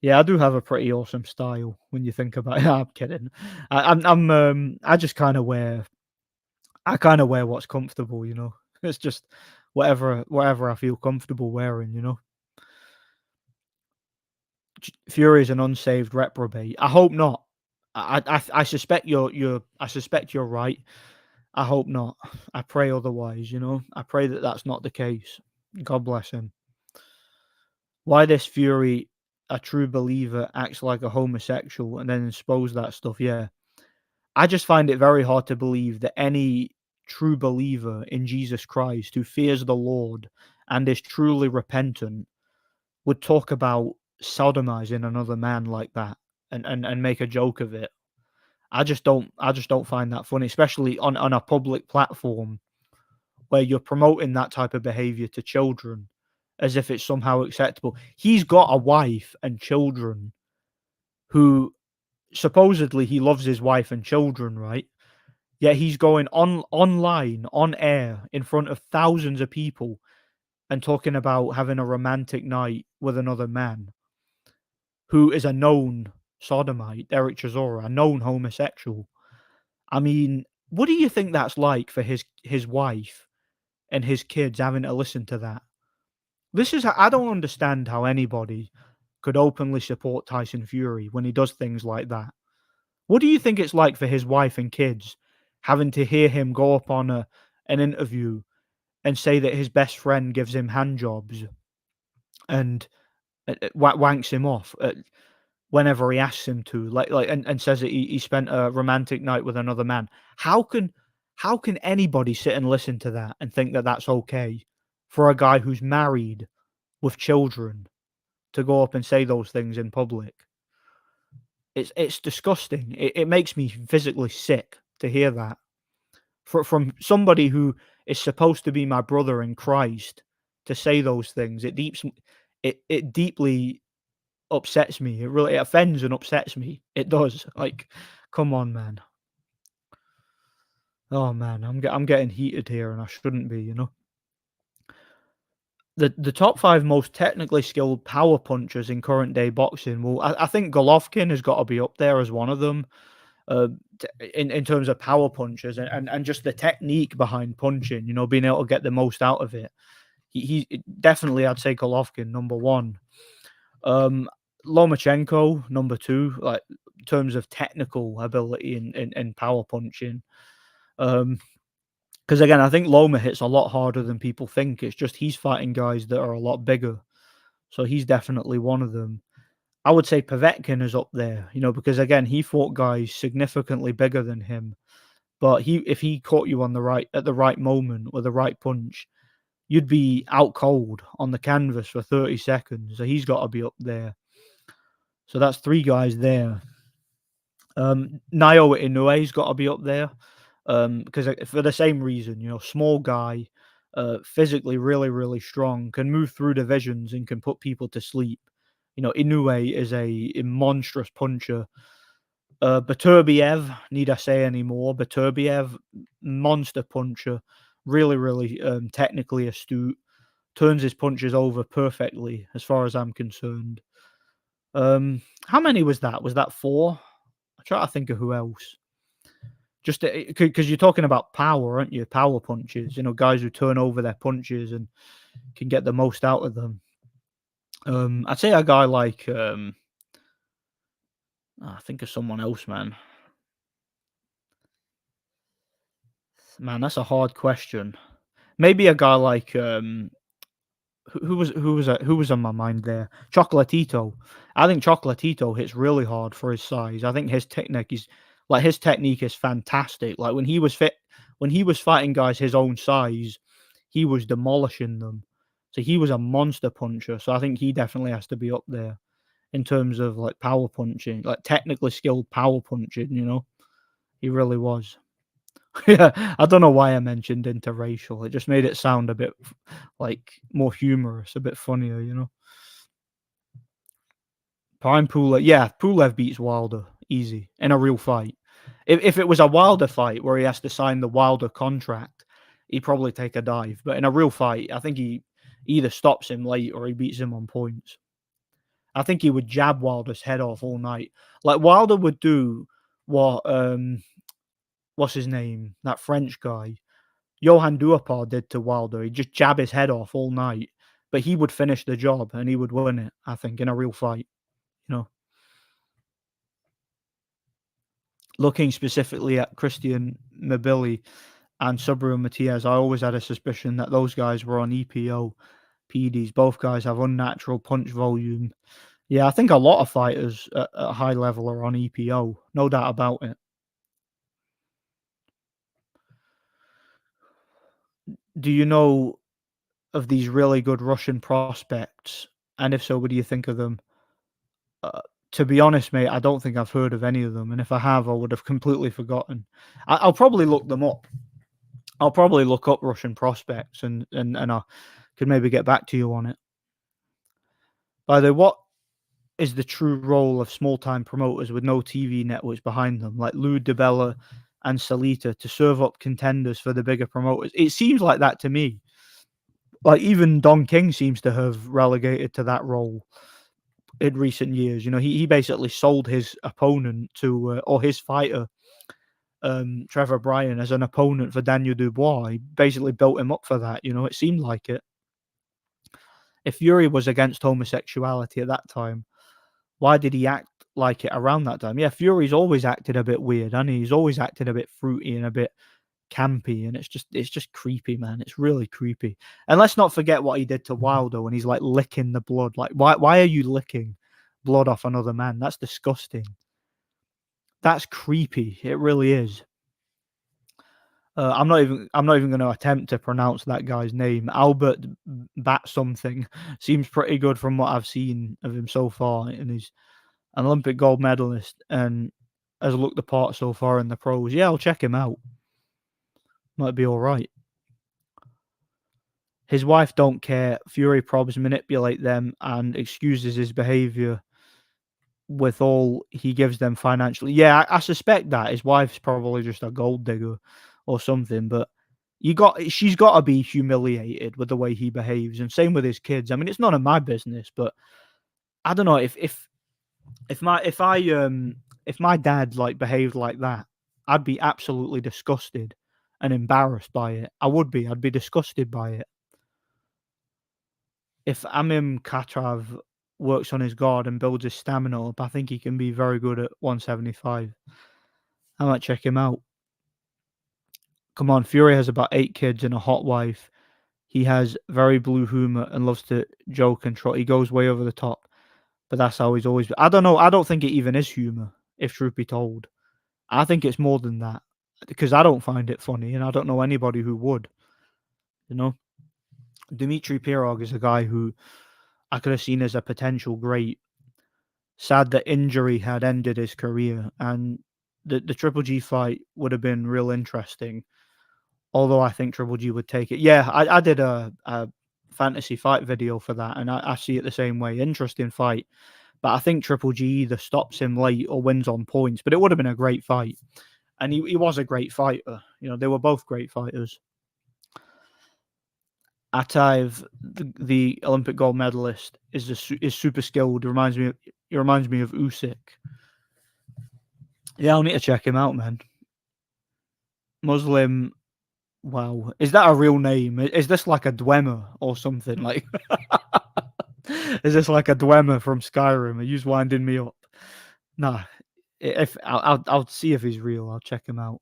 Yeah, I do have a pretty awesome style when you think about it. I'm kidding. I just kind of wear what's comfortable. It's just whatever I feel comfortable wearing. Fury is an unsaved reprobate. I hope not. I suspect I suspect you're right. I hope not. I pray otherwise. I pray that that's not the case. God bless him. Why this Fury, a true believer, acts like a homosexual and then expose that stuff? Yeah. I just find it very hard to believe that any true believer in Jesus Christ who fears the Lord and is truly repentant would talk about sodomizing another man like that and make a joke of it. I just don't find that funny, especially on a public platform where you're promoting that type of behavior to children as if it's somehow acceptable. He's got a wife and children who supposedly he loves his wife and children, right? Yet he's going online, on air, in front of thousands of people and talking about having a romantic night with another man who is a known sodomite, Eric Chisora, a known homosexual. I mean, what do you think that's like for his wife and his kids having to listen to that? I don't understand how anybody could openly support Tyson Fury when he does things like that. What do you think it's like for his wife and kids having to hear him go up on an interview and say that his best friend gives him hand jobs and wanks him off whenever he asks him to, and says that he spent a romantic night with another man? How can how can anybody sit and listen to that and think that that's okay for a guy who's married with children to go up and say those things in public? It's disgusting. It makes me physically sick to hear that from somebody who is supposed to be my brother in Christ to say those things. It deeply upsets me. It offends and upsets me. It does. Like, come on, man. Oh man, I'm getting heated here, and I shouldn't be. The top five most technically skilled power punchers in current day boxing. Well, I think Golovkin has got to be up there as one of them. uh, in terms of power punches and just the technique behind punching, being able to get the most out of it. He definitely, I'd say Golovkin number one. Um, Lomachenko number two, like in terms of technical ability in power punching. Because again, I think Loma hits a lot harder than people think. It's just he's fighting guys that are a lot bigger, so he's definitely one of them. I would say Povetkin is up there, because again, he fought guys significantly bigger than him. But if he caught you at the right moment with the right punch, you'd be out cold on the canvas for 30 seconds. So he's got to be up there. So that's three guys there. Naoya Inoue's got to be up there. Because for the same reason, small guy, physically really, really strong, can move through divisions and can put people to sleep. Inoue is a monstrous puncher. Beterbiev, need I say any more? Beterbiev, monster puncher, really, really technically astute, turns his punches over perfectly, as far as I'm concerned. How many was that? Was that four? I try to think of who else. Just because you're talking about power, aren't you? Power punches, guys who turn over their punches and can get the most out of them. I'd say a guy like I think of someone else, man. Man, that's a hard question. Maybe a guy like who was on my mind there? Chocolatito. I think Chocolatito hits really hard for his size. I think his technique is fantastic. Like when he was fighting guys his own size, he was demolishing them. So he was a monster puncher. So I think he definitely has to be up there in terms of like power punching, like technically skilled power punching. He really was. Yeah, I don't know why I mentioned interracial. It just made it sound a bit like more humorous, a bit funnier. Prime Pulev, yeah, Pulev beats Wilder easy in a real fight. If it was a Wilder fight where he has to sign the Wilder contract, he'd probably take a dive. But in a real fight, I think he either stops him late or he beats him on points. I think he would jab Wilder's head off all night. Like Wilder would do what what's his name? That French guy. Johan Duhaupas did to Wilder. He'd just jab his head off all night, but he would finish the job and he would win it, I think, in a real fight. You know, looking specifically at Christian Mabili and Subaru Matias, I always had a suspicion that those guys were on EPO PEDs. Both guys have unnatural punch volume. Yeah, I think a lot of fighters at a high level are on EPO. No doubt about it. Do you know of these really good Russian prospects? And if so, what do you think of them? Uh, to be honest, mate, I don't think I've heard of any of them, and if I have, I would have completely forgotten. I'll probably look them up. I'll probably look up Russian prospects, and I could maybe get back to you on it. By the way, what is the true role of small time promoters with no TV networks behind them, like Lou DiBella and Salita, to serve up contenders for the bigger promoters? It seems like that to me. Like even Don King seems to have relegated to that role in recent years. He basically sold his opponent to or his fighter, Trevor Bryan, as an opponent for Daniel Dubois. He basically built him up for that. It seemed like it. If Fury was against homosexuality at that time, why did he act like it around that time? Yeah, Fury's always acted a bit weird, and he's always acted a bit fruity and a bit campy, and it's just creepy, man. It's really creepy. And let's not forget what he did to Wilder when he's like licking the blood. Like, why are you licking blood off another man? That's disgusting. That's creepy. It really is. I'm not even going to attempt to pronounce that guy's name. Albert Bat something seems pretty good from what I've seen of him so far, and he's an Olympic gold medalist and has looked the part so far in the pros. Yeah, I'll check him out. Might be all right. His wife don't care. Fury probs manipulate them and excuses his behavior with all he gives them financially. Yeah, I suspect that his wife's probably just a gold digger or something. But she's got to be humiliated with the way he behaves, and same with his kids. I mean, it's none of my business, but I don't know if my dad like behaved like that, I'd be absolutely disgusted and embarrassed by it. I would be. I'd be disgusted by it. If Amim Khatrav works on his guard and builds his stamina up, I think he can be very good at 175. I might check him out. Come on, Fury has about 8 kids and a hot wife. He has very blue humor and loves to joke and trot. He goes way over the top, but that's how he's always. I don't know. I don't think it even is humor, if truth be told. I think it's more than that because I don't find it funny, and I don't know anybody who would. You know, Dmitry Pirog is a guy who I could have seen as a potential great. Sad that injury had ended his career, and the Triple G fight would have been real interesting. Although I think Triple G would take it. Yeah, I did a fantasy fight video for that, and I see it the same way. Interesting fight, but I think Triple G either stops him late or wins on points. But it would have been a great fight, and he was a great fighter. They were both great fighters. Ataev, the Olympic gold medalist, is super skilled. He reminds me of Usyk. Yeah, I'll need to check him out, man. Muslim. Wow, is that a real name? Is this like a Dwemer or something? Like, is this like a Dwemer from Skyrim? Are you just winding me up? Nah, if I'll see if he's real. I'll check him out.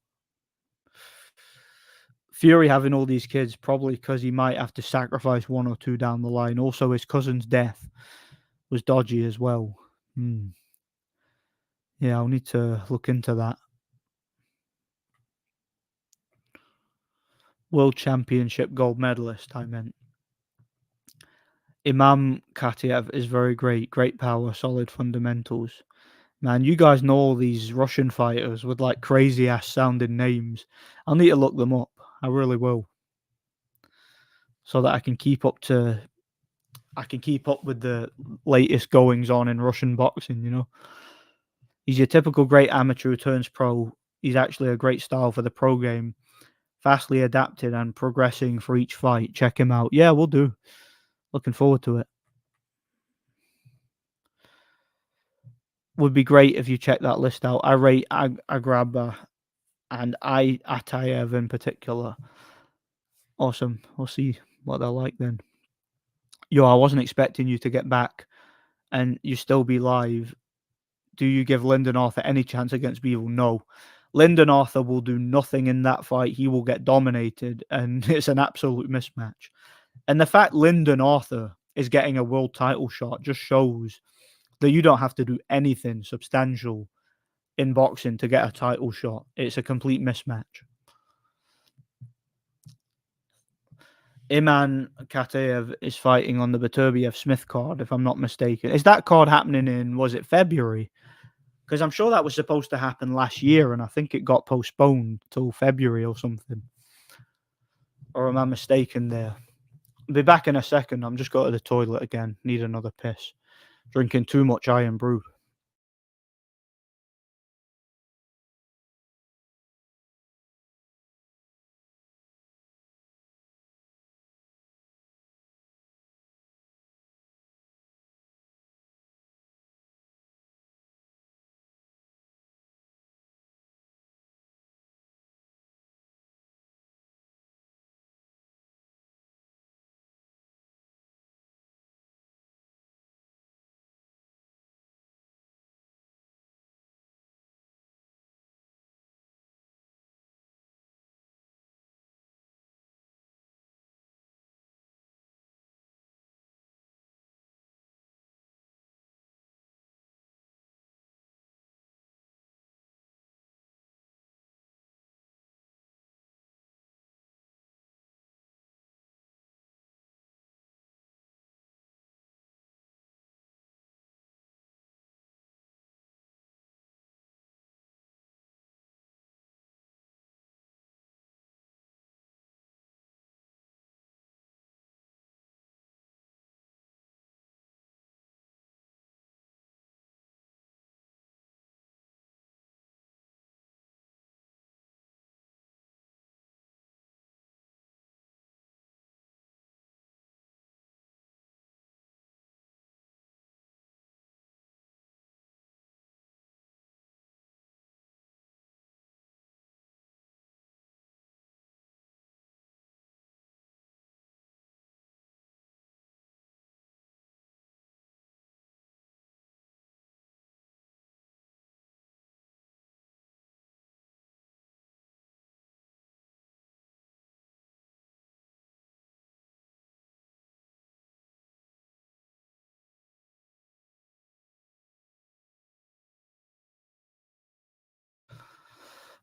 Fury having all these kids probably because he might have to sacrifice one or two down the line. Also, his cousin's death was dodgy as well. Hmm. Yeah, I'll need to look into that. World Championship gold medalist, I meant. Imam Katiev is very great. Great power, solid fundamentals. Man, you guys know all these Russian fighters with like crazy ass sounding names. I'll need to look them up. I really will. So that I can keep up with the latest goings on in Russian boxing, you know. He's your typical great amateur who turns pro. He's actually a great style for the pro game. Fastly adapted and progressing for each fight. Check him out. Yeah, we'll do. Looking forward to it. Would be great if you check that list out. I rate Agrabah and Atayev in particular. Awesome. We'll see what they're like then. Yo, I wasn't expecting you to get back and you still be live. Do you give Lyndon Arthur any chance against Bivol? No. Lyndon Arthur will do nothing in that fight. He will get dominated, and it's an absolute mismatch. And the fact Lyndon Arthur is getting a world title shot just shows that you don't have to do anything substantial in boxing to get a title shot. It's a complete mismatch. Iman Kateyev is fighting on the Baturbiev Smith card, if I'm not mistaken. Is that card happening in, was it February? Because I'm sure that was supposed to happen last year, and I think it got postponed till February or something. Or am I mistaken there? I'll be back in a second. I'm just going to the toilet again. Need another piss. Drinking too much iron brew.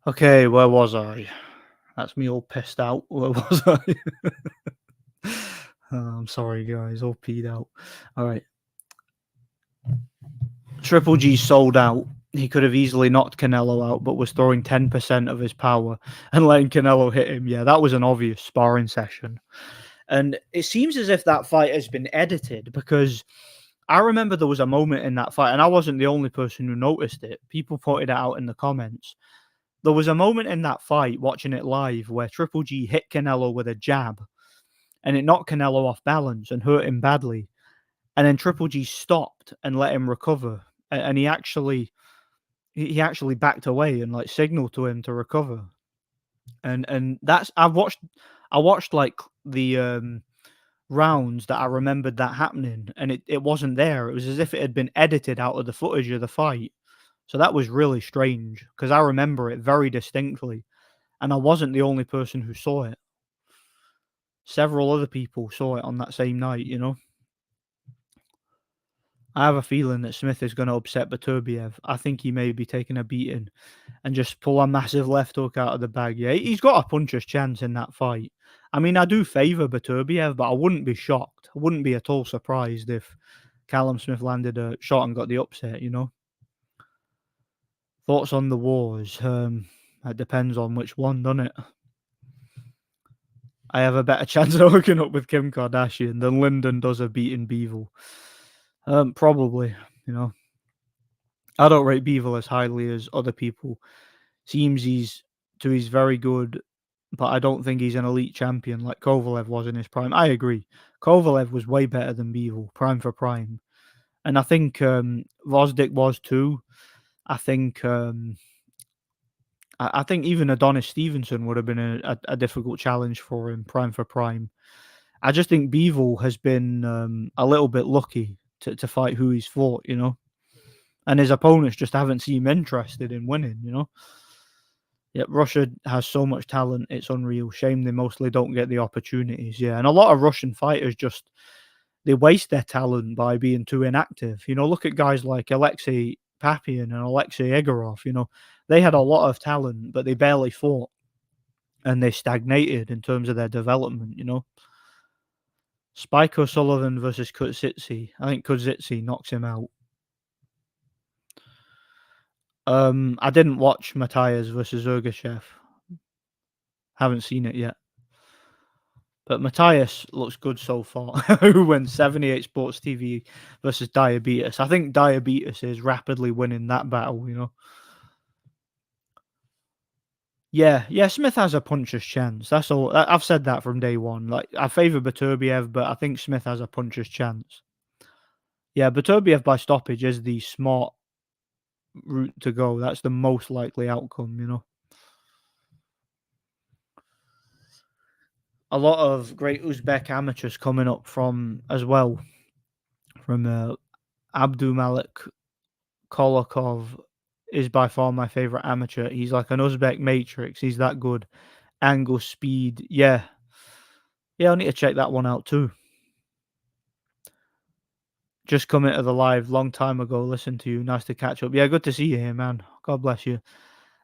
Okay, where was I? That's me all pissed out. Where was I? I'm sorry, guys. All peed out. All right. Triple G sold out. He could have easily knocked Canelo out, but was throwing 10% of his power and letting Canelo hit him. Yeah, that was an obvious sparring session. And it seems as if that fight has been edited because I remember there was a moment in that fight, and I wasn't the only person who noticed it. People pointed it out in the comments. There was a moment in that fight, watching it live, where Triple G hit Canelo with a jab, and it knocked Canelo off balance and hurt him badly. And then Triple G stopped and let him recover, and he actually backed away and like signaled to him to recover. and that's I watched, like, the, rounds that I remembered that happening, and it wasn't there. It was as if it had been edited out of the footage of the fight. So that was really strange because I remember it very distinctly, and I wasn't the only person who saw it. Several other people saw it on that same night. I have a feeling that Smith is gonna upset Beterbiev. I think he may be taking a beating and just pull a massive left hook out of the bag. Yeah, he's got a puncher's chance in that fight. I mean, I do favour Beterbiev, but I wouldn't be shocked. I wouldn't be at all surprised if Callum Smith landed a shot and got the upset. Thoughts on the wars? It depends on which one, doesn't it? I have a better chance of hooking up with Kim Kardashian than Lyndon does of beating Bivol. Probably, you know. I don't rate Bivol as highly as other people. Seems he's very good, but I don't think he's an elite champion like Kovalev was in his prime. I agree. Kovalev was way better than Bivol, prime for prime. And I think Vosdik was too. I think I think even Adonis Stevenson would have been a difficult challenge for him, prime for prime. I just think Bivol has been a little bit lucky to fight who he's fought. And his opponents just haven't seemed interested in winning. Yet Russia has so much talent, it's unreal. Shame they mostly don't get the opportunities. Yeah, and a lot of Russian fighters just they waste their talent by being too inactive. Look at guys like Alexei Papian and Alexei Egorov. They had a lot of talent, but they barely fought, and they stagnated in terms of their development. Spike O'Sullivan versus Kutsitsi. I think Kutsitsi knocks him out. I didn't watch Matthias versus Ergashev. Haven't seen it yet. But Matthias looks good so far. Who wins 78 Sports TV versus Diabetes? I think Diabetes is rapidly winning that battle. Yeah, Smith has a puncher's chance. That's all. I've said that from day one. Like, I favour Beterbiev, but I think Smith has a puncher's chance. Yeah, Beterbiev by stoppage is the smart route to go. That's the most likely outcome. A lot of great Uzbek amateurs coming up from as well. From Abdulmalik Kolokov is by far my favorite amateur. He's like an Uzbek matrix. He's that good. Angle, speed. Yeah. I need to check that one out too. Just come into the live long time ago. Listen to you. Nice to catch up. Yeah, good to see you here, man. God bless you.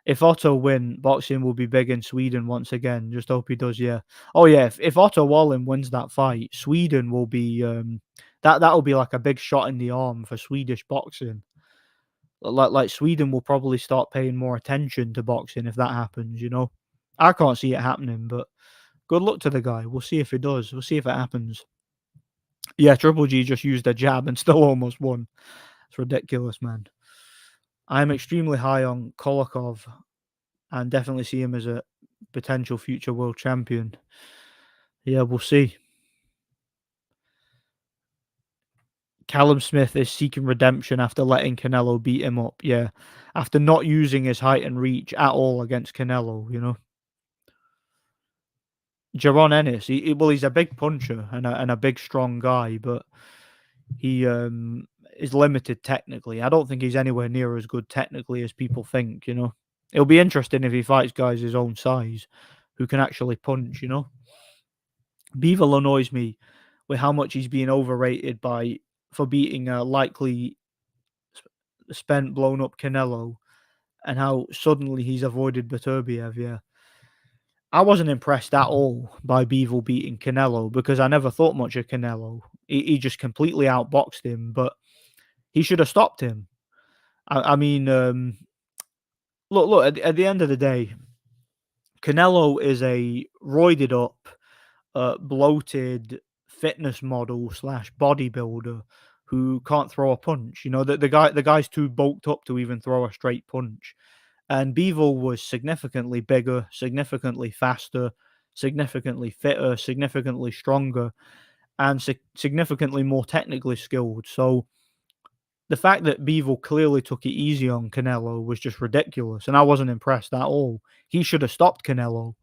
If Otto win, boxing will be big in Sweden once again. Just hope he does. Yeah. Oh yeah. If Otto Wallin wins that fight, Sweden will be that'll be like a big shot in the arm for Swedish boxing. Like Sweden will probably start paying more attention to boxing if that happens. I can't see it happening, but good luck to the guy. We'll see if he does. We'll see if it happens. Yeah, Triple G just used a jab and still almost won. It's ridiculous, man. I'm extremely high on Kolokov and definitely see him as a potential future world champion. Yeah, we'll see. Callum Smith is seeking redemption after letting Canelo beat him up. Yeah, after not using his height and reach at all against Canelo. Jaron Ennis, he's a big puncher and a big strong guy, but he is limited technically. I don't think he's anywhere near as good technically as people think. It'll be interesting if he fights guys his own size who can actually punch. Bivol annoys me with how much he's being overrated for beating a likely spent blown up Canelo and how suddenly he's avoided Beterbiev. Yeah. I wasn't impressed at all by Bivol beating Canelo because I never thought much of Canelo. He just completely outboxed him, but he should have stopped him. I mean, look. At the end of the day, Canelo is a roided up, bloated fitness model slash bodybuilder who can't throw a punch. The guy's too bulked up to even throw a straight punch. And Bivol was significantly bigger, significantly faster, significantly fitter, significantly stronger, and significantly more technically skilled. So The fact that Bivol clearly took it easy on Canelo was just ridiculous, and I wasn't impressed at all. He should have stopped Canelo,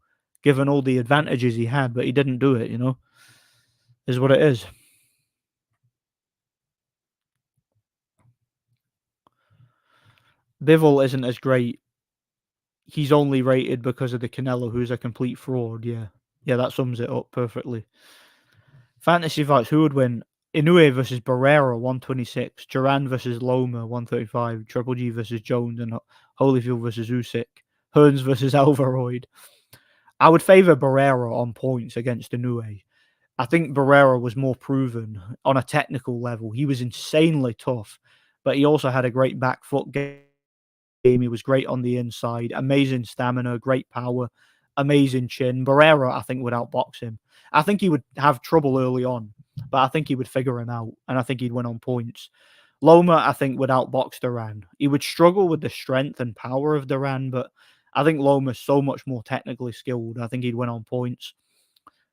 given all the advantages he had, but he didn't do it, you know? Is what it is. Bivol isn't as great. He's only rated because of the Canelo, who's a complete fraud, yeah. Yeah, that sums it up perfectly. Fantasy fights, who would win? Inoue versus Barrera, 126. Duran versus Loma, 135. Triple G versus Jones, and Holyfield versus Usyk. Hearns versus Alvaroid. I would favour Barrera on points against Inoue. I think Barrera was more proven on a technical level. He was insanely tough, but he also had a great back foot game. He was great on the inside, amazing stamina, great power, amazing chin. Barrera, I think, would outbox him. I think he would have trouble early on, but I think he would figure him out, and I think he'd win on points. Loma, I think, would outbox Duran. He would struggle with the strength and power of Duran, but I think Loma's so much more technically skilled. I think he'd win on points.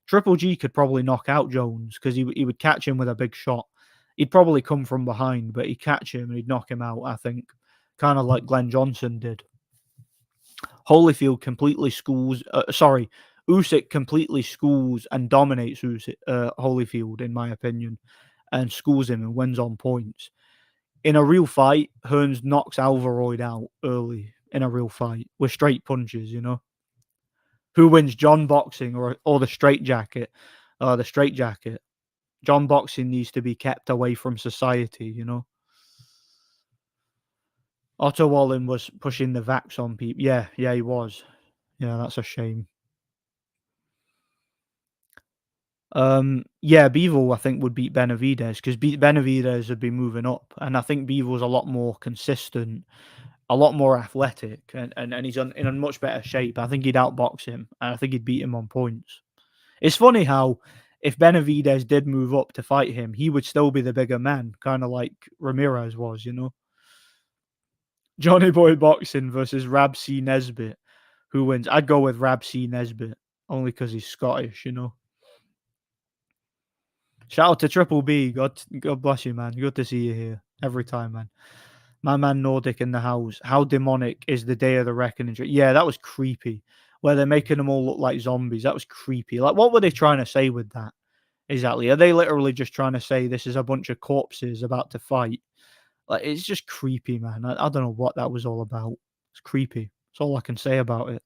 Triple G could probably knock out Jones because he would catch him with a big shot. He'd probably come from behind, but he'd catch him and he'd knock him out, I think. Kind of like Glenn Johnson did. Holyfield completely Usyk completely schools and dominates Holyfield, in my opinion, and schools him and wins on points. In a real fight, Hearns knocks Alvaroid out early in a real fight with straight punches, you know? Who wins, John Boxing or the straight jacket? The straight jacket. John Boxing needs to be kept away from society, you know? Otto Wallin was pushing the vax on people. Yeah, yeah, he was. Yeah, that's a shame. Yeah, Bivol I think would beat Benavidez because Benavidez would be moving up, and I think Bivol's a lot more consistent, a lot more athletic, and he's in a much better shape. I think he'd outbox him, and I think he'd beat him on points. It's funny how if Benavidez did move up to fight him, he would still be the bigger man, kind of like Ramirez was, you know. Johnny Boy Boxing versus Rabsi Nesbitt. Who wins? I'd go with Rabsi Nesbitt only because he's Scottish, you know. Shout out to Triple B. God bless you, man. Good to see you here every time, man. My man Nordic in the house. How demonic is the Day of the Reckoning? Yeah, that was creepy. Where they're making them all look like zombies. That was creepy. Like, what were they trying to say with that? Exactly. Are they literally just trying to say this is a bunch of corpses about to fight? Like, it's just creepy, man. I don't know what that was all about. It's creepy. That's all I can say about it.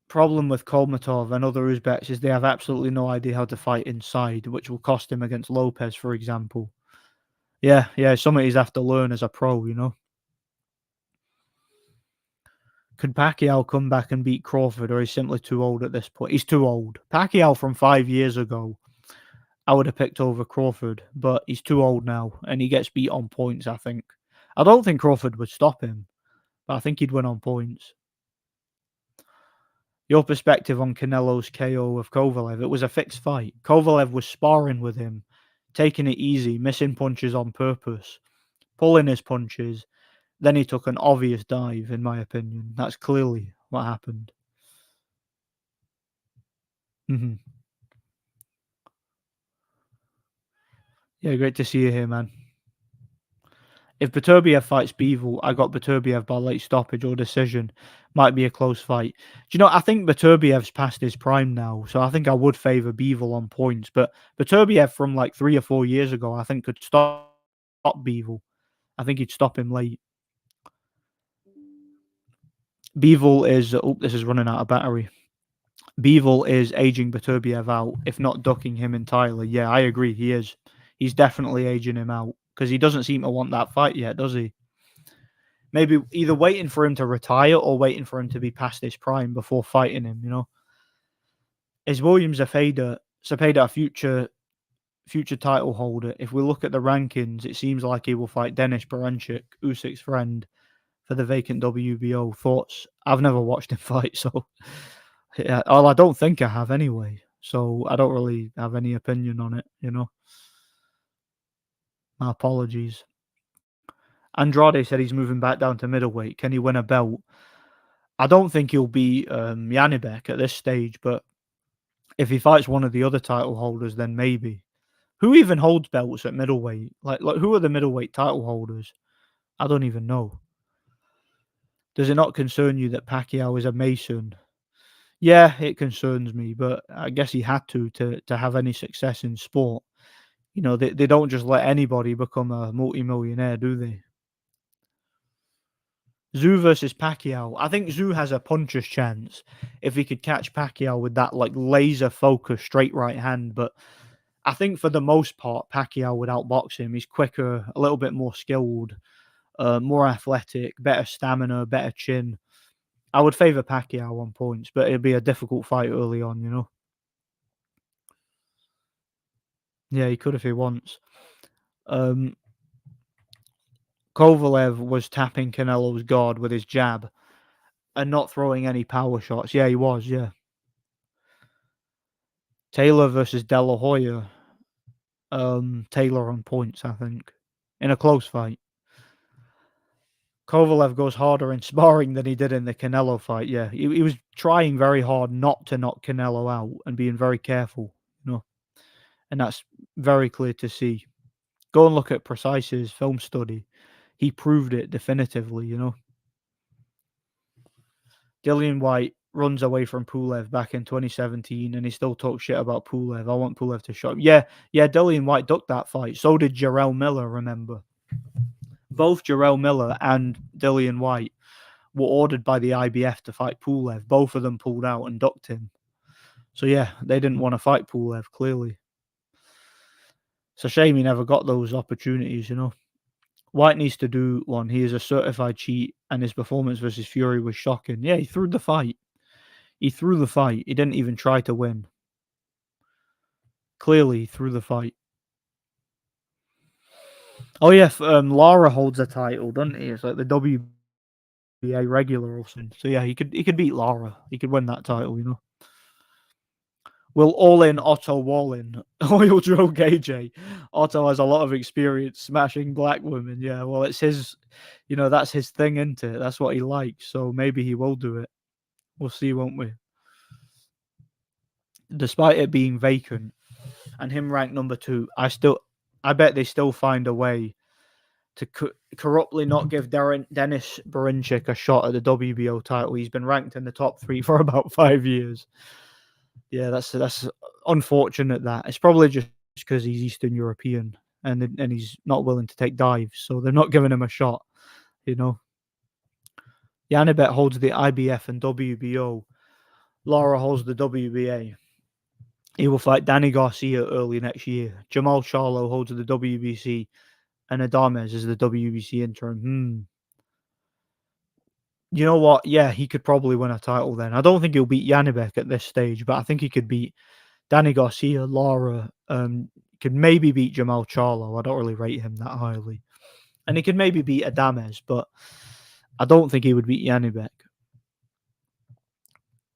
Problem with Kolmatov and other Uzbeks is they have absolutely no idea how to fight inside, which will cost him against Lopez, for example. Yeah, yeah, something he's have to learn as a pro, you know. Could Pacquiao come back and beat Crawford, or he's simply too old at this point? He's too old. Pacquiao from 5 years ago, I would have picked over Crawford, but he's too old now, and he gets beat on points, I think. I don't think Crawford would stop him, but I think he'd win on points. Your perspective on Canelo's KO of Kovalev. It was a fixed fight. Kovalev was sparring with him, taking it easy, missing punches on purpose, pulling his punches. Then he took an obvious dive, in my opinion. That's clearly what happened. Mhm. Yeah, great to see you here, man. If Beterbiev fights Bivol, I got Beterbiev by late stoppage or decision. Might be a close fight. Do you know, I think Beterbiev's past his prime now, so I think I would favour Bivol on points. But Beterbiev from like 3 or 4 years ago, I think could stop Bivol. I think he'd stop him late. Bivol is... Oh, this is running out of battery. Bivol is aging Beterbiev out, if not ducking him entirely. Yeah, I agree, he is. He's definitely aging him out, because he doesn't seem to want that fight yet, does he? Maybe either waiting for him to retire or waiting for him to be past his prime before fighting him, you know? Is Williams Zepeda a future title holder? If we look at the rankings, it seems like he will fight Denis Beranchyk, Usyk's friend, for the vacant WBO. Thoughts? I've never watched him fight, so yeah, well, I don't think I have anyway. So I don't really have any opinion on it, you know. My apologies. Andrade said he's moving back down to middleweight. Can he win a belt? I don't think he'll be Janibek at this stage, but if he fights one of the other title holders, then maybe. Who even holds belts at middleweight? Like who are the middleweight title holders? I don't even know. Does it not concern you that Pacquiao is a Mason? Yeah, it concerns me, but I guess he had to have any success in sport. You know, they don't just let anybody become a multimillionaire, do they? Zoo versus Pacquiao. I think Zoo has a puncher's chance if he could catch Pacquiao with that like laser focus straight right hand. But I think for the most part, Pacquiao would outbox him. He's quicker, a little bit more skilled, more athletic, better stamina, better chin. I would favour Pacquiao on points, but it'd be a difficult fight early on, you know. Yeah, he could if he wants. Um, Kovalev was tapping Canelo's guard with his jab and not throwing any power shots. Yeah, he was. Yeah. Taylor versus De La Hoya. Taylor on points, I think, in a close fight. Kovalev goes harder in sparring than he did in the Canelo fight. Yeah, he was trying very hard not to knock Canelo out and being very careful, you know, and that's very clear to see. Go and look at Precise's film study. He proved it definitively, you know. Dillian White runs away from Pulev back in 2017 and he still talks shit about Pulev. I want Pulev to shut him. Yeah, Dillian White ducked that fight. So did Jarrell Miller, remember. Both Jarrell Miller and Dillian White were ordered by the IBF to fight Pulev. Both of them pulled out and ducked him. So yeah, they didn't want to fight Pulev, clearly. It's a shame he never got those opportunities, you know. White needs to do one. He is a certified cheat, and his performance versus Fury was shocking. Yeah, he threw the fight. He threw the fight. He didn't even try to win. Clearly, he threw the fight. Oh yeah, Lara holds a title, doesn't he? It's like the WBA regular or something. So yeah, he could beat Lara. He could win that title, you know. Will all in Otto Wallin. Oil drug AJ. Otto has a lot of experience smashing black women. Yeah, well, it's his, you know, that's his thing, isn't it? That's what he likes. So maybe he will do it. We'll see, won't we? Despite it being vacant and him ranked number 2, I bet they still find a way to corruptly not give Dennis Berinchik a shot at the WBO title. He's been ranked in the top 3 for about 5 years. Yeah, that's unfortunate. That it's probably just because he's Eastern European and he's not willing to take dives, so they're not giving him a shot. You know, Yanibet holds the IBF and WBO. Lara holds the WBA. He will fight Danny Garcia early next year. Jamal Charlo holds the WBC, and Adames is the WBC interim. You know what? Yeah, he could probably win a title then. I don't think he'll beat Yanibek at this stage, but I think he could beat Danny Garcia, Lara, could maybe beat Jamal Charlo. I don't really rate him that highly. And he could maybe beat Adames, but I don't think he would beat Yanibek.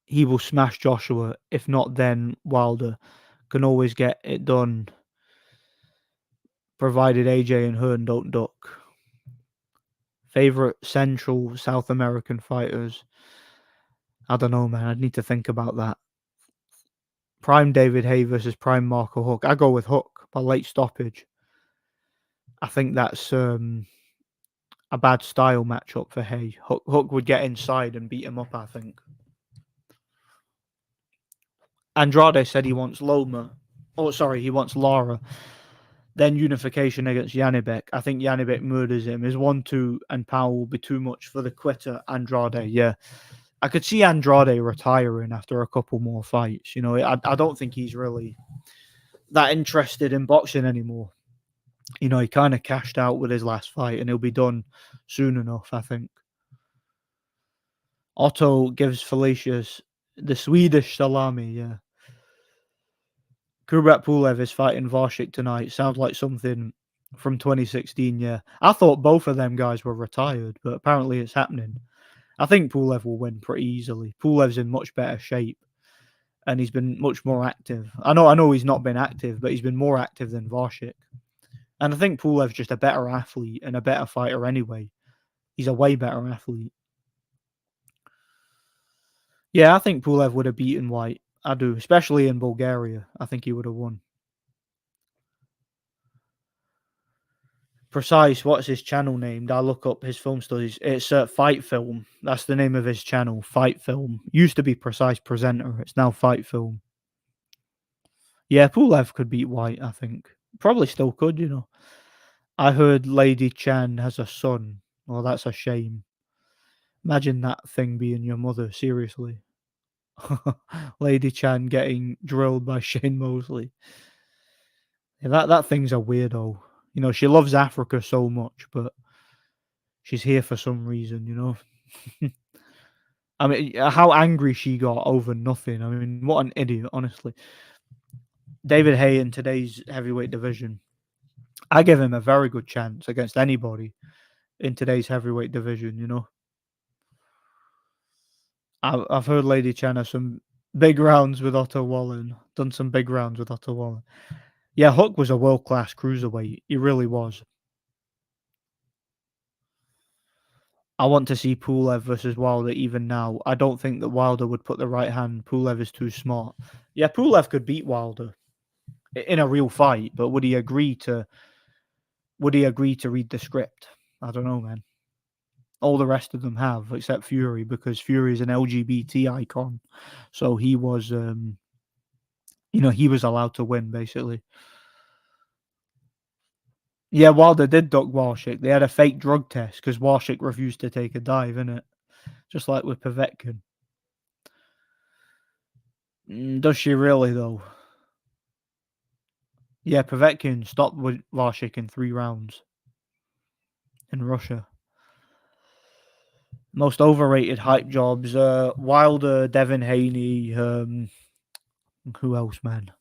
He will smash Joshua. If not, then Wilder can always get it done, provided AJ and Hearn don't duck. Favorite Central South American fighters? I don't know, man. I'd need to think about that. Prime David Hay versus Prime Marco Huck. I go with Huck by late stoppage. I think that's a bad style matchup for Hay. Huck would get inside and beat him up, I think. Andrade said he wants Loma. Oh, sorry, he wants Lara. Then unification against Yanibek. I think Yanibek murders him. His 1-2 and power will be too much for the quitter Andrade. Yeah. I could see Andrade retiring after a couple more fights. You know, I don't think he's really that interested in boxing anymore. You know, he kind of cashed out with his last fight and he'll be done soon enough, I think. Otto gives Felicius the Swedish salami, yeah. Kubrat Pulev is fighting Varshik tonight. Sounds like something from 2016, yeah. I thought both of them guys were retired, but apparently it's happening. I think Pulev will win pretty easily. Pulev's in much better shape and he's been much more active. I know he's not been active, but he's been more active than Varshik. And I think Pulev's just a better athlete and a better fighter anyway. He's a way better athlete. Yeah, I think Pulev would have beaten White. I do, especially in Bulgaria. I think he would have won. Precise, what's his channel named? I'll look up his film studies. It's Fight Film. That's the name of his channel, Fight Film. Used to be Precise Presenter. It's now Fight Film. Yeah, Pulev could beat White, I think. Probably still could, you know. I heard Lady Chan has a son. Well, that's a shame. Imagine that thing being your mother, seriously. Lady Chan getting drilled by Shane Mosley. Yeah, that thing's a weirdo. You know, she loves Africa so much, but she's here for some reason, you know. I mean, how angry she got over nothing. I mean, what an idiot, honestly. David Haye in today's heavyweight division. I give him a very good chance against anybody in today's heavyweight division, you know. I've heard Lady Chan has some big rounds with Otto Wallin. Done some big rounds with Otto Wallin. Yeah, Hook was a world class cruiserweight. He really was. I want to see Pulev versus Wilder even now. I don't think that Wilder would put the right hand. Pulev is too smart. Yeah, Pulev could beat Wilder in a real fight, but would he agree to read the script? I don't know, man. All the rest of them have, except Fury, because Fury is an LGBT icon. So he was he was allowed to win, basically. Yeah, Wilder did duck Walshik. They had a fake drug test because Walshik refused to take a dive, innit? Just like with Povetkin. Does she really, though? Yeah, Povetkin stopped with Walshik in 3 rounds in Russia. Most overrated hype jobs: Wilder, Devin Haney. Who else, man?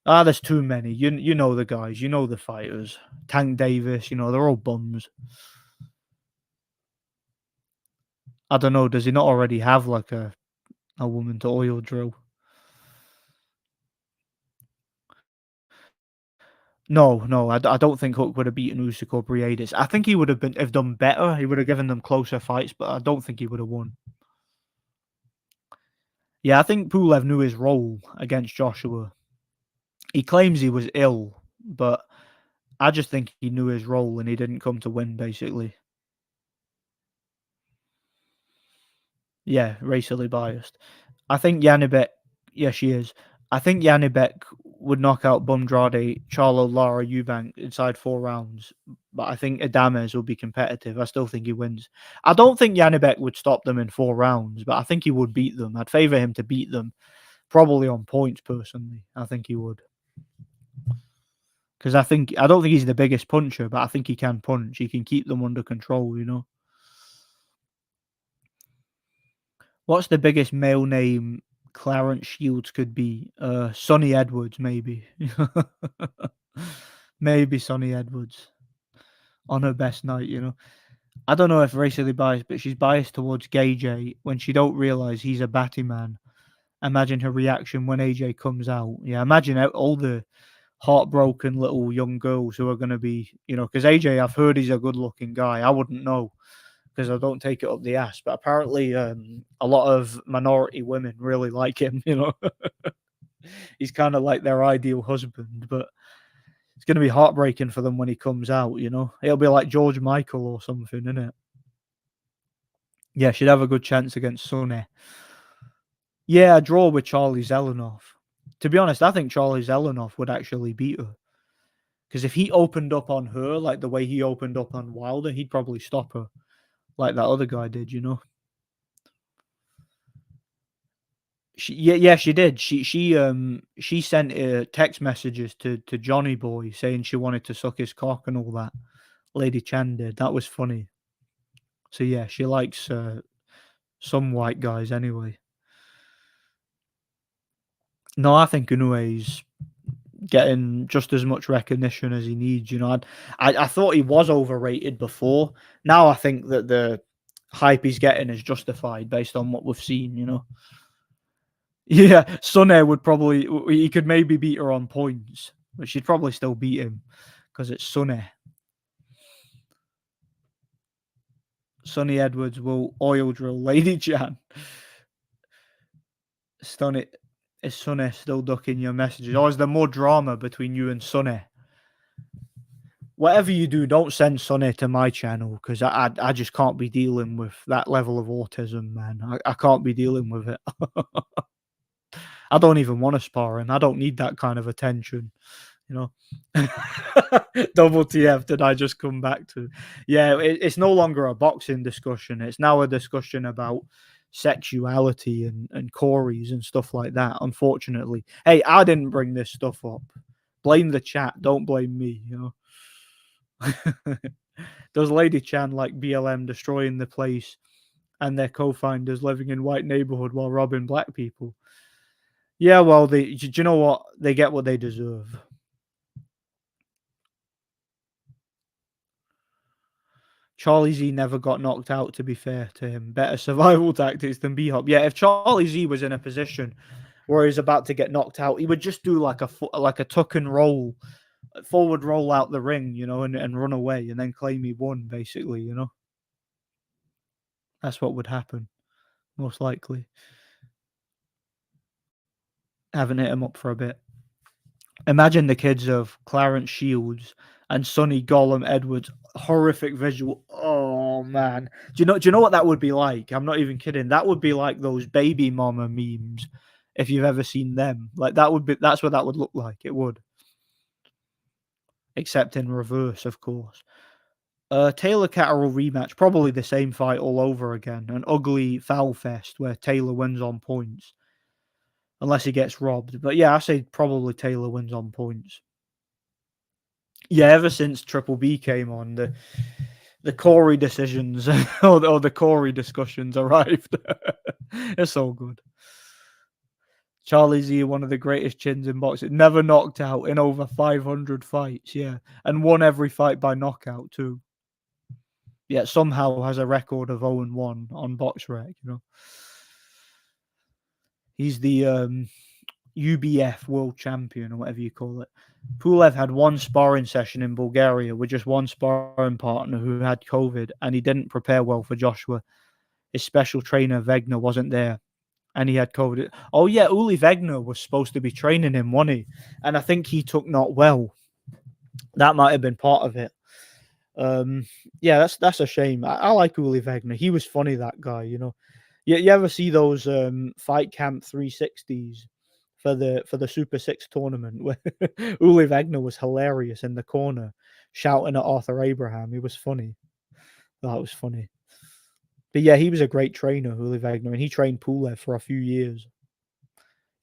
There's too many. You know the guys. You know the fighters. Tank Davis. You know they're all bums. I don't know. Does he not already have like a woman to oil drill? No. I don't think Hook would have beaten Usyk or Briedis. I think he would have done better. He would have given them closer fights, but I don't think he would have won. Yeah, I think Pulev knew his role against Joshua. He claims he was ill, but I just think he knew his role and he didn't come to win, basically. Yeah, racially biased. I think Janibek, yeah, she is. I think Janibek would knock out Bumdrade, Charlo, Lara, Eubank inside 4 rounds, but I think Adames will be competitive. I still think he wins. I don't think Janibek would stop them in 4 rounds, but I think he would beat them. I'd favour him to beat them, probably on points, personally. I think he would. Because I don't think he's the biggest puncher, but I think he can punch. He can keep them under control, you know. What's the biggest male name Clarence Shields could be? Sonny Edwards, maybe. Maybe Sonny Edwards on her best night, you know. I don't know if racially biased, but she's biased towards Gay J when she don't realise he's a batty man. Imagine her reaction when AJ comes out. Yeah, imagine all the heartbroken little young girls who are going to be, you know, because AJ, I've heard he's a good looking guy. I wouldn't know because I don't take it up the ass, but apparently a lot of minority women really like him, you know. He's kind of like their ideal husband, but it's going to be heartbreaking for them when he comes out, you know. It'll be like George Michael or something, isn't it? Yeah, she'd have a good chance against Sonny. Yeah, a draw with Charlie Zelenoff. To be honest, I think Charlie Zelenoff would actually beat her. Because if he opened up on her like the way he opened up on Wilder, he'd probably stop her like that other guy did, you know. She did. She sent text messages to Johnny Boy saying she wanted to suck his cock and all that. Lady Chan did. That was funny. So yeah, she likes some white guys anyway. No, I think Inoue's getting just as much recognition as he needs. You know, I thought he was overrated before. Now I think that the hype he's getting is justified based on what we've seen. You know. Yeah, Sunay would probably he could maybe beat her on points, but she'd probably still beat him because it's Sunay. Sonny Edwards will oil drill Lady Jan. Stun it. Is Sunay still ducking your messages? Or is there more drama between you and Sunay? Whatever you do, don't send Sonny to my channel because I just can't be dealing with that level of autism, man. I can't be dealing with it. I don't even want to spar him. I don't need that kind of attention, you know. Double TF did I just come back to? Yeah, it's no longer a boxing discussion. It's now a discussion about sexuality and Corys and stuff like that. Unfortunately, hey, I didn't bring this stuff up. Blame the chat. Don't blame me. You know. Does Lady Chan like BLM destroying the place and their co-founders living in white neighborhood while robbing black people? Yeah, well, do you know what? They get what they deserve. Charlie Z never got knocked out, to be fair to him. Better survival tactics than B-Hop. Yeah, if Charlie Z was in a position where he's about to get knocked out, he would just do like a tuck and roll, forward roll out the ring, you know, and run away and then claim he won, basically, you know. That's what would happen, most likely. Haven't hit him up for a bit. Imagine the kids of Clarence Shields and Sonny Gollum Edwards. Horrific visual. Oh man. Do you know what that would be like? I'm not even kidding. That would be like those baby mama memes, if you've ever seen them. Like that's what that would look like. It would. Except in reverse, of course. Taylor Catterall rematch, probably the same fight all over again. An ugly foul fest where Taylor wins on points. Unless he gets robbed. But yeah, I say probably Taylor wins on points. Yeah, ever since Triple B came on, the Corey decisions or the Corey discussions arrived. It's so good. Charlie Z, one of the greatest chins in boxing, never knocked out in over 500 fights, yeah, and won every fight by knockout too. Yet somehow has a record of 0-1 on BoxRec, you know. He's the UBF world champion or whatever you call it. Pulev had one sparring session in Bulgaria with just one sparring partner who had COVID, and he didn't prepare well for Joshua. His special trainer Wegner wasn't there, and he had COVID. Oh yeah, Uli Wegner was supposed to be training him, wasn't he? And I think he took not well. That might have been part of it. Yeah, that's a shame. I like Uli Wegner. He was funny, that guy. You know, you ever see those Fight Camp 360s? For the Super Six tournament, where Uli Wegner was hilarious in the corner, shouting at Arthur Abraham. He was funny. That was funny. But yeah, he was a great trainer, Uli Wegner, and he trained Pulev for a few years.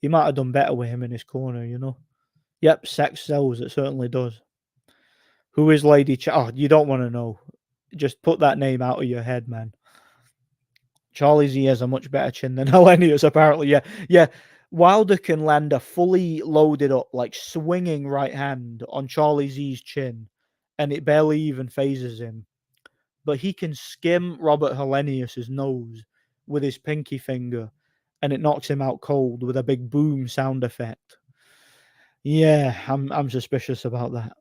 He might have done better with him in his corner, you know. Yep, sex sells. It certainly does. Who is Lady Oh, you don't want to know. Just put that name out of your head, man. Charlie Z has a much better chin than Hellenius, apparently. Yeah, yeah. Wilder can land a fully loaded up, like swinging right hand on Charlie Z's chin, and it barely even phases him. But he can skim Robert Hellenius's nose with his pinky finger, and it knocks him out cold with a big boom sound effect. Yeah, I'm suspicious about that.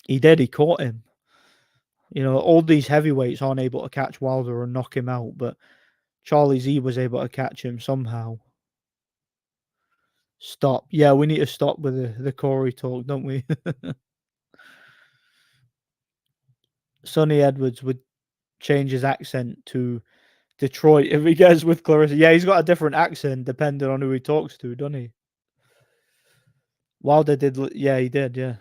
He did. He caught him. You know, all these heavyweights aren't able to catch Wilder and knock him out, but Charlie Z was able to catch him somehow. Stop. Yeah, we need to stop with the Corey talk, don't we? Sonny Edwards would change his accent to Detroit if he gets with Clarissa. Yeah, he's got a different accent depending on who he talks to, doesn't he? Wilder did. Yeah, he did. Yeah.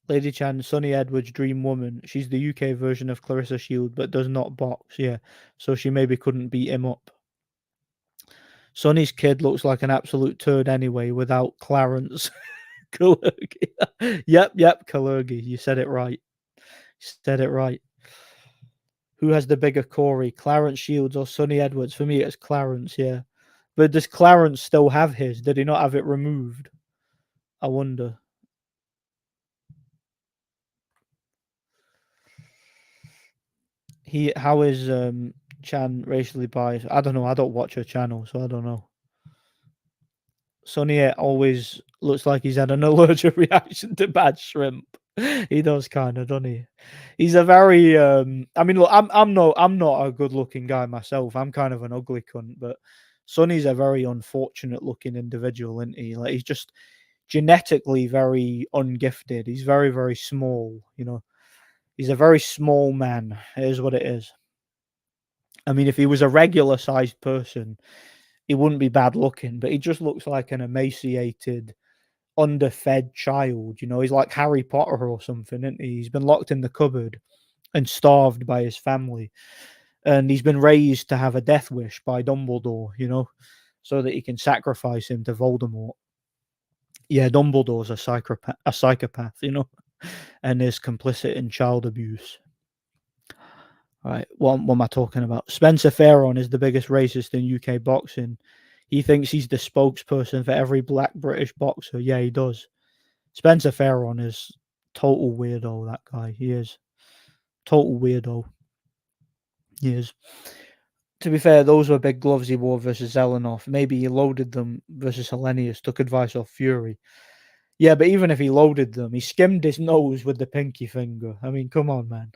Lady Chan, Sonny Edwards' dream woman. She's the UK version of Clarissa Shield, but does not box. Yeah, so she maybe couldn't beat him up. Sonny's kid looks like an absolute turd anyway, without Clarence. Kalergi. Yep, Kalergi. You said it right. Said it right. Who has the bigger Corey, Clarence Shields or Sonny Edwards? For me, it's Clarence, yeah. But does Clarence still have his? Did he not have it removed? I wonder. How is Chan racially biased? I don't know. I don't watch her channel, so I don't know. Sonny always looks like he's had an allergic reaction to bad shrimp. He does kind of, doesn't he? He's a very I mean, look, I'm not a good looking guy myself. I'm kind of an ugly cunt, but Sonny's a very unfortunate looking individual, isn't he? Like he's just genetically very ungifted. He's very, very small, you know. He's a very small man. It is what it is. I mean, if he was a regular sized person, he wouldn't be bad looking, but he just looks like an emaciated, underfed child. You know, he's like Harry Potter or something, isn't he? He's been locked in the cupboard and starved by his family. And he's been raised to have a death wish by Dumbledore, you know, so that he can sacrifice him to Voldemort. Yeah, Dumbledore's a psychopath, you know, and is complicit in child abuse. Right, what am I talking about? Spencer Farron is the biggest racist in UK boxing. He thinks he's the spokesperson for every black British boxer. Yeah, he does. Spencer Farron is total weirdo, that guy. He is. Total weirdo. He is. To be fair, those were big gloves he wore versus Zelenoff. Maybe he loaded them versus Hellenius, took advice off Fury. Yeah, but even if he loaded them, he skimmed his nose with the pinky finger. I mean, come on, man.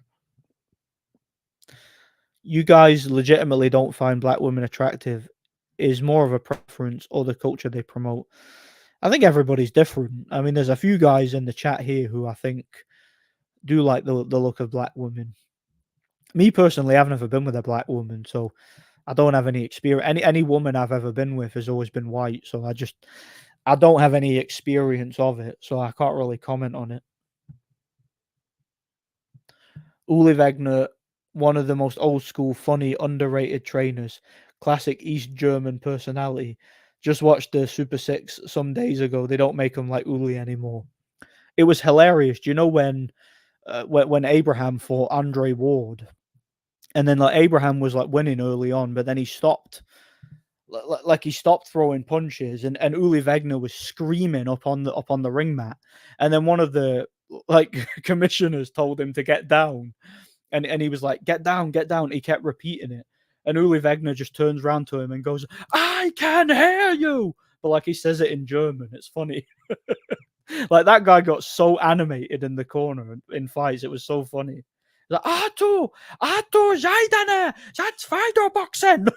You guys legitimately don't find black women attractive. Is more of a preference or the culture they promote. I think everybody's different. I mean, there's a few guys in the chat here who I think do like the look of black women. Me personally, I've never been with a black woman, so I don't have any experience. Any woman I've ever been with has always been white, so I don't have any experience of it, so I can't really comment on it. Uli Wegner, one of the most old school, funny, underrated trainers. Classic East German personality. Just watched the Super Six some days ago. They don't make him like Uli anymore. It was hilarious. Do you know when Abraham fought Andre Ward, and then like Abraham was like winning early on, but then he stopped. Like he stopped throwing punches, and Uli Wegner was screaming up on the ring mat, and then one of the like commissioners told him to get down, and he was like, get down, get down. He kept repeating it, and Uli Wegner just turns around to him and goes, I can hear you, but like he says it in German. It's funny. Like that guy got so animated in the corner in fights. It was so funny. Like, Otto, Scheidene, that's Fighterboxen.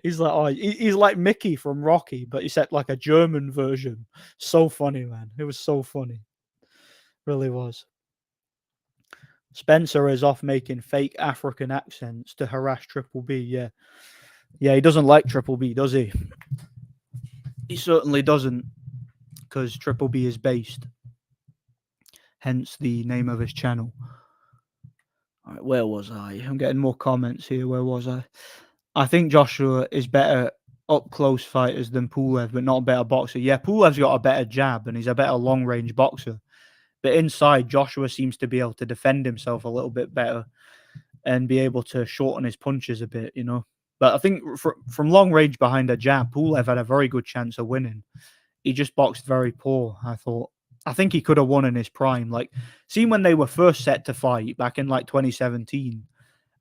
He's like, oh, he's like Mickey from Rocky, but he said like a German version. So funny, man. It was so funny. Really was. Spencer is off making fake African accents to harass Triple B. Yeah. Yeah, he doesn't like Triple B, does he? He certainly doesn't, because Triple B is based. Hence the name of his channel. All right, where was I? I'm getting more comments here. Where was I? I think Joshua is better up close fighters than Pulev, but not a better boxer. Yeah, Pulev's got a better jab and he's a better long range boxer. But inside, Joshua seems to be able to defend himself a little bit better and be able to shorten his punches a bit, you know. But I think from long range behind a jab, Pulev had a very good chance of winning. He just boxed very poor, I thought. I think he could have won in his prime. Like, see when they were first set to fight back in like 2017,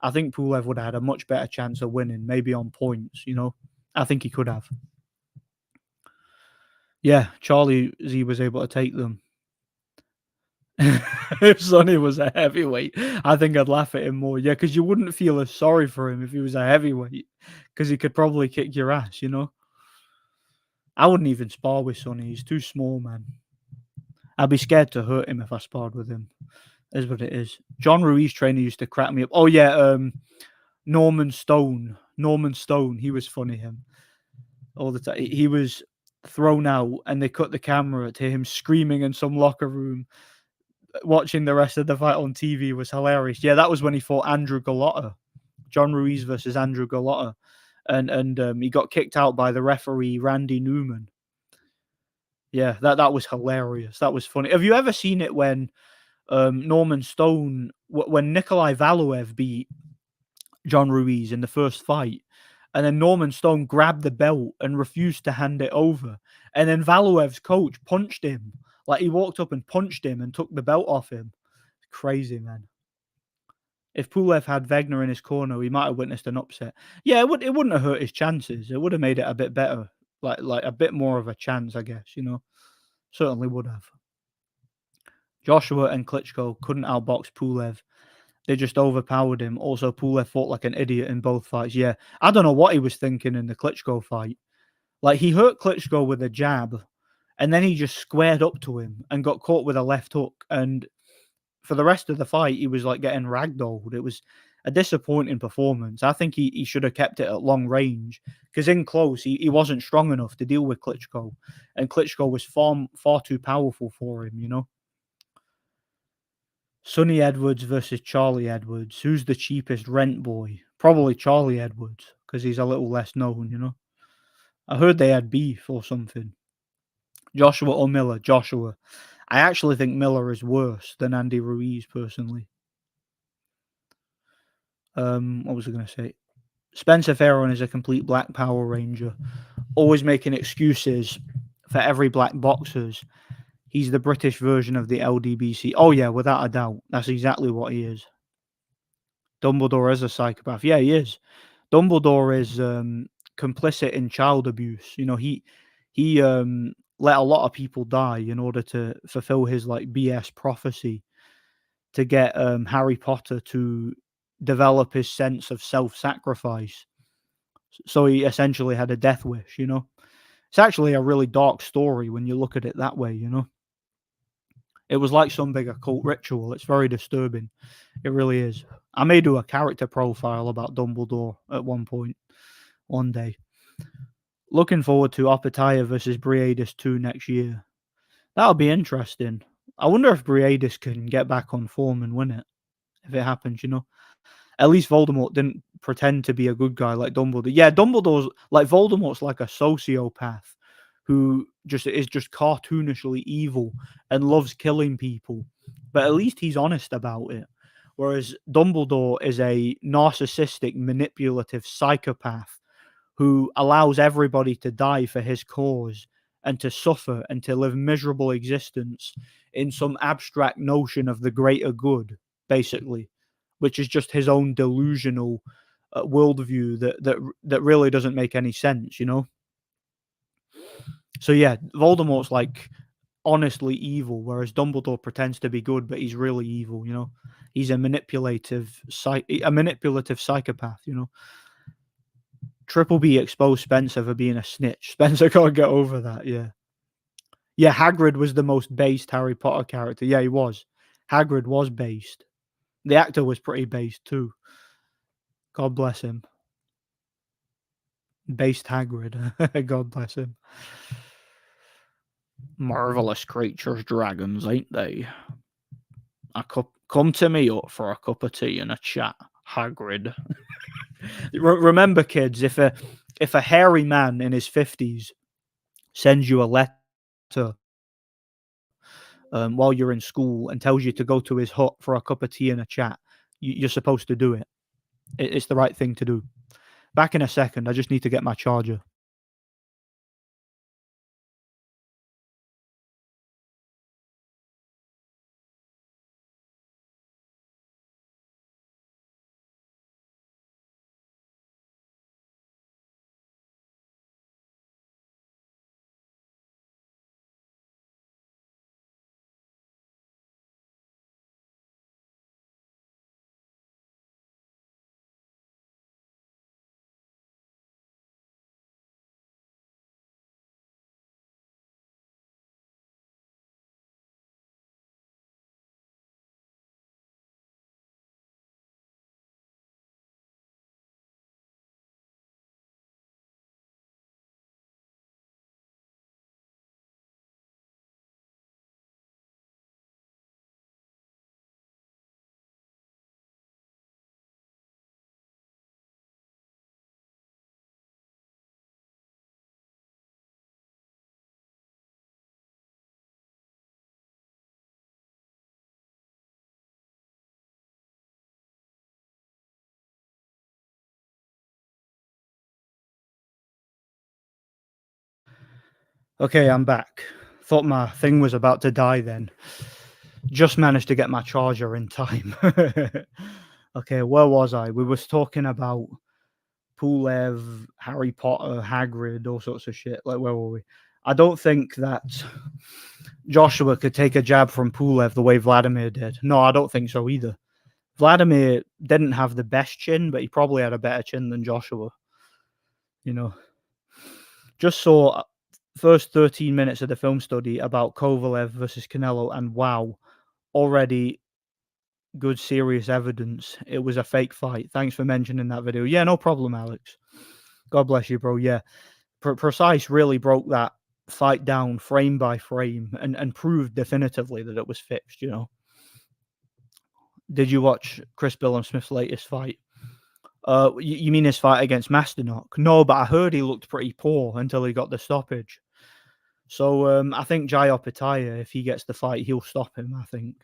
I think Pulev would have had a much better chance of winning, maybe on points, you know. I think he could have. Yeah, Charlie Z was able to take them. If Sonny was a heavyweight, I think I'd laugh at him more. Yeah, because you wouldn't feel as sorry for him if he was a heavyweight, because he could probably kick your ass, you know. I wouldn't even spar with Sonny. He's too small, man. I'd be scared to hurt him if I sparred with him. Is what it is. John Ruiz trainer used to crack me up. Oh yeah, Norman Stone. He was funny. Him all the time. He was thrown out, and they cut the camera to him screaming in some locker room. Watching the rest of the fight on TV was hilarious. Yeah, that was when he fought Andrew Gallotta. John Ruiz versus Andrew Gallotta, and he got kicked out by the referee Randy Newman. Yeah, that was hilarious. That was funny. Have you ever seen it when Norman Stone, when Nikolai Valuev beat John Ruiz in the first fight, and then Norman Stone grabbed the belt and refused to hand it over, and then Valuev's coach punched him. Like, he walked up and punched him and took the belt off him. Crazy, man. If Pulev had Wegner in his corner, he might have witnessed an upset. Yeah, it wouldn't have hurt his chances. It would have made it a bit better, like a bit more of a chance, I guess. You know, certainly would have. Joshua and Klitschko couldn't outbox Pulev. They just overpowered him. Also, Pulev fought like an idiot in both fights. Yeah, I don't know what he was thinking in the Klitschko fight. Like, he hurt Klitschko with a jab, and then he just squared up to him and got caught with a left hook, and for the rest of the fight, he was like getting ragdolled. It was a disappointing performance. I think he should have kept it at long range, because in close, he wasn't strong enough to deal with Klitschko, and Klitschko was far too powerful for him, you know? Sonny Edwards versus Charlie Edwards. Who's the cheapest rent boy? Probably Charlie Edwards, because he's a little less known, you know? I heard they had beef or something. Joshua or Miller? Joshua. I actually think Miller is worse than Andy Ruiz, personally. What was I going to say? Spencer Farron is a complete black Power Ranger, always making excuses for every black boxers. He's the British version of the LDBC. Oh yeah, without a doubt, that's exactly what he is. Dumbledore is a psychopath. Yeah, he is. Dumbledore is complicit in child abuse. You know, he let a lot of people die in order to fulfill his like BS prophecy to get Harry Potter to develop his sense of self-sacrifice. So he essentially had a death wish, you know. It's actually a really dark story when you look at it that way, you know. It was like some big occult ritual. It's very disturbing. It really is. I may do a character profile about Dumbledore at one point, one day. Looking forward to Opetaya versus Briadis 2 next year. That'll be interesting. I wonder if Briadis can get back on form and win it. If it happens, you know. At least Voldemort didn't pretend to be a good guy like Dumbledore. Yeah, Dumbledore's like Voldemort's like a sociopath who is just cartoonishly evil and loves killing people. But at least he's honest about it. Whereas Dumbledore is a narcissistic, manipulative psychopath who allows everybody to die for his cause and to suffer and to live miserable existence in some abstract notion of the greater good, basically, which is just his own delusional worldview that really doesn't make any sense, you know? So yeah, Voldemort's like honestly evil, whereas Dumbledore pretends to be good, but he's really evil, you know? He's a manipulative psychopath, you know? Triple B exposed Spencer for being a snitch. Spencer can't get over that, yeah. Yeah, Hagrid was the most based Harry Potter character. Yeah, he was. Hagrid was based. The actor was pretty based too. God bless him. Based Hagrid. God bless him. Marvelous creatures, dragons, ain't they? Come to me up for a cup of tea and a chat, Hagrid. Remember, kids, if a hairy man in his 50s sends you a letter while you're in school and tells you to go to his hut for a cup of tea and a chat, you're supposed to do it. It's the right thing to do. Back in a second. I just need to get my charger. Okay, I'm back. Thought my thing was about to die then. Just managed to get my charger in time. Okay, where was I? We was talking about Pulev, Harry Potter, Hagrid, all sorts of shit. Like, where were we? I don't think that Joshua could take a jab from Pulev the way Vladimir did. No, I don't think so either. Vladimir didn't have the best chin, but he probably had a better chin than Joshua. You know, just saw First 13 minutes of the film study about Kovalev versus Canelo, and wow, already good serious evidence it was a fake fight. Thanks for mentioning that video. Yeah, no problem, Alex. God bless you, bro. Yeah, Precise really broke that fight down frame by frame and proved definitively that it was fixed. Did you watch Chris Billam-Smith's latest fight? You mean his fight against Masternock? No, but I heard he looked pretty poor until he got the stoppage. So I think Jai Opetaya, if he gets the fight, he'll stop him, I think.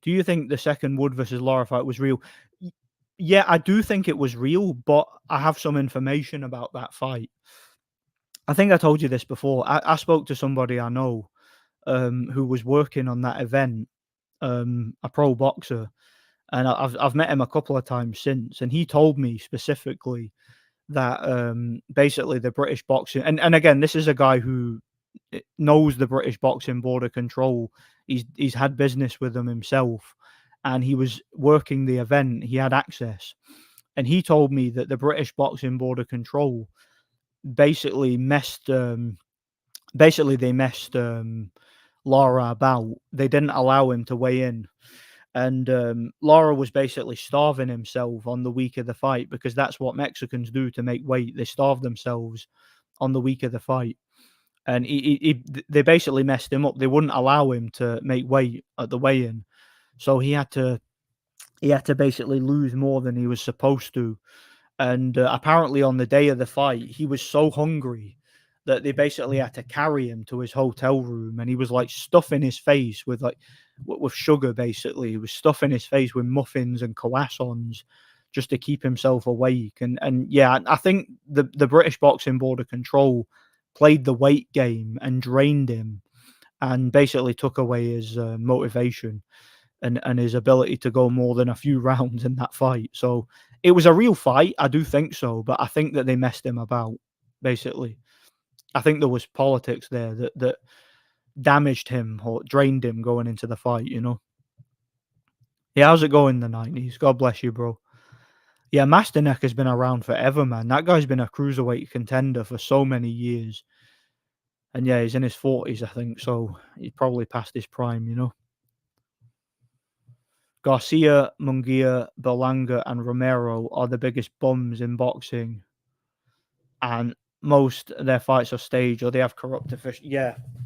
Do you think the second Wood versus Lara fight was real? Yeah, I do think it was real, but I have some information about that fight. I think I told you this before. I spoke to somebody I know who was working on that event, a pro boxer, and I've met him a couple of times since, and he told me specifically that basically the British boxing, and again, this is a guy who knows the British Boxing Board of Control. He's had business with them himself, and he was working the event. He had access, and he told me that the British Boxing Board of Control basically messed. They messed Lara about. They didn't allow him to weigh in, and Lara was basically starving himself on the week of the fight, because that's what Mexicans do to make weight. They starve themselves on the week of the fight, and they basically messed him up. They wouldn't allow him to make weight at the weigh-in, so he had to basically lose more than he was supposed to. And apparently on the day of the fight, he was so hungry that they basically had to carry him to his hotel room, and he was like stuffing his face with sugar. Basically, he was stuffing his face with muffins and croissants just to keep himself awake. And yeah, I think the British Boxing Board of Control played the weight game and drained him, and basically took away his motivation and his ability to go more than a few rounds in that fight. So it was a real fight, I do think so, but I think that they messed him about. Basically, I think there was politics there that damaged him or drained him going into the fight. Yeah, how's it going in the 90s? God bless you, bro. Yeah, Masterneck has been around forever, man. That guy's been a cruiserweight contender for so many years. And yeah, he's in his 40s, I think, so he's probably past his prime. Garcia, Munguia, Berlanga, and Romero are the biggest bums in boxing, and most of their fights are staged or they have corrupt officials.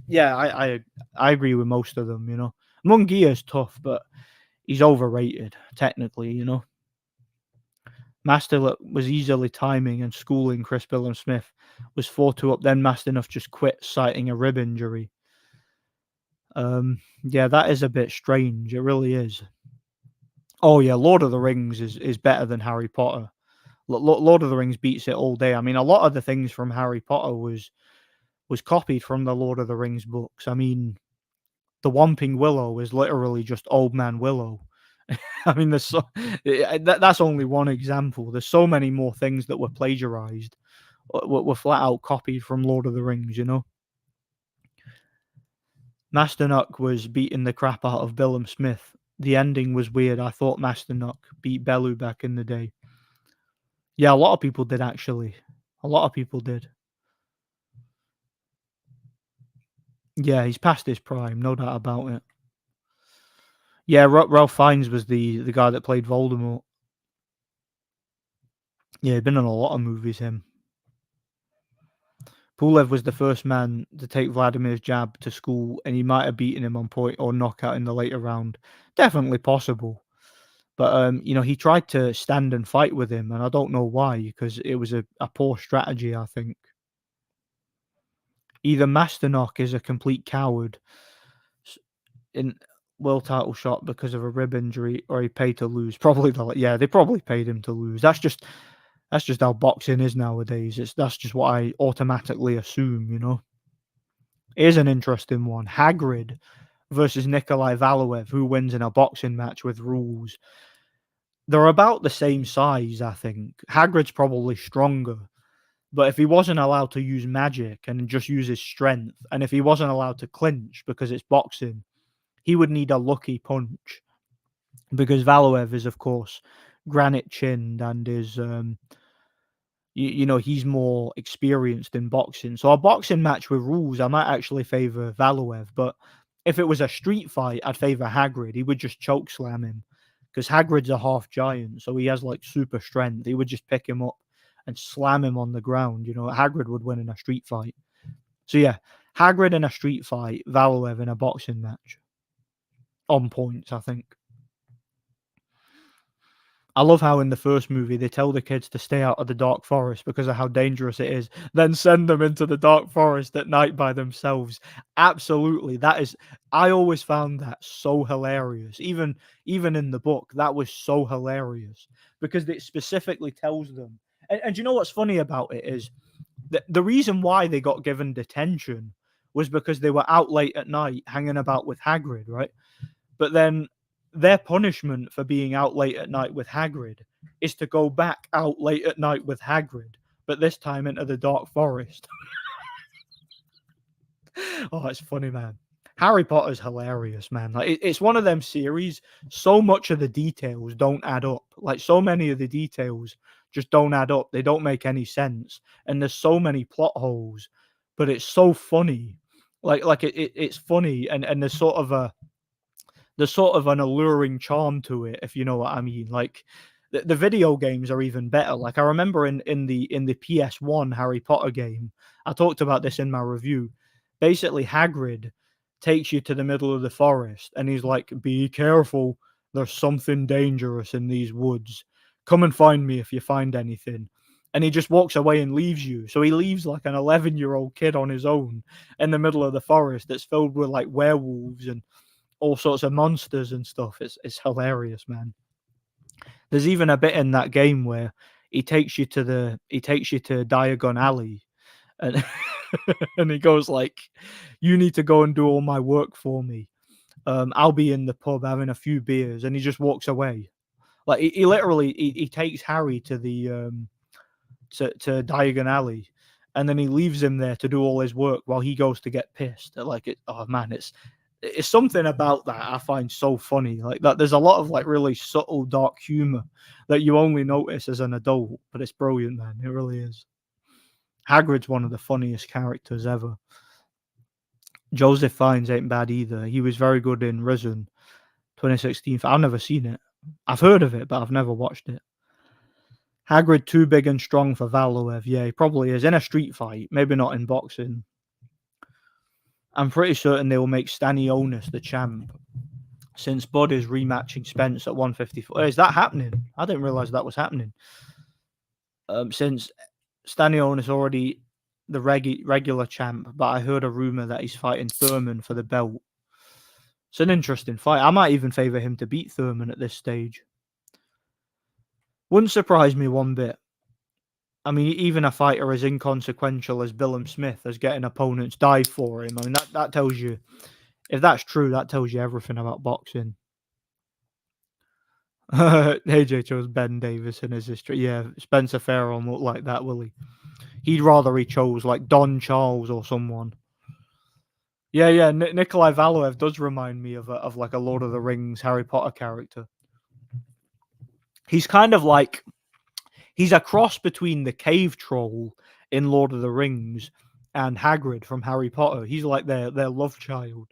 Yeah, I agree with most of them. Munguia is tough, but he's overrated technically. Master was easily timing and schooling Chris Billam-Smith, was 4-2 up. Then Masternoff just quit, citing a rib injury. Yeah, that is a bit strange. It really is. Oh yeah, Lord of the Rings is better than Harry Potter. Lord of the Rings beats it all day. I mean, a lot of the things from Harry Potter was copied from the Lord of the Rings books. I mean, the Whomping Willow is literally just Old Man Willow. I mean, that's only one example. There's so many more things that were plagiarized, were flat out copied from Lord of the Rings. Masternock was beating the crap out of Billam-Smith. The ending was weird. I thought Masternock beat Bellew back in the day. Yeah, a lot of people did, actually. A lot of people did. Yeah, he's past his prime, no doubt about it. Yeah, Ralph Fiennes was the guy that played Voldemort. Yeah, he'd been in a lot of movies, him. Pulev was the first man to take Vladimir's jab to school, and he might have beaten him on point or knockout in the later round. Definitely possible. But, he tried to stand and fight with him, and I don't know why, because it was a poor strategy, I think. Either Masternock is a complete coward in world title shot because of a rib injury, or he paid to lose. Probably they probably paid him to lose. That's just how boxing is nowadays. That's just what I automatically assume. Here's an interesting one. Hagrid versus Nikolai Valoev, who wins in a boxing match with rules. They're about the same size, I think. Hagrid's probably stronger. But if he wasn't allowed to use magic and just use his strength, and if he wasn't allowed to clinch because it's boxing, he would need a lucky punch. Because Valoev is, of course, granite chinned and is, you know, he's more experienced in boxing. So a boxing match with rules, I might actually favor Valuev. But if it was a street fight, I'd favor Hagrid. He would just choke slam him because Hagrid's a half giant, so he has like super strength. He would just pick him up and slam him on the ground. You know, Hagrid would win in a street fight. So yeah, Hagrid in a street fight, Valuev in a boxing match. On points, I think. I love how in the first movie they tell the kids to stay out of the dark forest because of how dangerous it is, then send them into the dark forest at night by themselves. Absolutely. That is, I always found that so hilarious. Even in the book, that was so hilarious because it specifically tells them. And you know what's funny about it is the reason why they got given detention was because they were out late at night hanging about with Hagrid, right? But then their punishment for being out late at night with Hagrid is to go back out late at night with Hagrid, but this time into the dark forest. Oh, it's funny, man. Harry Potter's hilarious, man. Like it's one of them series. So much of the details don't add up. Like so many of the details just don't add up. They don't make any sense, and there's so many plot holes. But it's so funny. It's funny, and there's sort of an alluring charm to it, if you know what I mean. Like the video games are even better. Like I remember in the PS1 Harry Potter game, I talked about this in my review. Basically, Hagrid takes you to the middle of the forest and he's like, "Be careful, there's something dangerous in these woods. Come and find me if you find anything." And he just walks away and leaves you. So he leaves like an 11-year-old kid on his own in the middle of the forest that's filled with like werewolves and all sorts of monsters and stuff. It's hilarious, man. There's even a bit in that game where he takes you to Diagon Alley, and and he goes like, "You need to go and do all my work for me. I'll be in the pub having a few beers," and he just walks away. Like he literally he takes Harry to the to Diagon Alley, and then he leaves him there to do all his work while he goes to get pissed. Like it, oh man, it's something about that I find so funny. Like that, there's a lot of like really subtle dark humor that you only notice as an adult, but it's brilliant, man. It really is. Hagrid's one of the funniest characters ever. Joseph Fiennes ain't bad either. He was very good in Risen 2016. I've never seen it. I've heard of it, but I've never watched it. Hagrid too big and strong for Valuev. Yeah, he probably is in a street fight. Maybe not in boxing. I'm pretty certain they will make Stanionis the champ, since Bud is rematching Spence at 154. Is that happening? I didn't realize that was happening. Since Stanionis already the regular champ, but I heard a rumor that he's fighting Thurman for the belt. It's an interesting fight. I might even favor him to beat Thurman at this stage. Wouldn't surprise me one bit. I mean, even a fighter as inconsequential as Billum Smith as getting opponents die for him. I mean, that tells you, if that's true, that tells you everything about boxing. AJ chose Ben Davis in his history. Yeah, Spencer Farrell won't look like that, will he? He'd rather he chose like Don Charles or someone. Yeah. Nikolai Valuev does remind me of like a Lord of the Rings Harry Potter character. He's kind of like, he's a cross between the cave troll in Lord of the Rings and Hagrid from Harry Potter. He's like their love child.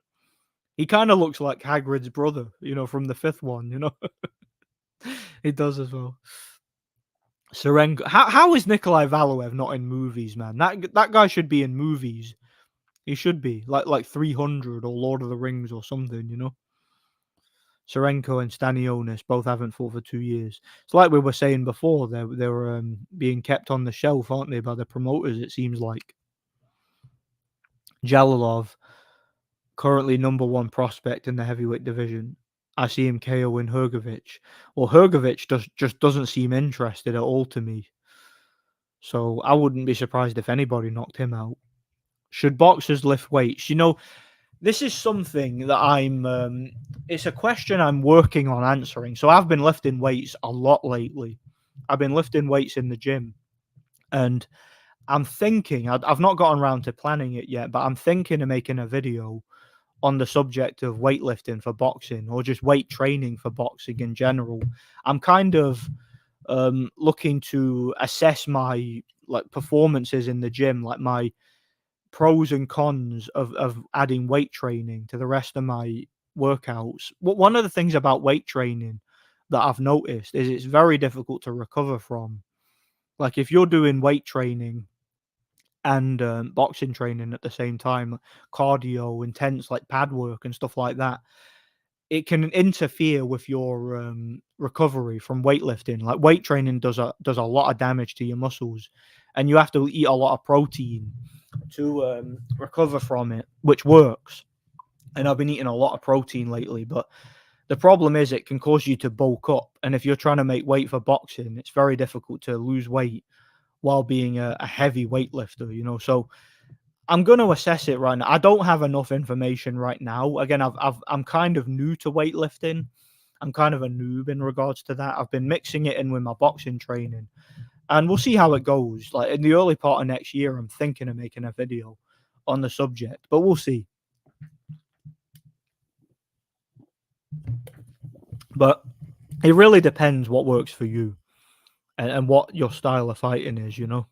He kind of looks like Hagrid's brother, you know, from the fifth one, you know. He does as well. Serengo. How is Nikolai Valuev not in movies, man? That guy should be in movies. He should be like 300 or Lord of the Rings or something, you know. Serenko and Stanionis both haven't fought for 2 years. It's like we were saying before, they were being kept on the shelf, aren't they, by the promoters, it seems like. Jalilov, currently number one prospect in the heavyweight division. I see him KOing Hrgovic. Well, Hrgovic just doesn't seem interested at all to me. So I wouldn't be surprised if anybody knocked him out. Should boxers lift weights? You know, this is something that it's a question I'm working on answering. So I've been lifting weights a lot lately. I've been lifting weights in the gym. And I'm thinking, I've not gotten around to planning it yet, but I'm thinking of making a video on the subject of weightlifting for boxing or just weight training for boxing in general. I'm kind of looking to assess my like performances in the gym, like my pros and cons of adding weight training to the rest of my workouts. One of the things about weight training that I've noticed is it's very difficult to recover from. Like if you're doing weight training and boxing training at the same time, cardio, intense like pad work and stuff like that, it can interfere with your recovery from weightlifting. Like weight training does a lot of damage to your muscles, and you have to eat a lot of protein to recover from it, which works. And I've been eating a lot of protein lately, but the problem is it can cause you to bulk up. And if you're trying to make weight for boxing, it's very difficult to lose weight while being a heavy weightlifter, you know. So I'm going to assess it right now. I don't have enough information right now. Again, I'm kind of new to weightlifting. I'm kind of a noob in regards to that. I've been mixing it in with my boxing training, and we'll see how it goes. Like in the early part of next year, I'm thinking of making a video on the subject, but we'll see. But it really depends what works for you and what your style of fighting is, you know.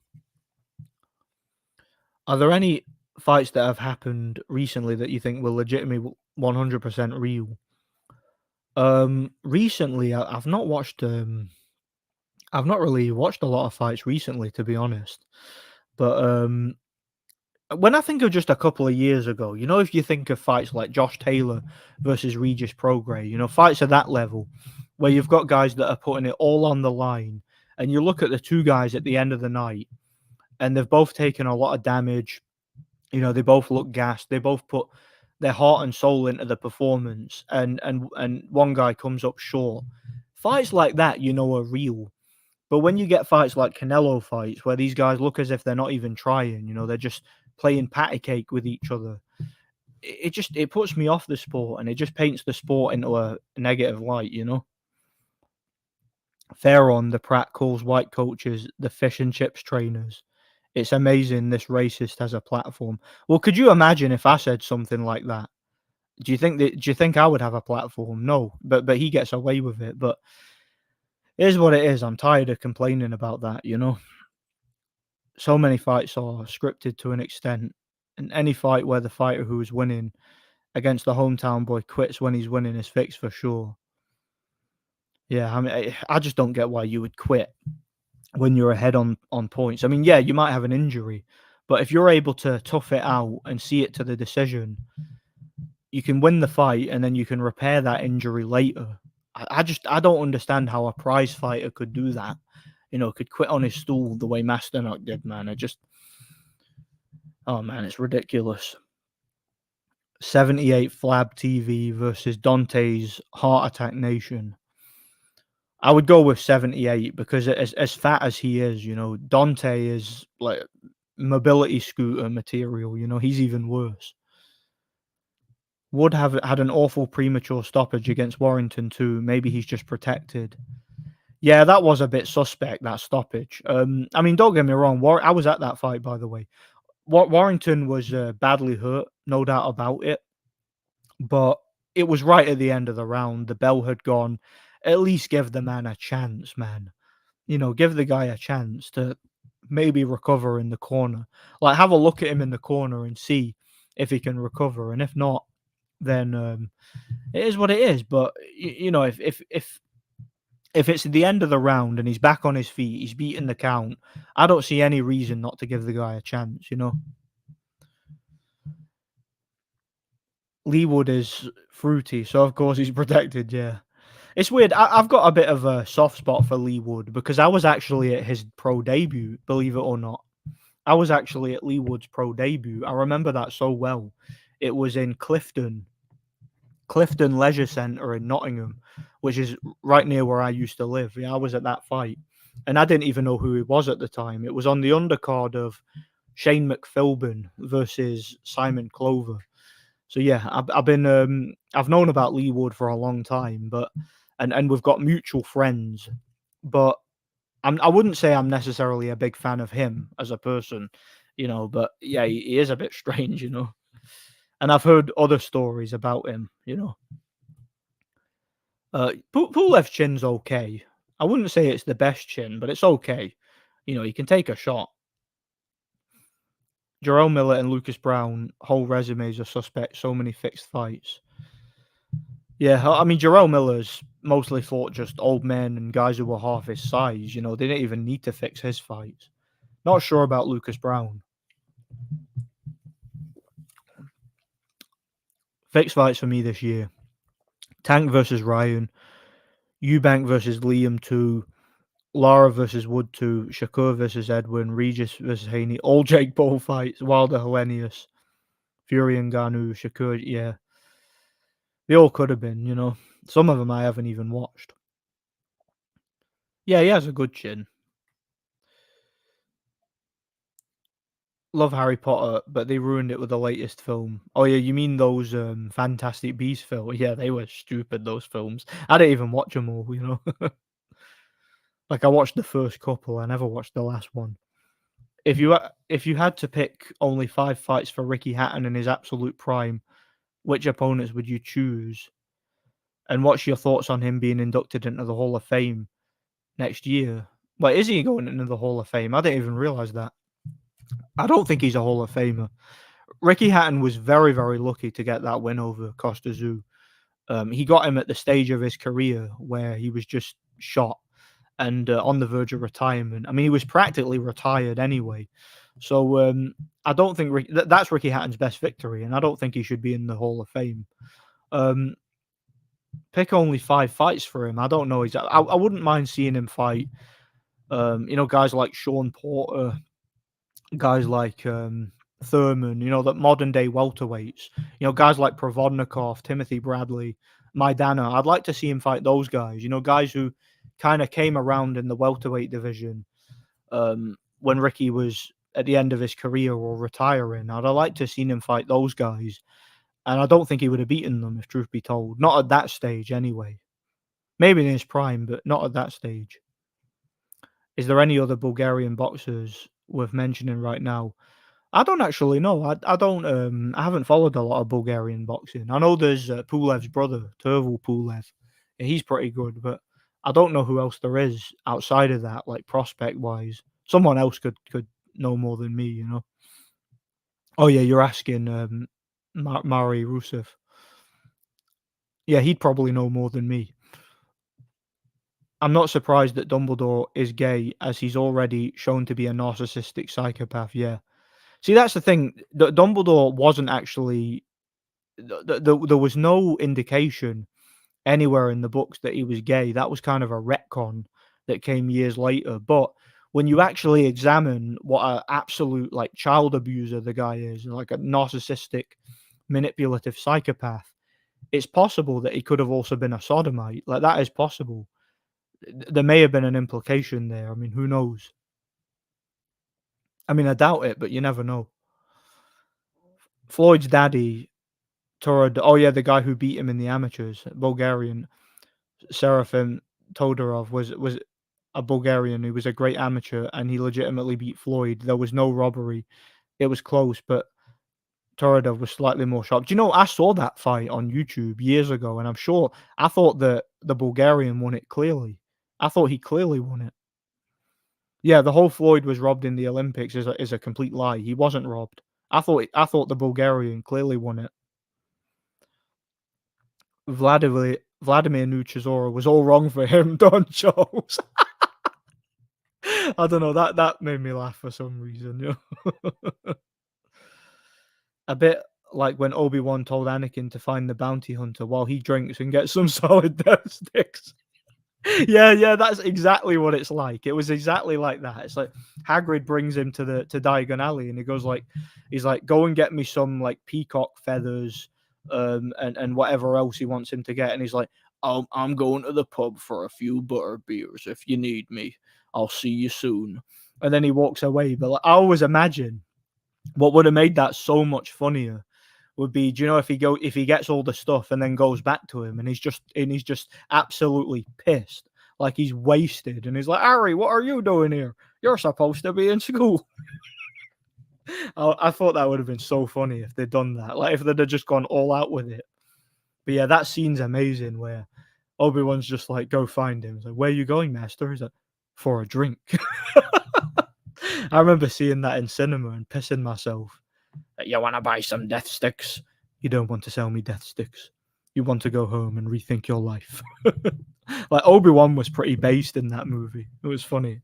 Are there any fights that have happened recently that you think were legitimately 100% real? Recently, I've not watched. I've not really watched a lot of fights recently, to be honest. But when I think of just a couple of years ago, you know, if you think of fights like Josh Taylor versus Regis Prograis, you know, fights at that level, where you've got guys that are putting it all on the line, and you look at the two guys at the end of the night, and they've both taken a lot of damage. You know, they both look gassed. They both put their heart and soul into the performance, and one guy comes up short. Fights like that, you know, are real. But when you get fights like Canelo fights, where these guys look as if they're not even trying, you know, they're just playing patty cake with each other, it puts me off the sport, and it just paints the sport into a negative light, you know. Theron, the Pratt, calls white coaches the fish and chips trainers. It's amazing this racist has a platform. Well, could you imagine if I said something like that? Do you think I would have a platform? No, but he gets away with it. But it is what it is. I'm tired of complaining about that, you know. So many fights are scripted to an extent, and any fight where the fighter who is winning against the hometown boy quits when he's winning is fixed for sure. Yeah, I mean, I just don't get why you would quit when you're ahead on points. I mean, yeah, you might have an injury, but if you're able to tough it out and see it to the decision, you can win the fight and then you can repair that injury later. I don't understand how a prize fighter could do that. You know, could quit on his stool the way Masternock did, man. Oh man, it's ridiculous. 78 Flab TV versus Dante's Heart Attack Nation. I would go with 78 because as fat as he is, you know, Dante is like mobility scooter material, you know, he's even worse. Would have had an awful premature stoppage against Warrington too. Maybe he's just protected. Yeah, that was a bit suspect, that stoppage. I mean, don't get me wrong. I was at that fight, by the way. Warrington was badly hurt, no doubt about it. But it was right at the end of the round. The bell had gone. At least give the man a chance, man. You know, give the guy a chance to maybe recover in the corner. Like, have a look at him in the corner and see if he can recover. And if not, then it is what it is. But you know, if it's the end of the round and he's back on his feet, he's beaten the count, I don't see any reason not to give the guy a chance, you know. Leewood is fruity, so of course he's protected, yeah. It's weird. I've got a bit of a soft spot for Leewood because I was actually at his pro debut, believe it or not. I was actually at Leewood's pro debut. I remember that so well. It was in Clifton Leisure Centre in Nottingham, which is right near where I used to live. Yeah, I was at that fight, and I didn't even know who he was at the time. It was on the undercard of Shane McPhilbin versus Simon Clover. So yeah, I've known about Leewood for a long time, but and we've got mutual friends, but I wouldn't say I'm necessarily a big fan of him as a person, you know. But yeah, he is a bit strange, you know. And I've heard other stories about him, you know. Pulev's chin's okay. I wouldn't say it's the best chin, but it's okay. You know, he can take a shot. Jerome Miller and Lucas Brown, whole resumes are suspect. So many fixed fights. Yeah, I mean, Jerome Miller's mostly fought just old men and guys who were half his size. You know, they didn't even need to fix his fights. Not sure about Lucas Brown. Fixed fights for me this year: Tank versus Ryan, Eubank versus Liam 2, Lara versus Wood 2, Shakur versus Edwin, Regis versus Haney, all Jake Paul fights, Wilder Hellenius, Fury and Garnu, Shakur, yeah. They all could have been, you know. Some of them I haven't even watched. Yeah, he has a good chin. Love Harry Potter, but they ruined it with the latest film. Oh yeah, you mean those Fantastic Beasts films? Yeah, they were stupid, those films. I didn't even watch them all, you know. Like I watched the first couple, I never watched the last one. If you had to pick only 5 fights for Ricky Hatton in his absolute prime, which opponents would you choose? And what's your thoughts on him being inducted into the Hall of Fame next year? Wait, is he going into the Hall of Fame? I didn't even realize that. I don't think he's a Hall of Famer. Ricky Hatton was very, very lucky to get that win over Costa Zoo. He got him at the stage of his career where he was just shot and on the verge of retirement. I mean, he was practically retired anyway. So I don't think that's Ricky Hatton's best victory, and I don't think he should be in the Hall of Fame. Pick only 5 fights for him. I don't know exactly. I wouldn't mind seeing him fight. You know, guys like Sean Porter, guys like Thurman. You know, that modern day welterweights. You know, guys like Provodnikov, Timothy Bradley, Maidana. I'd like to see him fight those guys. You know, guys who kind of came around in the welterweight division when Ricky was at the end of his career or retiring. I'd like to have seen him fight those guys. And I don't think he would have beaten them, if truth be told. Not at that stage, anyway. Maybe in his prime, but not at that stage. Is there any other Bulgarian boxers worth mentioning right now? I don't actually know. I don't. I haven't followed a lot of Bulgarian boxing. I know there's Pulev's brother, Turval Pulev. He's pretty good, but I don't know who else there is outside of that, like prospect wise. Someone else could know more than me, you know. Oh yeah, you're asking Mari Rusev. Yeah, he'd probably know more than me. I'm not surprised that Dumbledore is gay, as he's already shown to be a narcissistic psychopath. Yeah. See, that's the thing. Dumbledore wasn't actually. There was no indication anywhere in the books that he was gay. That was kind of a retcon that came years later. But when you actually examine what an absolute like child abuser the guy is, like a narcissistic, manipulative psychopath, it's possible that he could have also been a sodomite. Like that is possible. There may have been an implication there. I mean, who knows? I mean, I doubt it, but you never know. Floyd's daddy, Torod, oh yeah, the guy who beat him in the amateurs, Bulgarian, Serafim Todorov was a Bulgarian who was a great amateur, and he legitimately beat Floyd. There was no robbery. It was close, but Torodov was slightly more sharp. Do you know, I saw that fight on YouTube years ago, and I thought that the Bulgarian won it clearly. I thought he clearly won it. Yeah, the whole Floyd was robbed in the Olympics is a complete lie. He wasn't robbed. I thought the Bulgarian clearly won it. Vladimir Nuchisora was all wrong for him, Don Charles. I don't know, that made me laugh for some reason, you know. A bit like when Obi-Wan told Anakin to find the bounty hunter while he drinks and gets some solid death sticks. Yeah, that's exactly what it's like. It was exactly like that. It's like Hagrid brings him to Diagon Alley, and he's like, go and get me some like peacock feathers, and whatever else he wants him to get. And he's like, I'm going to the pub for a few butter beers. If you need me, I'll see you soon. And then he walks away. But like, I always imagine what would have made that so much funnier would be, do you know, if he gets all the stuff and then goes back to him and he's just absolutely pissed, like he's wasted, and he's like, Harry, what are you doing here? You're supposed to be in school. I thought that would have been so funny if they'd done that, like if they'd have just gone all out with it. But yeah, that scene's amazing where Obi-Wan's just like, go find him. He's like, where are you going, master? He's like, for a drink. I remember seeing that in cinema and pissing myself. You want to buy some death sticks? You don't want to sell me death sticks. You want to go home and rethink your life. Like, Obi-Wan was pretty based in that movie. It was funny.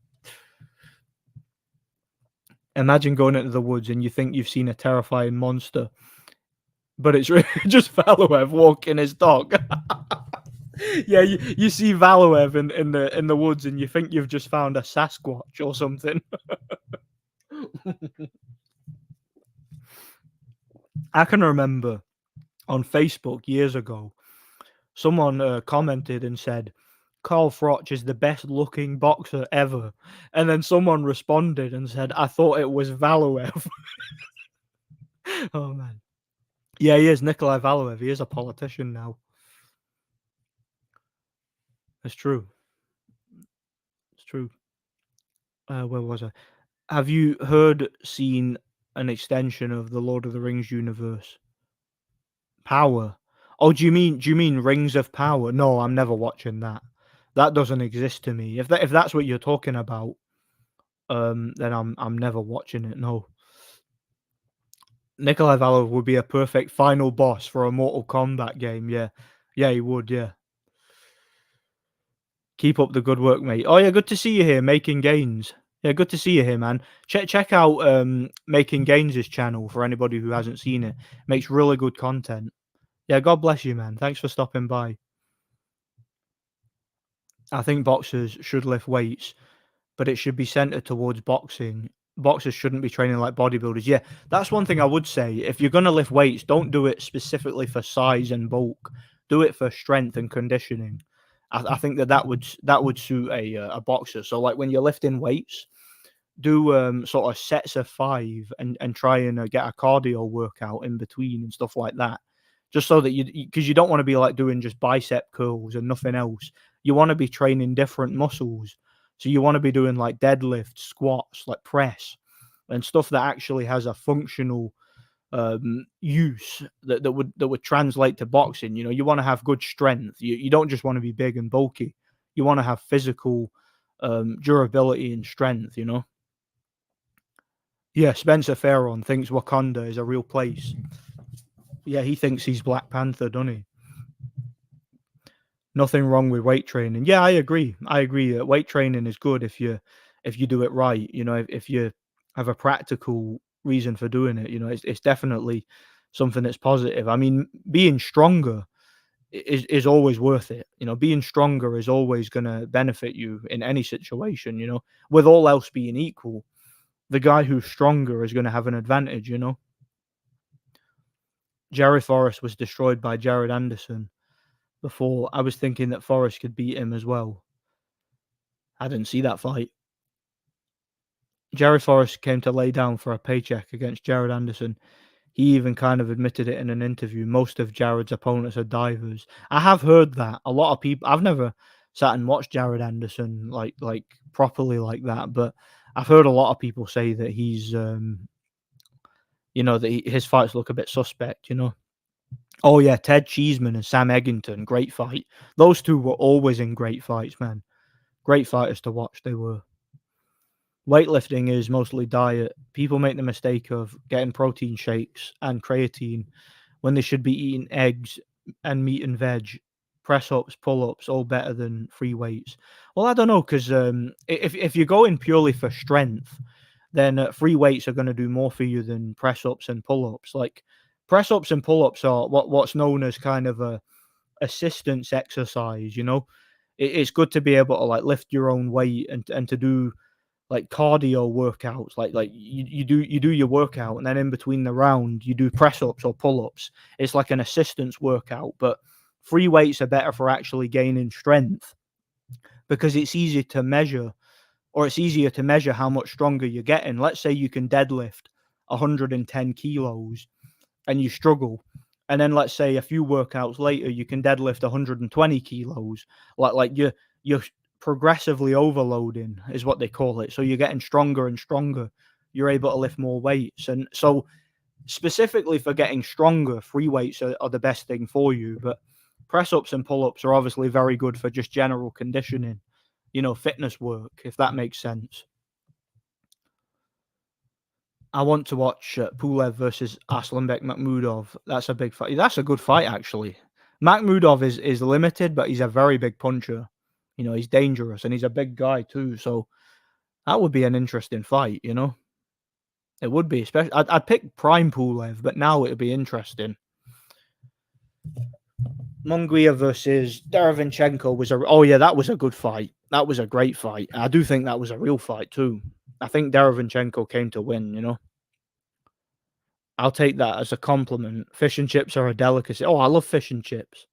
Imagine going into the woods and you think you've seen a terrifying monster, but it's really just Valuev walking his dog. Yeah, you see Valuev in the woods and you think you've just found a Sasquatch or something. I can remember on Facebook years ago, someone commented and said, Carl Froch is the best looking boxer ever. And then someone responded and said, I thought it was Valuev. Oh, man. Yeah, he is Nikolai Valuev. He is a politician now. It's true. It's true. Where was I? Have you seen an extension of the Lord of the Rings universe? Power. Oh, do you mean Rings of Power? No, I'm never watching that. That doesn't exist to me. If that's what you're talking about, then I'm never watching it. No. Nikolai Valuev would be a perfect final boss for a Mortal Kombat game. Yeah, he would. Yeah. Keep up the good work, mate. Oh yeah, good to see you here, Making Gains. Yeah, good to see you here, man. Check out Making Gains' channel for anybody who hasn't seen it. Makes really good content. Yeah, God bless you, man. Thanks for stopping by. I think boxers should lift weights, but it should be centered towards boxing. Boxers shouldn't be training like bodybuilders. Yeah, that's one thing I would say. If you're going to lift weights, don't do it specifically for size and bulk. Do it for strength and conditioning. I think that would suit a boxer. So like when you're lifting weights, do sort of sets of 5 and try and get a cardio workout in between and stuff like that. Just so that because you don't want to be like doing just bicep curls and nothing else. You want to be training different muscles. So you want to be doing like deadlifts, squats, like press, and stuff that actually has a functional use that would translate to boxing. You know, you want to have good strength. You don't just want to be big and bulky. You want to have physical durability and strength. You know. Yeah, Spencer Farron thinks Wakanda is a real place. Yeah, he thinks he's Black Panther, doesn't he? Nothing wrong with weight training. Yeah, I agree. Weight training is good if you do it right. You know, if you have a practical reason for doing it. You know, it's definitely something that's positive. I mean, being stronger is always worth it. You know, being stronger is always going to benefit you in any situation. You know, with all else being equal, the guy who's stronger is going to have an advantage. You know, Jerry Forrest was destroyed by Jared Anderson. Before, I was thinking that Forrest could beat him as well. I didn't see that fight. Jerry Forrest came to lay down for a paycheck against Jared Anderson. He even kind of admitted it in an interview. Most of Jared's opponents are divers. I have heard that. A lot of people. I've never sat and watched Jared Anderson like properly like that, but I've heard a lot of people say that he's, you know, that his fights look a bit suspect. You know. Oh yeah, Ted Cheeseman and Sam Eggington, great fight. Those two were always in great fights, man. Great fighters to watch, they were. Weightlifting is mostly diet. People make the mistake of getting protein shakes and creatine when they should be eating eggs and meat and veg. Press ups, pull ups, all better than free weights. Well, I don't know, because if you're going purely for strength, then free weights are going to do more for you than press ups and pull ups. Like press ups and pull ups are what's known as kind of a assistance exercise. You know, it's good to be able to like lift your own weight and to do like cardio workouts. Like you do your workout and then in between the round you do press ups or pull ups. It's like an assistance workout, but free weights are better for actually gaining strength because it's easier to measure how much stronger you're getting. Let's say you can deadlift 110 kilos and you struggle. And then let's say a few workouts later, you can deadlift 120 kilos. Like you're progressively overloading is what they call it. So you're getting stronger and stronger. You're able to lift more weights. And so specifically for getting stronger, free weights are the best thing for you. But Press ups and pull ups are obviously very good for just general conditioning, fitness work, if that makes sense. I want to watch Pulev versus Aslanbek Makhmudov. That's a big fight. That's a good fight, actually. Makhmudov is limited, but he's a very big puncher. He's dangerous, and he's a big guy too. So that would be an interesting fight. It would be. Especially, I'd pick Prime Pulev, but now it'd be interesting. Munguia versus Derevyanchenko was that was a good fight. That was a great fight. I do think that was a real fight too. I think Derevyanchenko came to win. I'll take that as a compliment. Fish and chips are a delicacy. Oh, I love fish and chips.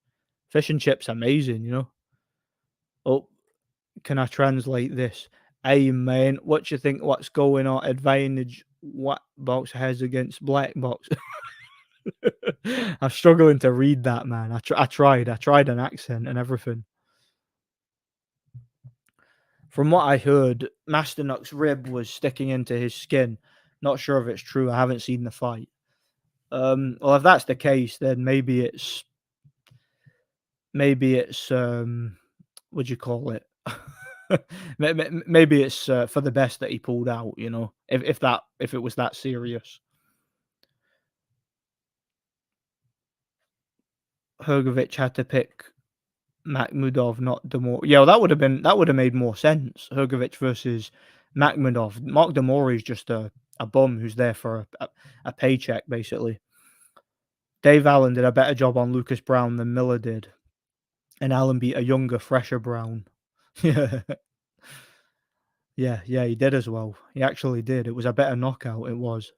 Fish and chips, amazing. Oh, can I translate this? Hey, man, what you think? What's going on? Advantage what box has against black box? I'm struggling to read that, man. I tried an accent and everything. From what I heard, Masternuk's rib was sticking into his skin. Not sure if it's true. I haven't seen the fight. Well, if that's the case, then maybe it's what'd you call it? Maybe it's for the best that he pulled out. If it was that serious. Hrgovic had to pick Makhmudov, not Demore. Yeah, well, that would have made more sense. Hrgovic versus Makhmudov. Mark Demore is just a bum who's there for a paycheck, basically. Dave Allen did a better job on Lucas Brown than Miller did, and Allen beat a younger, fresher Brown. Yeah, he did as well. He actually did. It was a better knockout. It was.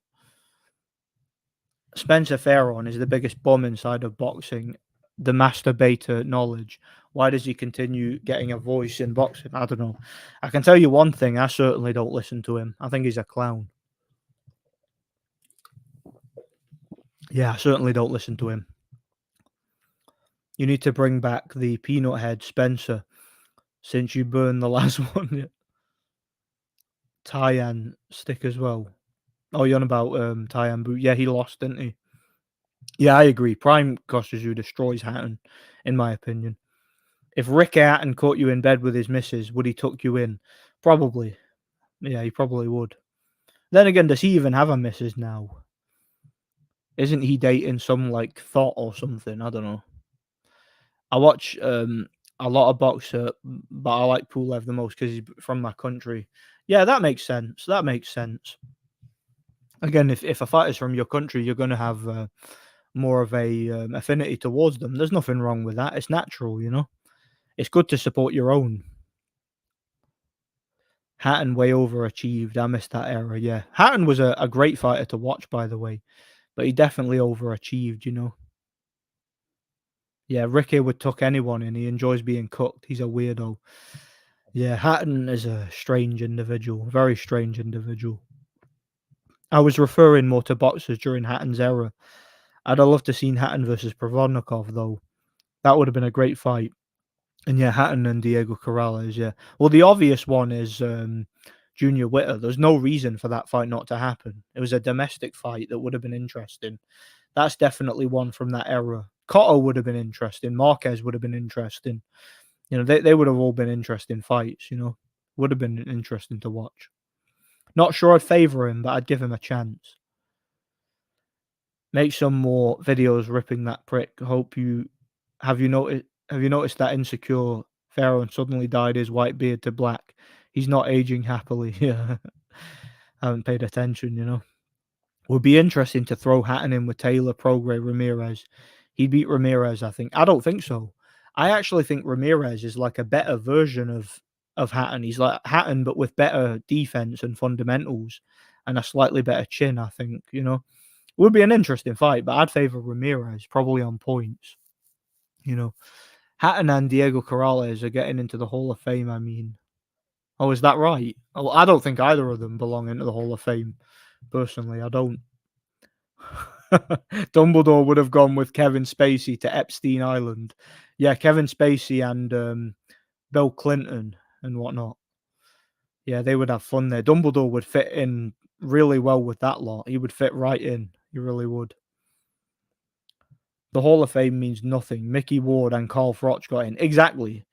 Spencer Farron is the biggest bum inside of boxing. The masturbator knowledge. Why does he continue getting a voice in boxing? I don't know. I can tell you one thing. I certainly don't listen to him. I think he's a clown. Yeah, I certainly don't listen to him. You need to bring back the peanut head Spencer since you burned the last one. Tyan stick as well. Oh, you're on about Tyan Boot. Yeah, he lost, didn't he? Yeah, I agree. Prime Costazu destroys Hatton, in my opinion. If Rick Hatton caught you in bed with his missus, would he tuck you in? Probably. Yeah, he probably would. Then again, does he even have a missus now? Isn't he dating some thought or something? I don't know. I watch a lot of boxer, but I like Pulev the most because he's from my country. Yeah, that makes sense. Again, if a fighter's from your country, you're going to have more of a affinity towards them. There's nothing wrong with that. It's natural, It's good to support your own. Hatton way overachieved. I missed that era. Yeah, Hatton was a great fighter to watch, by the way, but he definitely overachieved. Yeah, Ricky would tuck anyone in. He enjoys being cooked. He's a weirdo. Yeah, Hatton is a strange individual, very strange individual. I was referring more to boxers during Hatton's era. I'd have loved to seen Hatton versus Provodnikov, though. That would have been a great fight. And yeah, Hatton and Diego Corrales, yeah. Well, the obvious one is Junior Witter. There's no reason for that fight not to happen. It was a domestic fight that would have been interesting. That's definitely one from that era. Cotto would have been interesting. Marquez would have been interesting. They would have all been interesting fights, Would have been interesting to watch. Not sure I'd favour him, but I'd give him a chance. Make some more videos ripping that prick. Have you noticed that Insecure Pharaoh suddenly dyed his white beard to black? He's not aging happily. Yeah. I haven't paid attention, Would be interesting to throw Hatton in with Taylor, Prograis, Ramirez. He beat Ramirez, I think. I don't think so. I actually think Ramirez is like a better version of Hatton. He's like Hatton, but with better defense and fundamentals and a slightly better chin, I think, Would be an interesting fight, but I'd favor Ramirez, probably on points. Hatton and Diego Corrales are getting into the Hall of Fame, I mean. Oh, is that right? Oh, I don't think either of them belong into the Hall of Fame. Personally, I don't. Dumbledore would have gone with Kevin Spacey to Epstein Island. Yeah, Kevin Spacey and Bill Clinton and whatnot. Yeah, they would have fun there. Dumbledore would fit in really well with that lot. He would fit right in. He really would. The Hall of Fame means nothing. Mickey Ward and Carl Froch got in. Exactly.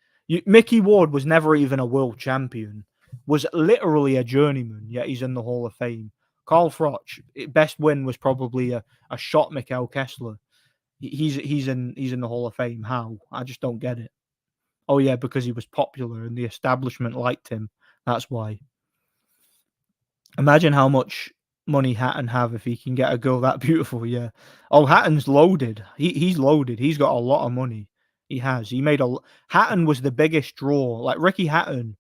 Mickey Ward was never even a world champion, was literally a journeyman, yet he's in the Hall of Fame. Carl Froch, best win was probably a shot Mikhail Kessler. He's in the Hall of Fame. How? I just don't get it. Oh yeah, because he was popular and the establishment liked him. That's why. Imagine how much money Hatton have if he can get a girl that beautiful. Yeah. Oh, Hatton's loaded. He's loaded. He's got a lot of money. He has. He made a. Hatton was the biggest draw. Like Ricky Hatton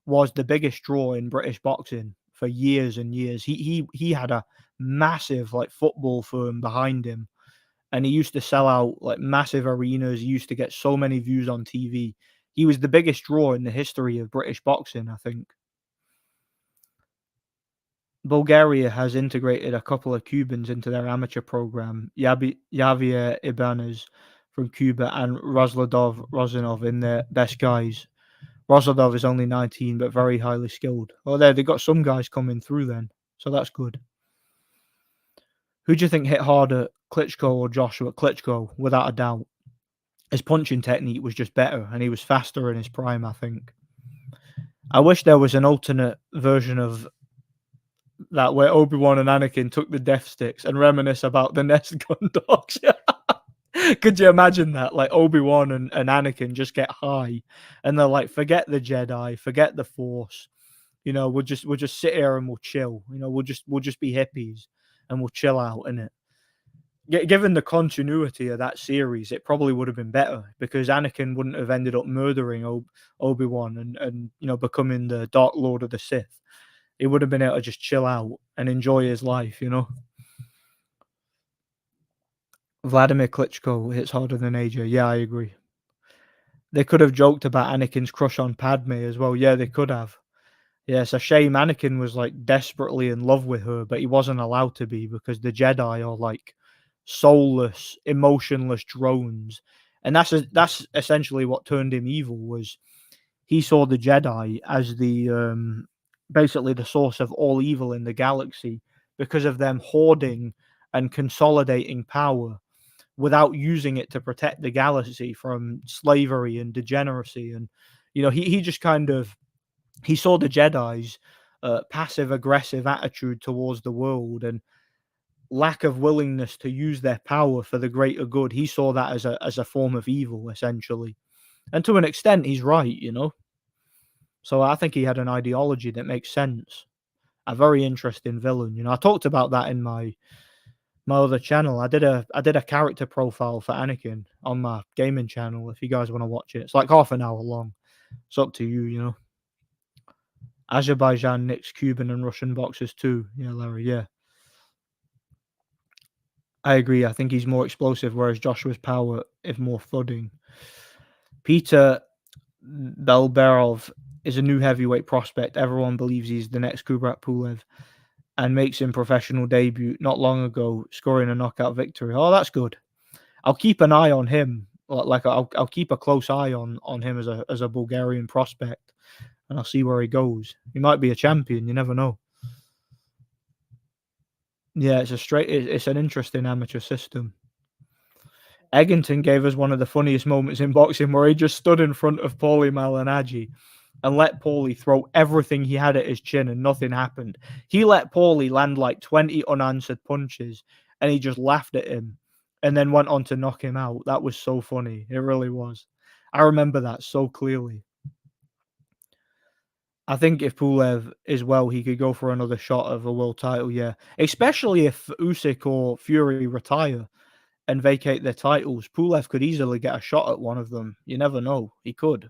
was the biggest draw in British boxing for years and years. He had a massive like football firm behind him, and he used to sell out like massive arenas. He used to get so many views on TV. He was the biggest draw in the history of British boxing, I think. Bulgaria has integrated a couple of Cubans into their amateur program. Javier Ibanez from Cuba and Rozladov Rozinov in their best guys. Rozladov is only 19, but very highly skilled. Well, they've got some guys coming through then, so that's good. Who do you think hit harder, Klitschko or Joshua? Klitschko, without a doubt. His punching technique was just better, and he was faster in his prime, I think. I wish there was an alternate version of that where Obi-Wan and Anakin took the death sticks and reminisce about the Nest gun dogs. Could you imagine that? Like Obi-Wan and Anakin just get high and they're like, forget the Jedi, forget the Force. We'll just sit here and we'll chill. We'll just be hippies and we'll chill out in it. Given the continuity of that series, it probably would have been better because Anakin wouldn't have ended up murdering Obi-Wan and becoming the Dark Lord of the Sith. He would have been able to just chill out and enjoy his life, Vladimir Klitschko hits harder than AJ. Yeah, I agree. They could have joked about Anakin's crush on Padme as well. Yeah, they could have. Yeah, it's a shame Anakin was like desperately in love with her, but he wasn't allowed to be because the Jedi are like soulless, emotionless drones. And that's essentially what turned him evil. Was he saw the Jedi as the basically the source of all evil in the galaxy because of them hoarding and consolidating power without using it to protect the galaxy from slavery and degeneracy. And he just kind of he saw the Jedi's passive aggressive attitude towards the world and lack of willingness to use their power for the greater good. He saw that as a form of evil, essentially. And to an extent, he's right, So I think he had an ideology that makes sense. A very interesting villain. I talked about that in my other channel. I did a character profile for Anakin on my gaming channel. If you guys want to watch it, it's like half an hour long. It's up to you, Azerbaijan nicks Cuban and Russian boxers too. Yeah, Larry. Yeah, I agree. I think he's more explosive, whereas Joshua's power is more thudding. Peter Belberov is a new heavyweight prospect. Everyone believes he's the next Kubrat Pulev and makes him professional debut not long ago, scoring a knockout victory. Oh, that's good. I'll keep an eye on him. Like I'll keep a close eye on him as a Bulgarian prospect, and I'll see where he goes. He might be a champion. You never know. Yeah, it's an interesting amateur system. Eggington gave us one of the funniest moments in boxing where he just stood in front of Paulie Malignaggi and let Paulie throw everything he had at his chin and nothing happened. He let Paulie land like 20 unanswered punches and he just laughed at him and then went on to knock him out. That was so funny. It really was. I remember that so clearly. I think if Pulev is well, he could go for another shot of a world title, yeah. Especially if Usyk or Fury retire and vacate their titles. Pulev could easily get a shot at one of them. You never know. He could.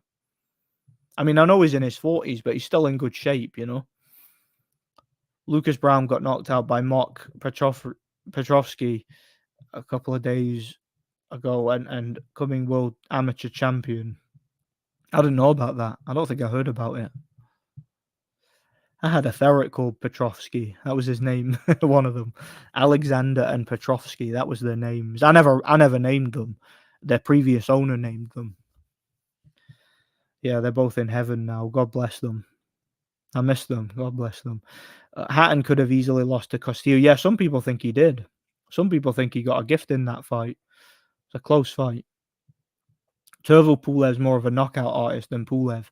I mean, I know he's in his 40s, but he's still in good shape, Lucas Brown got knocked out by Mok Petrovsky a couple of days ago and coming world amateur champion. I didn't know about that. I don't think I heard about it. I had a ferret called Petrovsky. That was his name. One of them, Alexander and Petrovsky. That was their names. I never named them. Their previous owner named them. Yeah, they're both in heaven now. God bless them. I miss them. God bless them. Hatton could have easily lost to Castillo. Yeah, some people think he did. Some people think he got a gift in that fight. It's a close fight. Turvo Pulev's more of a knockout artist than Pulev,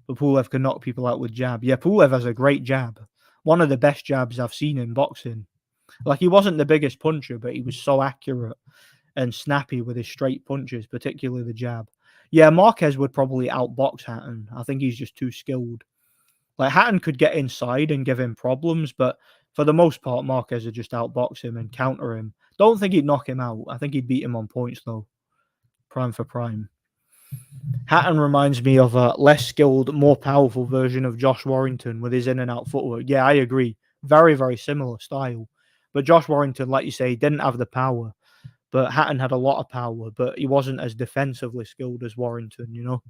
but Pulev can knock people out with jab. Yeah, Pulev has a great jab. One of the best jabs I've seen in boxing. Like, he wasn't the biggest puncher, but he was so accurate and snappy with his straight punches, particularly the jab. Yeah, Marquez would probably outbox Hatton. I think he's just too skilled. Like, Hatton could get inside and give him problems, but for the most part, Marquez would just outbox him and counter him. Don't think he'd knock him out. I think he'd beat him on points, though. Prime for prime. Hatton reminds me of a less skilled, more powerful version of Josh Warrington with his in and out footwork. Yeah, I agree. Very, very similar style. But Josh Warrington, like you say, didn't have the power. But Hatton had a lot of power, but he wasn't as defensively skilled as Warrington, you know?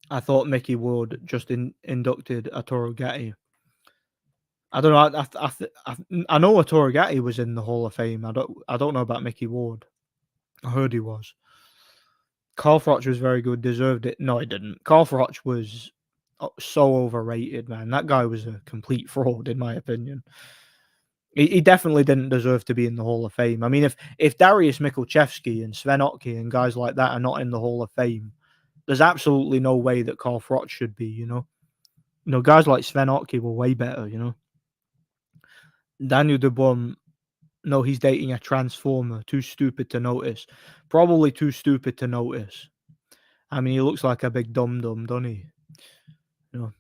I thought Mickey Ward just inducted Arturo Gatti. I don't know. I know Arturo Gatti was in the Hall of Fame. I don't know about Mickey Ward. I heard he was. Carl Froch was very good. Deserved it. No, he didn't. Carl Froch was so overrated, man. That guy was a complete fraud, in my opinion. He definitely didn't deserve to be in the Hall of Fame. I mean, if Darius Mikulchevsky and Sven Otke and guys like that are not in the Hall of Fame, there's absolutely no way that Carl Froch should be, you know? You know, guys like Sven Otke were way better, you know? Daniel Dubois, no, he's dating a transformer. Too stupid to notice. Probably too stupid to notice. I mean, he looks like a big dum-dum, doesn't he? You know?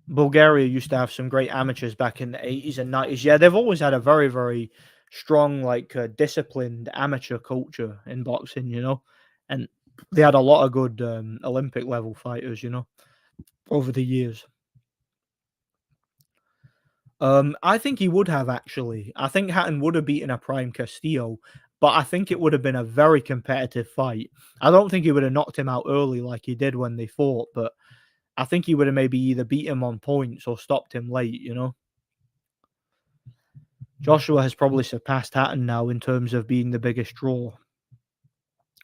Bulgaria used to have some great amateurs back in the 80s and 90s. Yeah, they've always had a very, very strong, like, disciplined amateur culture in boxing, you know? And they had a lot of good Olympic level fighters, you know, over the years. I think he would have, actually. I think Hatton would have beaten a prime Castillo, but I think it would have been a very competitive fight. I don't think he would have knocked him out early like he did when they fought, but I think he would have maybe either beat him on points or stopped him late, you know? Joshua has probably surpassed Hatton now in terms of being the biggest draw.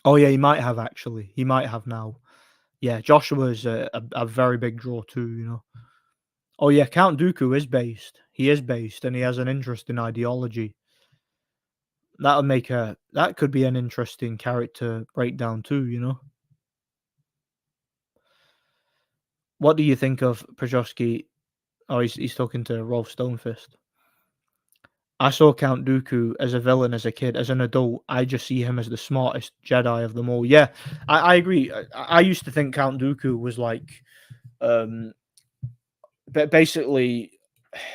Oh, yeah, he might have, actually. He might have now. Yeah, Joshua's a very big draw too, you know? Oh, yeah, Count Dooku is based. He is based, and he has an interesting ideology. That could be an interesting character breakdown too, you know? What do you think of Przyoski? Oh, he's talking to Rolf Stonefist. I saw Count Dooku as a villain as a kid. As an adult, I just see him as the smartest Jedi of them all. Yeah, I agree. I used to think Count Dooku was like, basically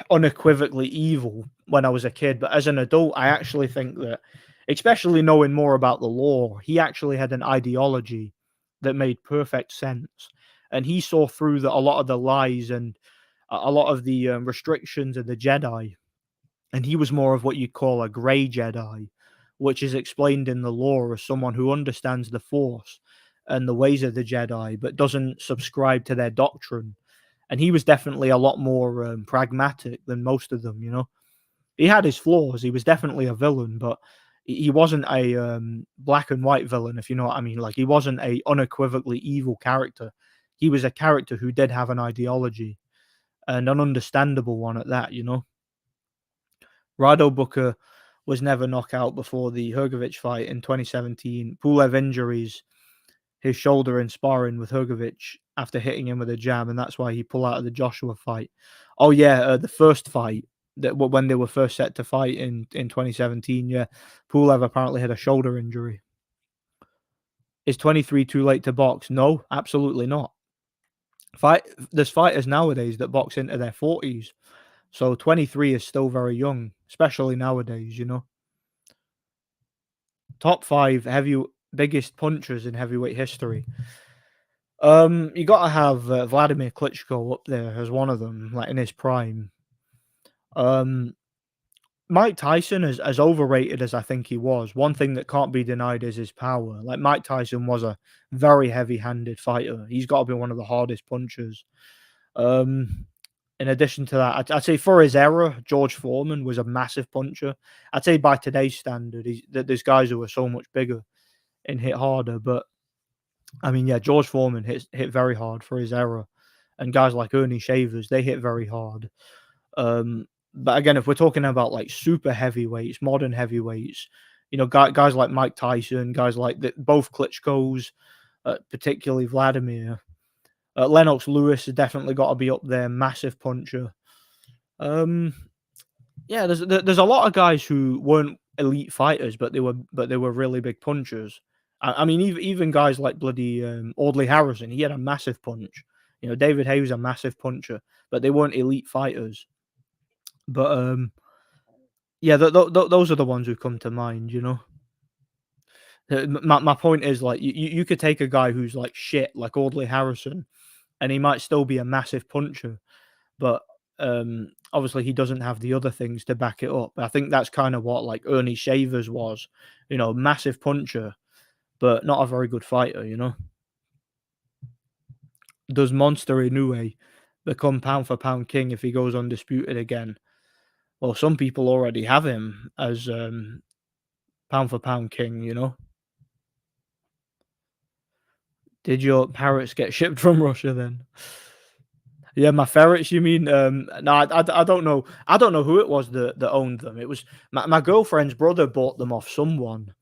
unequivocally evil when I was a kid. But as an adult, I actually think that, especially knowing more about the lore, he actually had an ideology that made perfect sense. And he saw through a lot of the lies and a lot of the restrictions of the Jedi. And he was more of what you'd call a grey Jedi, which is explained in the lore as someone who understands the Force and the ways of the Jedi, but doesn't subscribe to their doctrine. And he was definitely a lot more pragmatic than most of them, you know? He had his flaws. He was definitely a villain, but he wasn't a black and white villain, if you know what I mean. Like, he wasn't a unequivocally evil character. He was a character who did have an ideology, and an understandable one at that, you know? Rado Booker was never knocked out before the Hrgovic fight in 2017. Pulev injuries his shoulder in sparring with Hrgovic after hitting him with a jab, and that's why he pulled out of the Joshua fight. Oh yeah, the first fight that when they were first set to fight in 2017. Yeah, Pulev apparently had a shoulder injury. Is 23 too late to box? No, absolutely not. There's fighters nowadays that box into their 40s, so 23 is still very young, especially nowadays. You know, top 5 biggest punchers in heavyweight history. You got to have Vladimir Klitschko up there as one of them, like in his prime. Mike Tyson is as overrated as I think he was. One thing that can't be denied is his power. Like, Mike Tyson was a very heavy-handed fighter. He's got to be one of the hardest punchers. In addition to that, I'd say for his era, George Foreman was a massive puncher. I'd say by today's standard, there's guys who are so much bigger and hit harder. But I mean, yeah, George Foreman hit very hard for his era, and guys like Ernie Shavers, they hit very hard. But again, if we're talking about like super heavyweights, modern heavyweights, guys like Mike Tyson, guys like both Klitschko's, particularly Vladimir, Lennox Lewis has definitely got to be up there. Massive puncher. Um, yeah, there's a lot of guys who weren't elite fighters, but they were really big punchers. I mean, even guys like bloody Audley Harrison, he had a massive punch. David Haye was a massive puncher, but they weren't elite fighters. But yeah, those are the ones who come to mind. My point is, like, you could take a guy who's like shit, like Audley Harrison, and he might still be a massive puncher, but obviously he doesn't have the other things to back it up. I think that's kind of what like Ernie Shavers was, massive puncher, but not a very good fighter. Does Monster Inoue become pound for pound king if he goes undisputed again? Well, some people already have him as pound for pound king. Did your parrots get shipped from Russia then? Yeah, my ferrets, you mean? No, I don't know. I don't know who it was that owned them. It was my girlfriend's brother bought them off someone,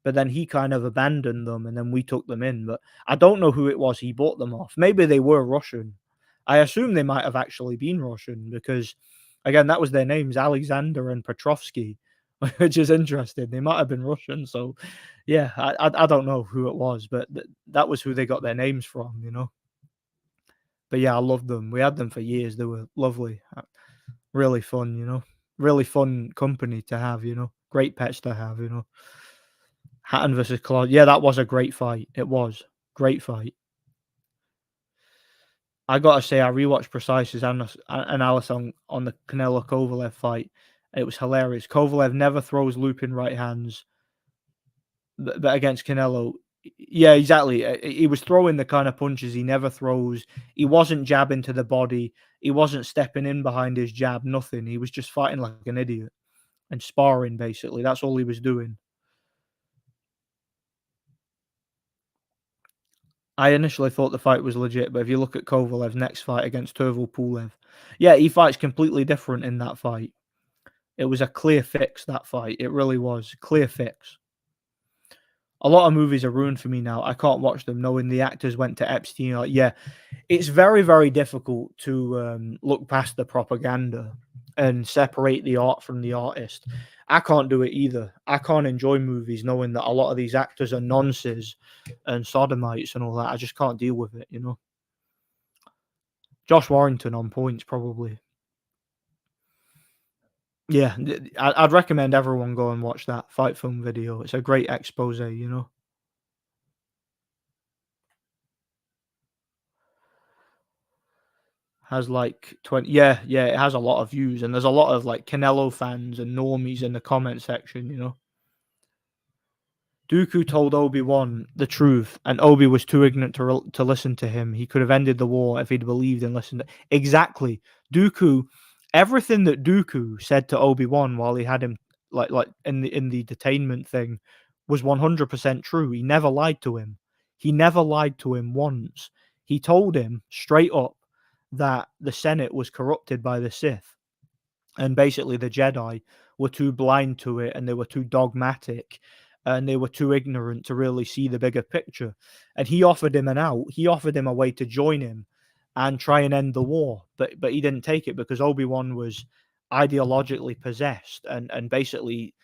but then he kind of abandoned them, and then we took them in. But I don't know who it was he bought them off. Maybe they were Russian. I assume they might have actually been Russian because, again, that was their names, Alexander and Petrovsky, which is interesting. They might have been Russian. So, yeah, I don't know who it was, but that was who they got their names from. But yeah, I loved them. We had them for years. They were lovely, really fun. Really fun company to have. Great pets to have. Hatton versus Claude. Yeah, that was a great fight. It was great fight. I gotta say, I rewatched Precise's analysis on the Canelo Kovalev fight. It was hilarious. Kovalev never throws looping right hands, but against Canelo, yeah, exactly. He was throwing the kind of punches he never throws. He wasn't jabbing to the body. He wasn't stepping in behind his jab. Nothing. He was just fighting like an idiot and sparring. Basically, that's all he was doing. I initially thought the fight was legit, but if you look at Kovalev's next fight against Turval Pulev, yeah, he fights completely different in that fight. It was a clear fix, that fight. It really was. Clear fix. A lot of movies are ruined for me now. I can't watch them knowing the actors went to Epstein. Like, yeah, it's very, very difficult to look past the propaganda and separate the art from the artist. I can't do it either. I can't enjoy movies knowing that a lot of these actors are nonces and sodomites and all that. I just can't deal with it. Josh Warrington on points, probably. Yeah, I'd recommend everyone go and watch that fight film video. It's a great expose. Has like 20, yeah, it has a lot of views, and there's a lot of like Canelo fans and normies in the comment section. Dooku told Obi-Wan the truth, and Obi was too ignorant to listen to him. He could have ended the war if he'd believed and listened. Exactly. Dooku, everything that Dooku said to Obi-Wan while he had him like in the detainment thing was 100% true. He never lied to him. He never lied to him once. He told him straight up that the Senate was corrupted by the Sith, and basically the Jedi were too blind to it, and they were too dogmatic, and they were too ignorant to really see the bigger picture. And he offered him an out. He offered him a way to join him and try and end the war, but he didn't take it because Obi-Wan was ideologically possessed and basically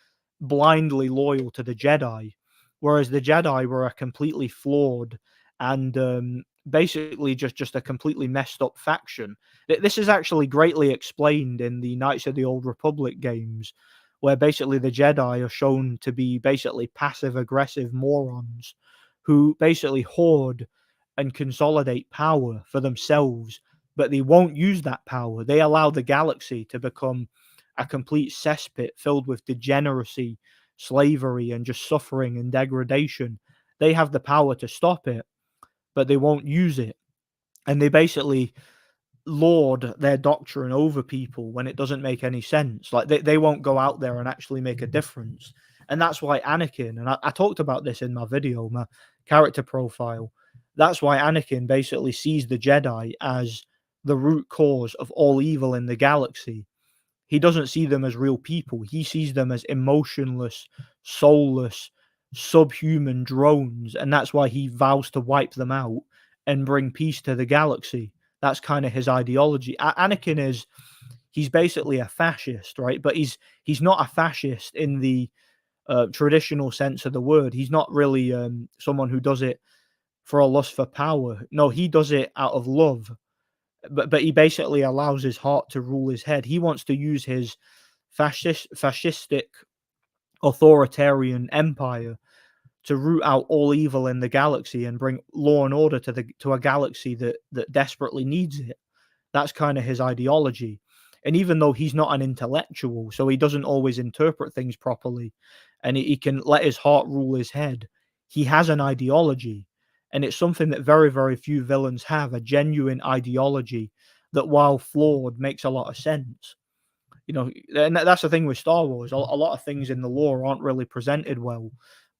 blindly loyal to the Jedi, whereas the Jedi were a completely flawed and basically just a completely messed up faction. This is actually greatly explained in the Knights of the Old Republic games, where basically the Jedi are shown to be basically passive aggressive morons who basically hoard and consolidate power for themselves, but they won't use that power. They allow the galaxy to become a complete cesspit filled with degeneracy, slavery, and just suffering and degradation. They have the power to stop it, but they won't use it. And they basically lord their doctrine over people when it doesn't make any sense. Like they won't go out there and actually make a difference. And that's why Anakin, and I talked about this in my video, my character profile, that's why Anakin basically sees the Jedi as the root cause of all evil in the galaxy. he doesn't see them as real people. He sees them as emotionless, soulless, subhuman drones, and that's why he vows to wipe them out and bring peace to the galaxy. That's kind of his ideology. Anakin is he's basically a fascist, right? But he's not a fascist in the traditional sense of the word. He's not really someone who does it for a lust for power. No, he does it out of love. But he basically allows his heart to rule his head. He wants to use his fascistic authoritarian empire to root out all evil in the galaxy and bring law and order to a galaxy that desperately needs it. That's kind of his ideology. And even though he's not an intellectual, so he doesn't always interpret things properly, and he can let his heart rule his head, he has an ideology. And it's something that very, very few villains have, a genuine ideology that, while flawed, makes a lot of sense. You know, and that's the thing with Star Wars. A lot of things in the lore aren't really presented well,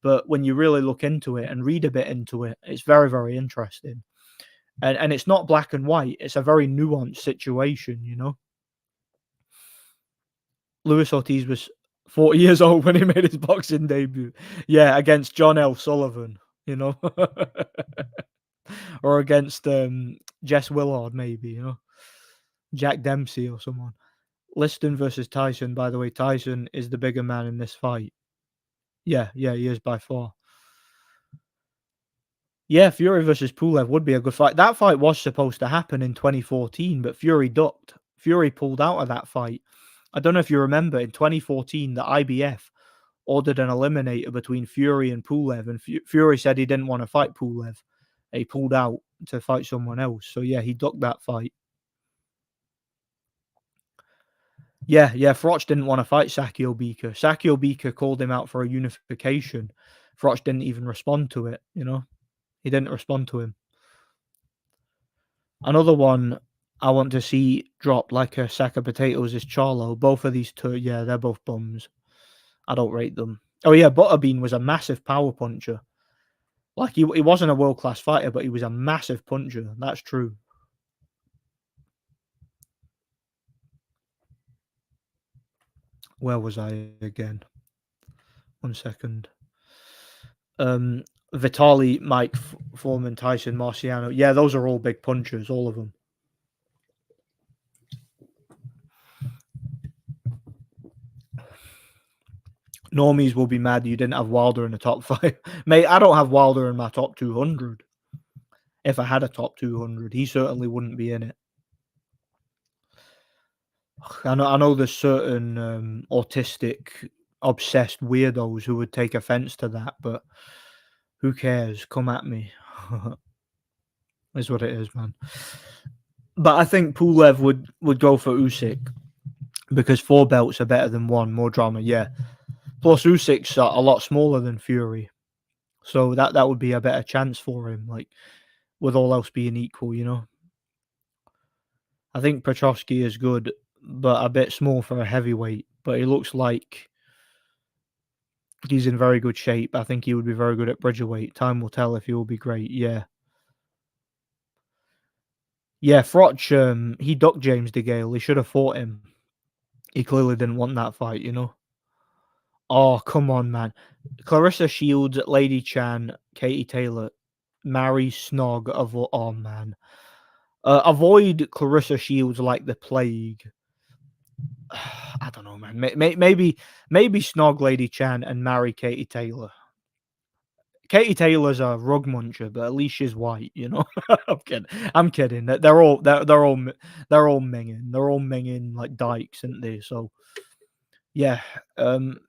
but when you really look into it and read a bit into it, it's very, very interesting. And it's not black and white. It's a very nuanced situation, you know. Luis Ortiz was 40 years old when he made his boxing debut. Yeah, against John L. Sullivan, you know. Or against Jess Willard, maybe, you know. Jack Dempsey or someone. Liston versus Tyson, by the way. Tyson is the bigger man in this fight. Yeah, he is by far. Yeah, Fury versus Pulev would be a good fight. That fight was supposed to happen in 2014, but Fury ducked. Fury pulled out of that fight. I don't know if you remember, in 2014, the IBF ordered an eliminator between Fury and Pulev, and Fury said he didn't want to fight Pulev. He pulled out to fight someone else. So yeah, he ducked that fight. Yeah, Froch didn't want to fight Sakio Bika. Sakio Bika called him out for a unification. Froch didn't even respond to it, you know? He didn't respond to him. Another one I want to see drop like a sack of potatoes is Charlo. Both of these two, yeah, they're both bums. I don't rate them. Oh yeah, Butterbean was a massive power puncher. Like he wasn't a world-class fighter, but he was a massive puncher. That's true. Where was I again? 1 second. Vitali, Mike, Foreman, Tyson, Marciano. Yeah, those are all big punchers, all of them. Normies will be mad you didn't have Wilder in the top 5. Mate, I don't have Wilder in my top 200. If I had a top 200, he certainly wouldn't be in it. I know there's certain autistic, obsessed weirdos who would take offense to that, but who cares? Come at me. Is what it is, man. But I think Pulev would go for Usyk because 4 belts are better than 1. More drama, yeah. Plus Usyk's a lot smaller than Fury, so that would be a better chance for him. Like with all else being equal, you know. I think Petrosky is good, but a bit small for a heavyweight. But he looks like he's in very good shape. I think he would be very good at Bridgerweight. Time will tell if he will be great. Yeah. Yeah, Froch, he ducked James DeGale. He should have fought him. He clearly didn't want that fight, you know? Oh, come on, man. Clarissa Shields, Lady Chan, Katie Taylor, Mary Snog. Oh, man. Avoid Clarissa Shields like the plague. I don't know, man. Maybe Snog, Lady Chan, and marry Katie Taylor. Katie Taylor's a rug muncher, but at least she's white, you know. I'm kidding. They're all minging. They're all minging like dykes, aren't they? So yeah,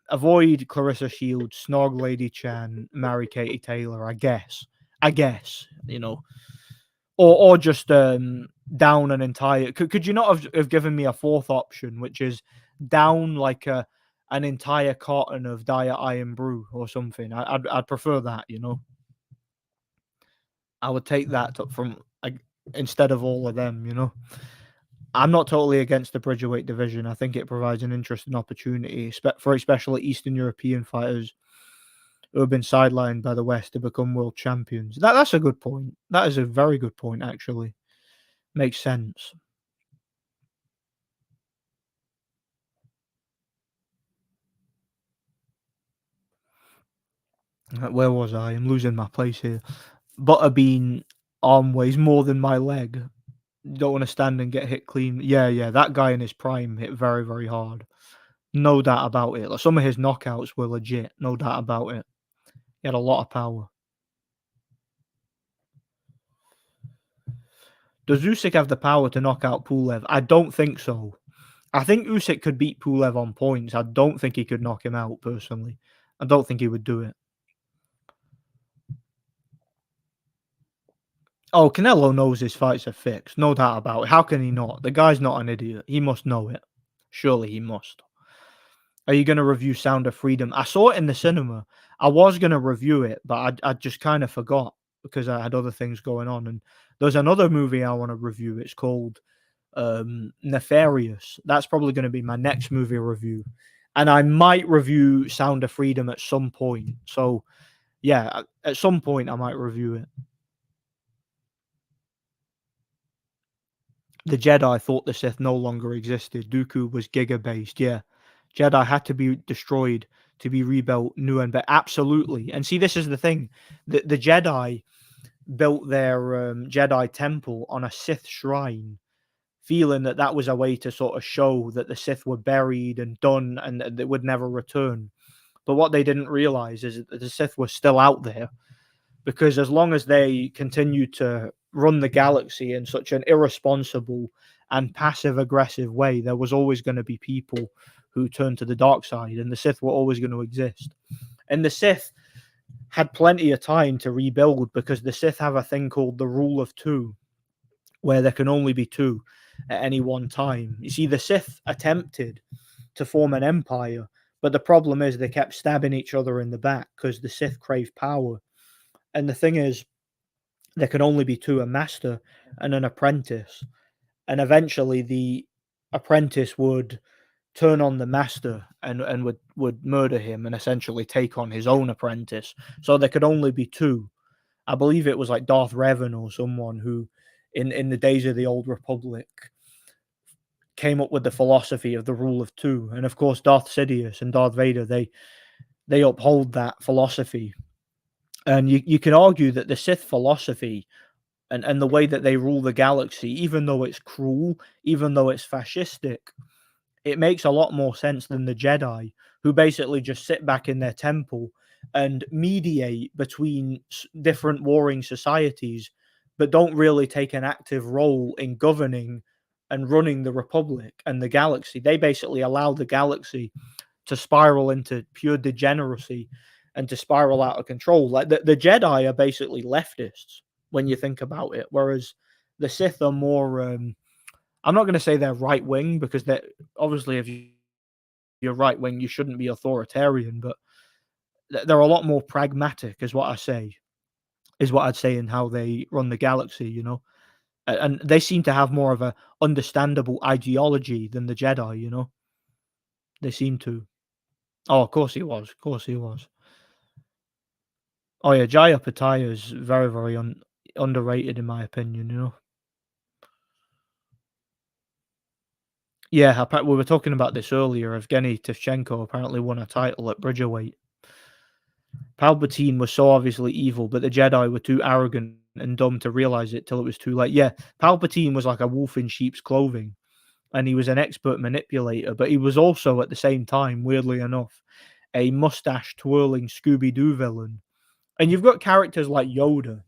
avoid Clarissa Shields, snog Lady Chan, marry Katie Taylor. I guess, you know, or just down an entire. Could you not have given me a 4th option, which is down like an entire carton of Diet Iron Brew or something? I'd prefer that, you know. I would take that from instead of all of them, you know. I'm not totally against the Bridgerweight division. I think it provides an interesting opportunity for especially Eastern European fighters who have been sidelined by the West to become world champions. That's a good point. That is a very good point, actually. Makes sense. Where was I? I'm losing my place here. Butterbean arm weighs more than my leg. You don't want to stand and get hit clean. Yeah, yeah, that guy in his prime hit very, very hard. No doubt about it. Like, some of his knockouts were legit. No doubt about it. He had a lot of power. Does Usyk have the power to knock out Pulev? I don't think so. I think Usyk could beat Pulev on points. I don't think he could knock him out, personally. I don't think he would do it. Oh, Canelo knows his fights are fixed. No doubt about it. How can he not? The guy's not an idiot. He must know it. Surely he must. Are you going to review Sound of Freedom? I saw it in the cinema. I was going to review it, but I just kind of forgot because I had other things going on. And there's another movie I want to review. It's called Nefarious. That's probably going to be my next movie review. And I might review Sound of Freedom at some point. So, yeah, at some point I might review it. The Jedi thought the Sith no longer existed. Dooku was Giga-based, yeah. Jedi had to be destroyed to be rebuilt new and better. Absolutely. And see, this is the thing. The Jedi built their Jedi temple on a Sith shrine, feeling that that was a way to sort of show that the Sith were buried and done and that they would never return. But what they didn't realize is that the Sith were still out there, because as long as they continue to run the galaxy in such an irresponsible and passive aggressive way, there was always going to be people who turned to the dark side, and the Sith were always going to exist. And the Sith had plenty of time to rebuild, because the Sith have a thing called the rule of two, where there can only be two at any one time. You see, the Sith attempted to form an empire, but the problem is they kept stabbing each other in the back because the Sith crave power. And the thing is, there can only be two, a master and an apprentice. And eventually the apprentice would turn on the master and would murder him and essentially take on his own apprentice. So there could only be two. I believe it was like Darth Revan or someone who, in the days of the Old Republic, came up with the philosophy of the rule of two. And of course, Darth Sidious and Darth Vader, they uphold that philosophy. And you can argue that the Sith philosophy and the way that they rule the galaxy, even though it's cruel, even though it's fascistic, it makes a lot more sense than the Jedi, who basically just sit back in their temple and mediate between different warring societies, but don't really take an active role in governing and running the Republic and the galaxy. They basically allow the galaxy to spiral into pure degeneracy and to spiral out of control. Like the Jedi are basically leftists when you think about it, whereas the Sith are more. I'm not going to say they're right wing, because they're obviously, if you're right wing, you shouldn't be authoritarian, but they're a lot more pragmatic, is what I say. Is what I'd say in how they run the galaxy, you know. And they seem to have more of a understandable ideology than the Jedi, you know. They seem to. Oh, of course he was. Of course he was. Oh yeah, Jaya Pattaya is very, very underrated in my opinion, you know. Yeah, we were talking about this earlier. Evgeny Tivchenko apparently won a title at Bridgerweight. Palpatine was so obviously evil, but the Jedi were too arrogant and dumb to realize it till it was too late. Yeah, Palpatine was like a wolf in sheep's clothing, and he was an expert manipulator, but he was also at the same time, weirdly enough, a mustache twirling Scooby-Doo villain. And you've got characters like Yoda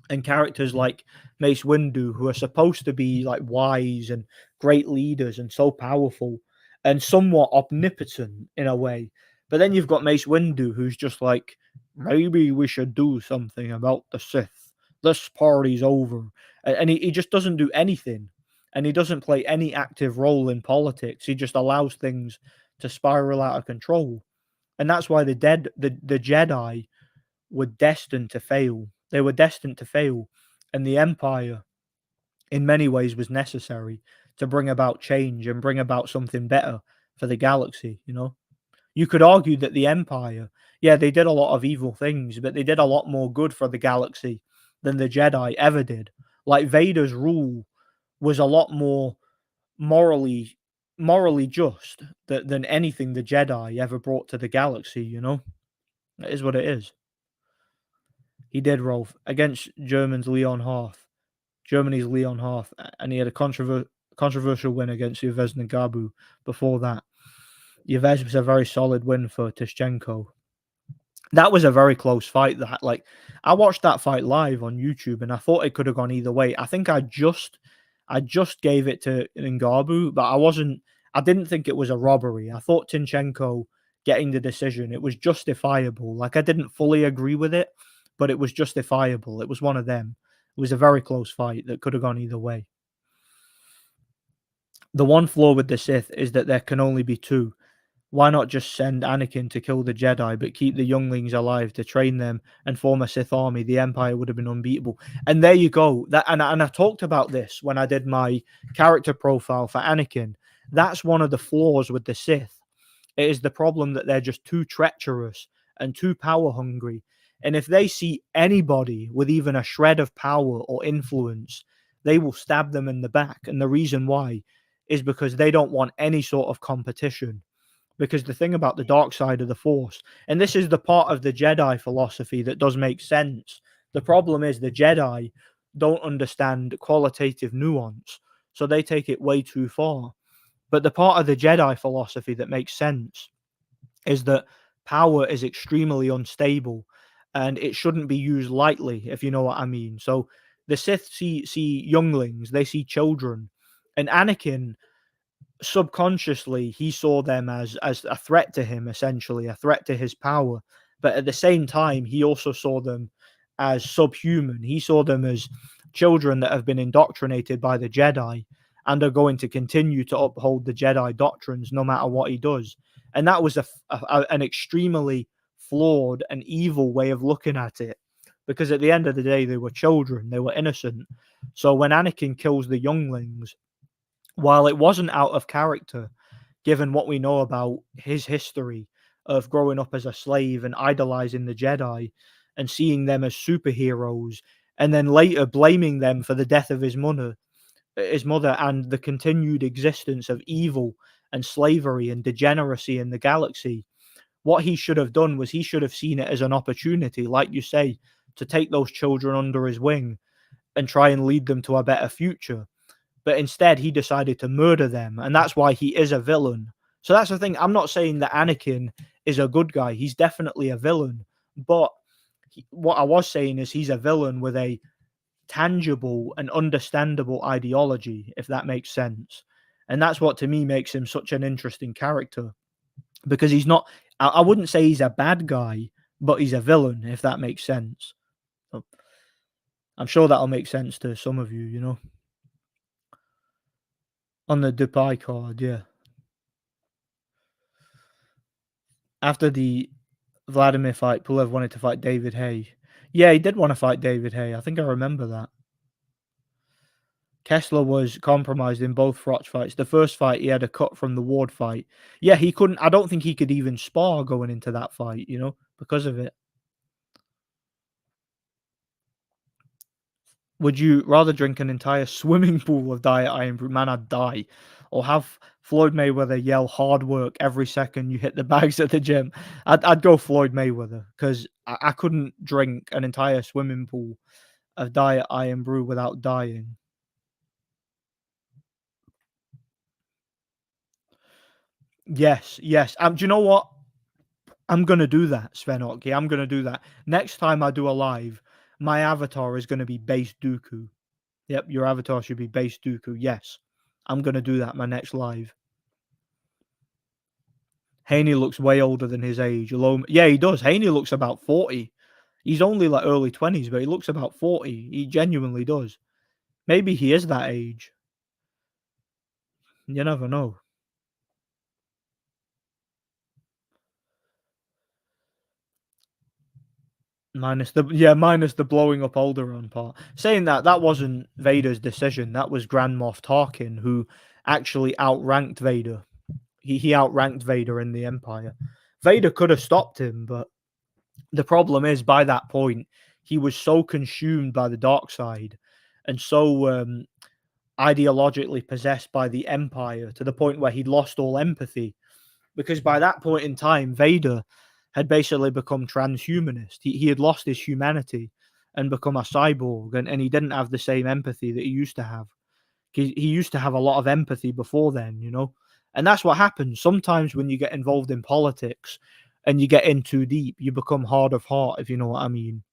and characters like Mace Windu, who are supposed to be like wise and great leaders and so powerful and somewhat omnipotent in a way. But then you've got Mace Windu, who's just like, maybe we should do something about the Sith. This party's over. And he just doesn't do anything. And he doesn't play any active role in politics. He just allows things to spiral out of control. And that's why the Jedi were destined to fail. They were destined to fail. And the Empire, in many ways, was necessary to bring about change and bring about something better for the galaxy, you know? You could argue that the Empire, yeah, they did a lot of evil things, but they did a lot more good for the galaxy than the Jedi ever did. Like Vader's rule was a lot more morally just than anything the Jedi ever brought to the galaxy, you know? It is what it is. He did, Rolf, against Germany's Leon Hearth, and he had a controversial win against Yves Ngabu before that. Yves was a very solid win for Tishchenko. That was a very close fight. That, like, I watched that fight live on YouTube, and I thought it could have gone either way. I think I just gave it to Ngabu, but I didn't think it was a robbery. I thought Tinchenko getting the decision, it was justifiable. Like, I didn't fully agree with it, but it was justifiable. It was one of them. It was a very close fight that could have gone either way. The one flaw with the Sith is that there can only be two. Why not just send Anakin to kill the Jedi, but keep the younglings alive to train them and form a Sith army? The Empire would have been unbeatable. And there you go. And I talked about this when I did my character profile for Anakin. That's one of the flaws with the Sith. It is the problem that they're just too treacherous and too power hungry. And if they see anybody with even a shred of power or influence, they will stab them in the back. And the reason why is because they don't want any sort of competition. Because the thing about the dark side of the Force, and this is the part of the Jedi philosophy that does make sense, the problem is the Jedi don't understand qualitative nuance, so they take it way too far. But the part of the Jedi philosophy that makes sense is that power is extremely unstable and it shouldn't be used lightly, if you know what I mean. So the Sith see younglings, they see children, and Anakin, subconsciously, he saw them as a threat to him, essentially a threat to his power. But at the same time, he also saw them as subhuman. He saw them as children that have been indoctrinated by the Jedi and are going to continue to uphold the Jedi doctrines no matter what he does. And that was an extremely flawed and evil way of looking at it, because at the end of the day, they were children, they were innocent. So when Anakin kills the younglings, while it wasn't out of character, given what we know about his history of growing up as a slave and idolizing the Jedi and seeing them as superheroes, and then later blaming them for the death of his mother and the continued existence of evil and slavery and degeneracy in the galaxy, what he should have done was he should have seen it as an opportunity, like you say, to take those children under his wing and try and lead them to a better future. But instead, he decided to murder them, and that's why he is a villain. So that's the thing. I'm not saying that Anakin is a good guy. He's definitely a villain. But what I was saying is he's a villain with a tangible and understandable ideology, if that makes sense. And that's what, to me, makes him such an interesting character. Because he's not, I wouldn't say he's a bad guy, but he's a villain, if that makes sense. So I'm sure that'll make sense to some of you, you know. On the Dubai card, yeah. After the Vladimir fight, Pulev wanted to fight David Haye. Yeah, he did want to fight David Haye. I think I remember that. Kessler was compromised in both Froch fights. The first fight, he had a cut from the Ward fight. Yeah, he couldn't. I don't think he could even spar going into that fight, you know, because of it. Would you rather drink an entire swimming pool of Diet Iron Brew? Man, I'd die. Or have Floyd Mayweather yell hard work every second you hit the bags at the gym? I'd go Floyd Mayweather, because I couldn't drink an entire swimming pool of Diet Iron Brew without dying. Yes. Do you know what? I'm going to do that, Svenoki. I'm going to do that. Next time I do a live, my avatar is going to be Base Dooku. Yep, your avatar should be Base Dooku. Yes, I'm going to do that my next live. Haney looks way older than his age. Yeah, he does. Haney looks about 40. He's only like early 20s, but he looks about 40. He genuinely does. Maybe he is that age. You never know. Minus the blowing up Alderaan part. Saying that wasn't Vader's decision. That was Grand Moff Tarkin, who actually outranked Vader. He outranked Vader in the Empire. Vader could have stopped him, but the problem is, by that point, he was so consumed by the dark side and so ideologically possessed by the Empire to the point where he'd lost all empathy. Because by that point in time, Vader had basically become transhumanist. He had lost his humanity. and become a cyborg, and he didn't have the same empathy that he used to have. He used to have a lot of empathy before then, you know? And that's what happens. Sometimes when you get involved in politics and you get in too deep, you become hard of heart, if you know what I mean.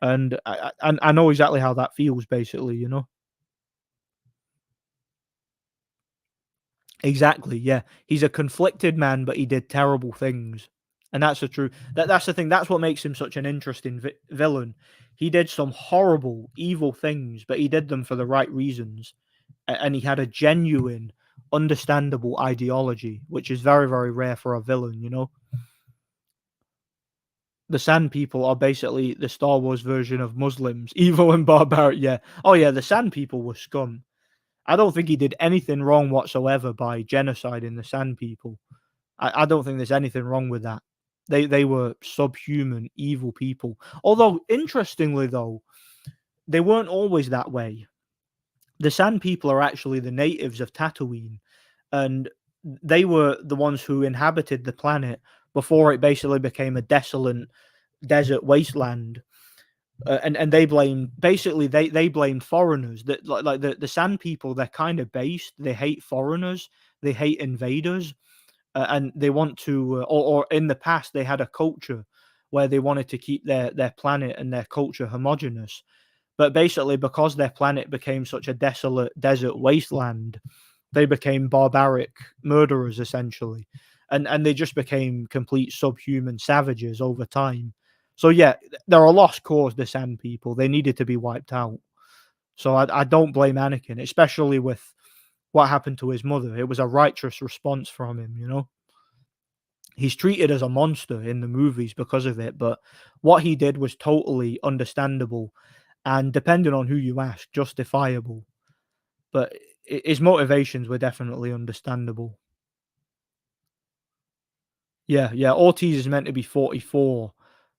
And I know exactly how that feels, basically, you know? Exactly, yeah. He's a conflicted man, but he did terrible things. And that's the truth. That's the thing. That's what makes him such an interesting villain. He did some horrible, evil things, but he did them for the right reasons. And he had a genuine, understandable ideology, which is very, very rare for a villain, you know? The Sand People are basically the Star Wars version of Muslims, evil and barbaric. Yeah. Oh, yeah. The Sand People were scum. I don't think he did anything wrong whatsoever by genociding the Sand People. I don't think there's anything wrong with that. They were subhuman, evil people. Although, interestingly, though, they weren't always that way. The Sand People are actually the natives of Tatooine, and they were the ones who inhabited the planet before it basically became a desolate desert wasteland. And they blamed basically they blamed foreigners that like the Sand People. They're kind of based. They hate foreigners. They hate invaders, and they want to. Or in the past, they had a culture where they wanted to keep their planet and their culture homogenous. But basically, because their planet became such a desolate desert wasteland, they became barbaric murderers essentially, and they just became complete subhuman savages over time. So yeah, they're a lost cause. The Sand People, they needed to be wiped out. So I don't blame Anakin, especially with what happened to his mother. It was a righteous response from him, you know. He's treated as a monster in the movies because of it, but what he did was totally understandable and, depending on who you ask, justifiable. But his motivations were definitely understandable. Yeah, yeah. Ortiz is meant to be 44,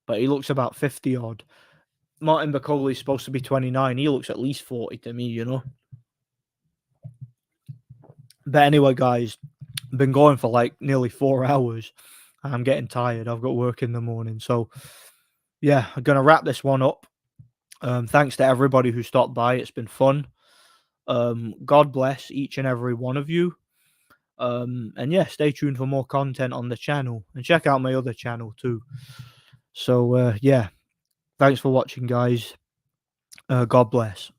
but he looks about 50 odd. Martin Bacoli is supposed to be 29. He looks at least 40 to me, you know. But anyway, guys, I've been going for like nearly 4 hours. I'm getting tired. I've got work in the morning. So, yeah, I'm going to wrap this one up. Thanks to everybody who stopped by. It's been fun. God bless each and every one of you. And yeah, stay tuned for more content on the channel and check out my other channel too. So, yeah, thanks for watching, guys. God bless.